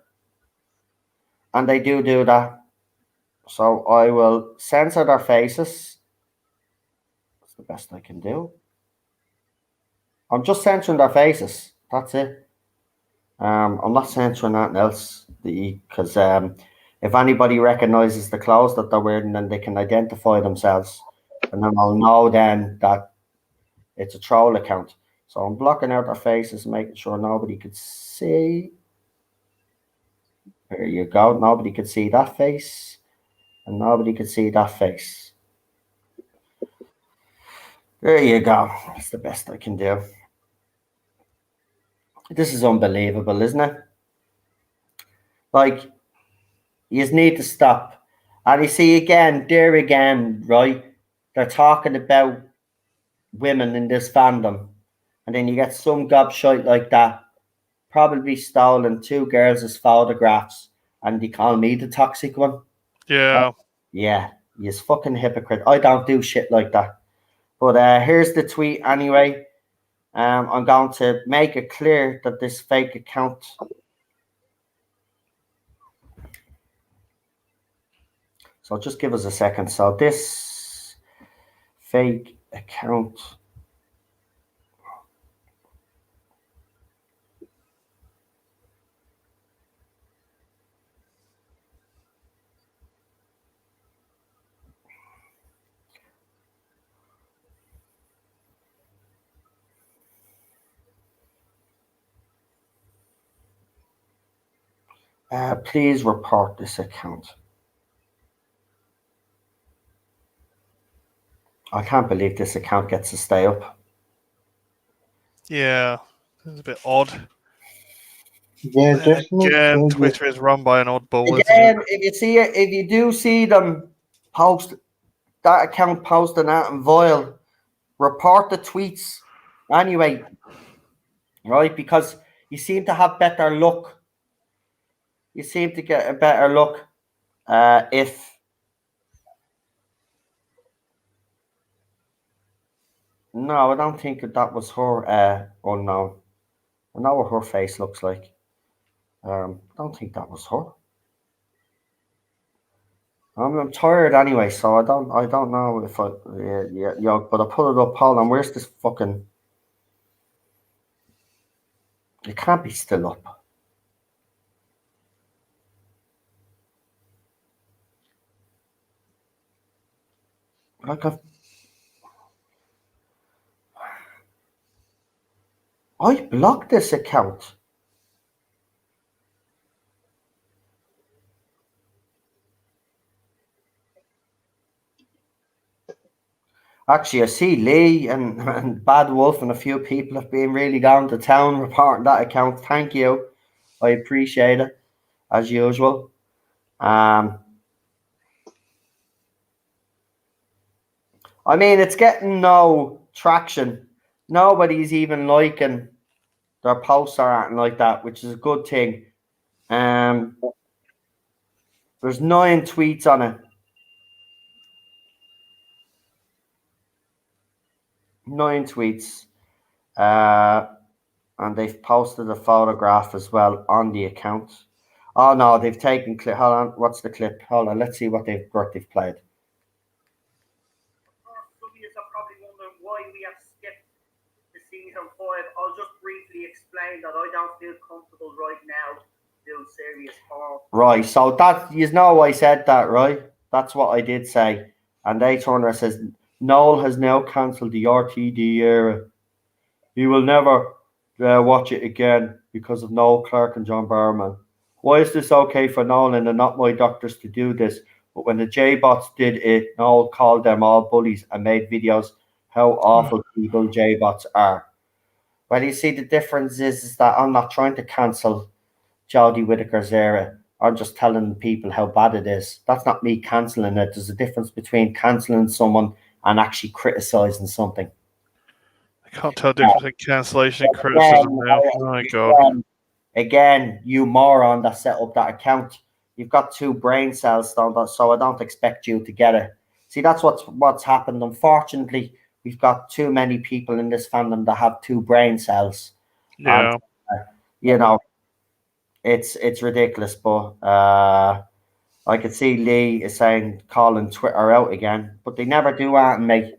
and they do that. So I will censor their faces. That's the best I can do. I'm just censoring their faces. That's it. I'm not censoring anything else because if anybody recognizes the clothes that they're wearing, then they can identify themselves, and then I'll know then that it's a troll account. So I'm blocking out their faces, making sure nobody could see. There you go. Nobody could see that face, and nobody could see that face. There you go. That's the best I can do. This is unbelievable, isn't it? Like, you just need to stop. And you see again, there again, right? They're talking about women in this fandom. And then you get some gobshite like that, probably stolen two girls' photographs, and they call me the toxic one. Yeah. Yeah, he's fucking hypocrite. I don't do shit like that. But here's the tweet anyway. I'm going to make it clear that this fake account. So just give us a second. So this fake account. Please report this account. I can't believe this account gets to stay up. Yeah. It's a bit odd. Yeah, just make Again, sure Twitter is run by an oddball, isn't Again, it? if you do see them post that account posting that and vile, report the tweets anyway, right? Because you seem to have better luck. You seem to get a better look if no, I don't think that was her unknown. I know what her face looks like. I don't think that was her. I'm tired anyway, so I don't know if yeah, but I put it up. Hold on, where's this fucking? It can't be still up. Like I blocked this account. Actually, I see Lee and Bad Wolf and a few people have been really down to town reporting that account. Thank you. I appreciate it, as usual. I mean, it's getting no traction. Nobody's even liking their posts or anything like that, which is a good thing. There's 9 tweets on it. 9 tweets. And they've posted a photograph as well on the account. Oh no, they've taken clip. Hold on, what's the clip? Hold on, let's see what they've played. Some of you are probably wondering why we have skipped the season 5. I'll just briefly explain that I don't feel comfortable right now doing serious talk. Right, so that you know I said that, right? That's what I did say. And they turned around and says Noel has now cancelled the RTD era. He will never watch it again because of Noel Clark and John Barrowman. Why is this okay for Nolan and not my doctors to do this? But when the J-Bots did it, Noel called them all bullies and made videos how awful people J-Bots are. Well, you see, the difference is that I'm not trying to cancel Jodie Whittaker's era. I'm just telling people how bad it is. That's not me cancelling it. There's a difference between cancelling someone and actually criticizing something. I can't tell the difference between cancellation and But criticism now. Oh my God. Again, you moron that set up that account. You've got 2 brain cells, so I don't expect you to get it. See, that's what's happened. Unfortunately, we've got too many people in this fandom that have 2 brain cells. Yeah. And, you know, it's ridiculous. But I could see Lee is saying calling Twitter out again, but they never do that, mate.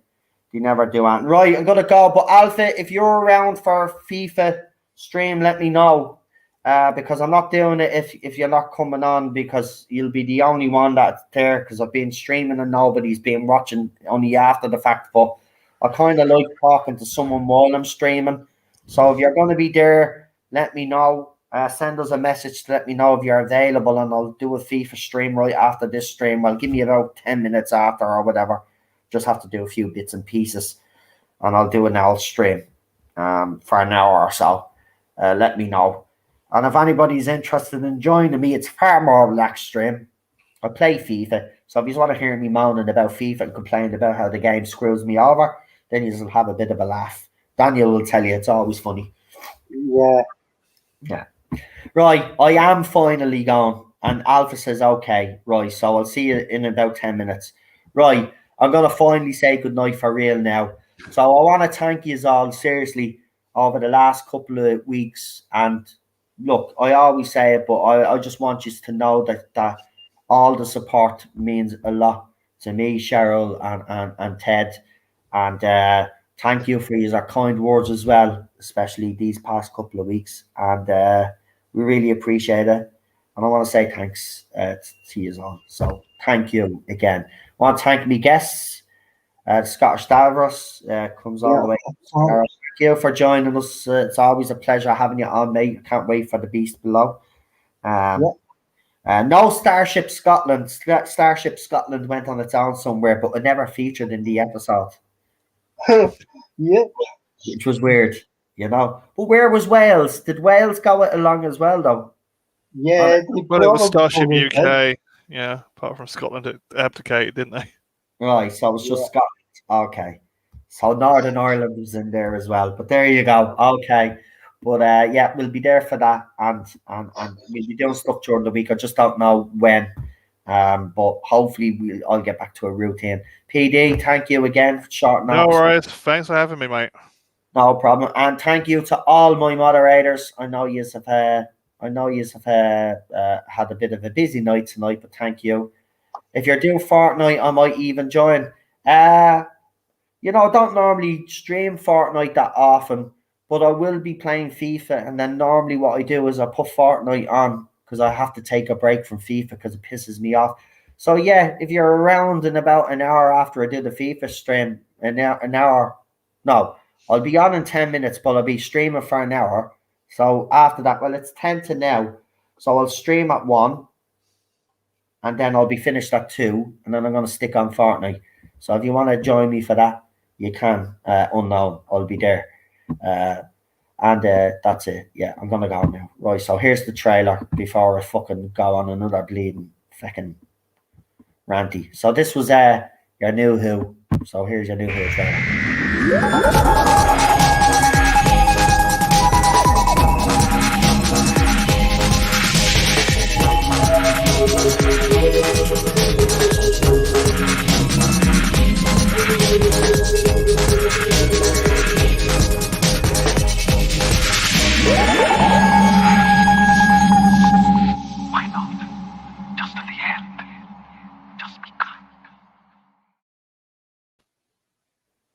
They never do that. Right, I'm gonna go. But Alpha, if you're around for FIFA stream, let me know. Because I'm not doing it if you're not coming on, because you'll be the only one that's there, because I've been streaming and nobody's been watching only after the fact. But I kind of like talking to someone while I'm streaming. So if you're going to be there, let me know. Send us a message to let me know if you're available, and I'll do a FIFA stream right after this stream. Well, give me about 10 minutes after or whatever. Just have to do a few bits and pieces, and I'll do an hour stream for an hour or so. Let me know. And if anybody's interested in joining me, it's far more relaxed stream. I play FIFA, so if you want to hear me moaning about FIFA and complaining about how the game screws me over, then you'll have a bit of a laugh. Daniel will tell you it's always funny. Yeah. Yeah. Right, I am finally gone. And Alpha says, okay, right, so I'll see you in about 10 minutes. Right, I'm going to finally say goodnight for real now. So I want to thank you all, seriously, over the last couple of weeks. And look, I always say it, but I just want you to know that all the support means a lot to me, Cheryl, and Ted. And thank you for your kind words as well, especially these past couple of weeks. And we really appreciate it. And I want to say thanks to you all. So thank you again. I want to thank my guests. Scottish Davros comes all the way. Thank you for joining us. It's always a pleasure having you on, mate. I can't wait for the beast below. No Starship Scotland. Starship Scotland went on its own somewhere, but it never featured in the episode. Yeah. Which was weird, you know. But where was Wales? Did Wales go it along as well, though? Yeah. Well, it was Starship UK. Yeah, apart from Scotland, it abdicated, didn't they? Right, so it's just Scotland. Okay. So Northern Ireland was in there as well. But there you go. Okay. But yeah, we'll be there for that, and we'll be doing stuff during the week. I just don't know when. But hopefully I'll get back to a routine. PD, thank you again for short notice. No worries. Thanks for having me, mate. No problem. And thank you to all my moderators. I know you have had a bit of a busy night tonight, but thank you. If you're doing Fortnite, I might even join. You know, I don't normally stream Fortnite that often, but I will be playing FIFA. And then normally what I do is I put Fortnite on because I have to take a break from FIFA because it pisses me off. So yeah, if you're around in about an hour after I do the FIFA stream, an hour, no, I'll be on in 10 minutes, but I'll be streaming for an hour. So after that, well, it's 10 to now. So I'll stream at 1. And then I'll be finished at 2. And then I'm going to stick on Fortnite. So if you want to join me for that, you can. Unknown, I'll be there. And that's it. Yeah, I'm going to go now. Right, so here's the trailer before I fucking go on another bleeding fucking ranty. So this was your new Who. So here's your new Who trailer.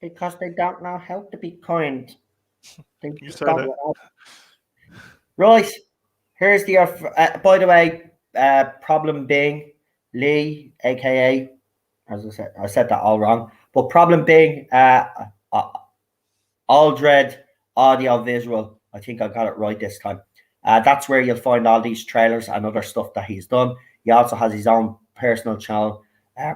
Because they don't know how to be kind. You said it. Right. Here's the by the way, problem being Lee, aka, as I said that all wrong. But problem being Aldred Audio Visual. I think I got it right this time. That's where you'll find all these trailers and other stuff that he's done. He also has his own personal channel.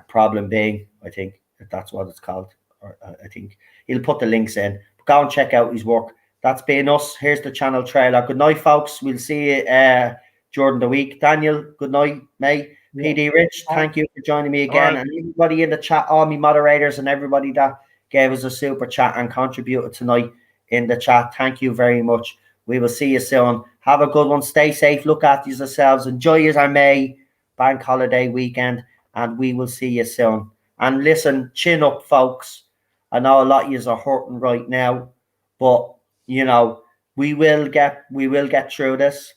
Problem being, I think that's what it's called. Or, I think he'll put the links in. Go and check out his work. That's been us. Here's the channel trailer. Good night, folks. We'll see you during the week. Daniel, good night, mate. Yeah. PD Rich, thank you for joining me again. Right. And everybody in the chat, all my moderators and everybody that gave us a super chat and contributed tonight in the chat. Thank you very much. We will see you soon. Have a good one. Stay safe. Look after yourselves. Enjoy your May bank holiday weekend. And we will see you soon. And listen, chin up, folks. I know a lot of you are hurting right now, but you know, we will get through this.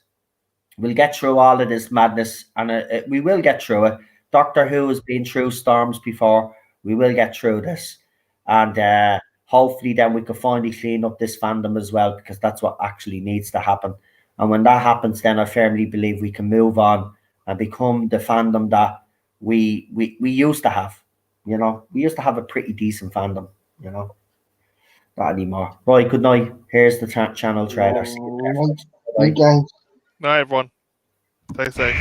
We'll get through all of this madness, and we will get through it. Doctor Who has been through storms before. We will get through this, and hopefully then we can finally clean up this fandom as well, because that's what actually needs to happen. And when that happens, then I firmly believe we can move on and become the fandom that we used to have. You know, we used to have a pretty decent fandom. You know, not anymore. Right. Good night. Here's the channel trailer. See you there, folks. You Bye. guys. Night, everyone. Stay safe.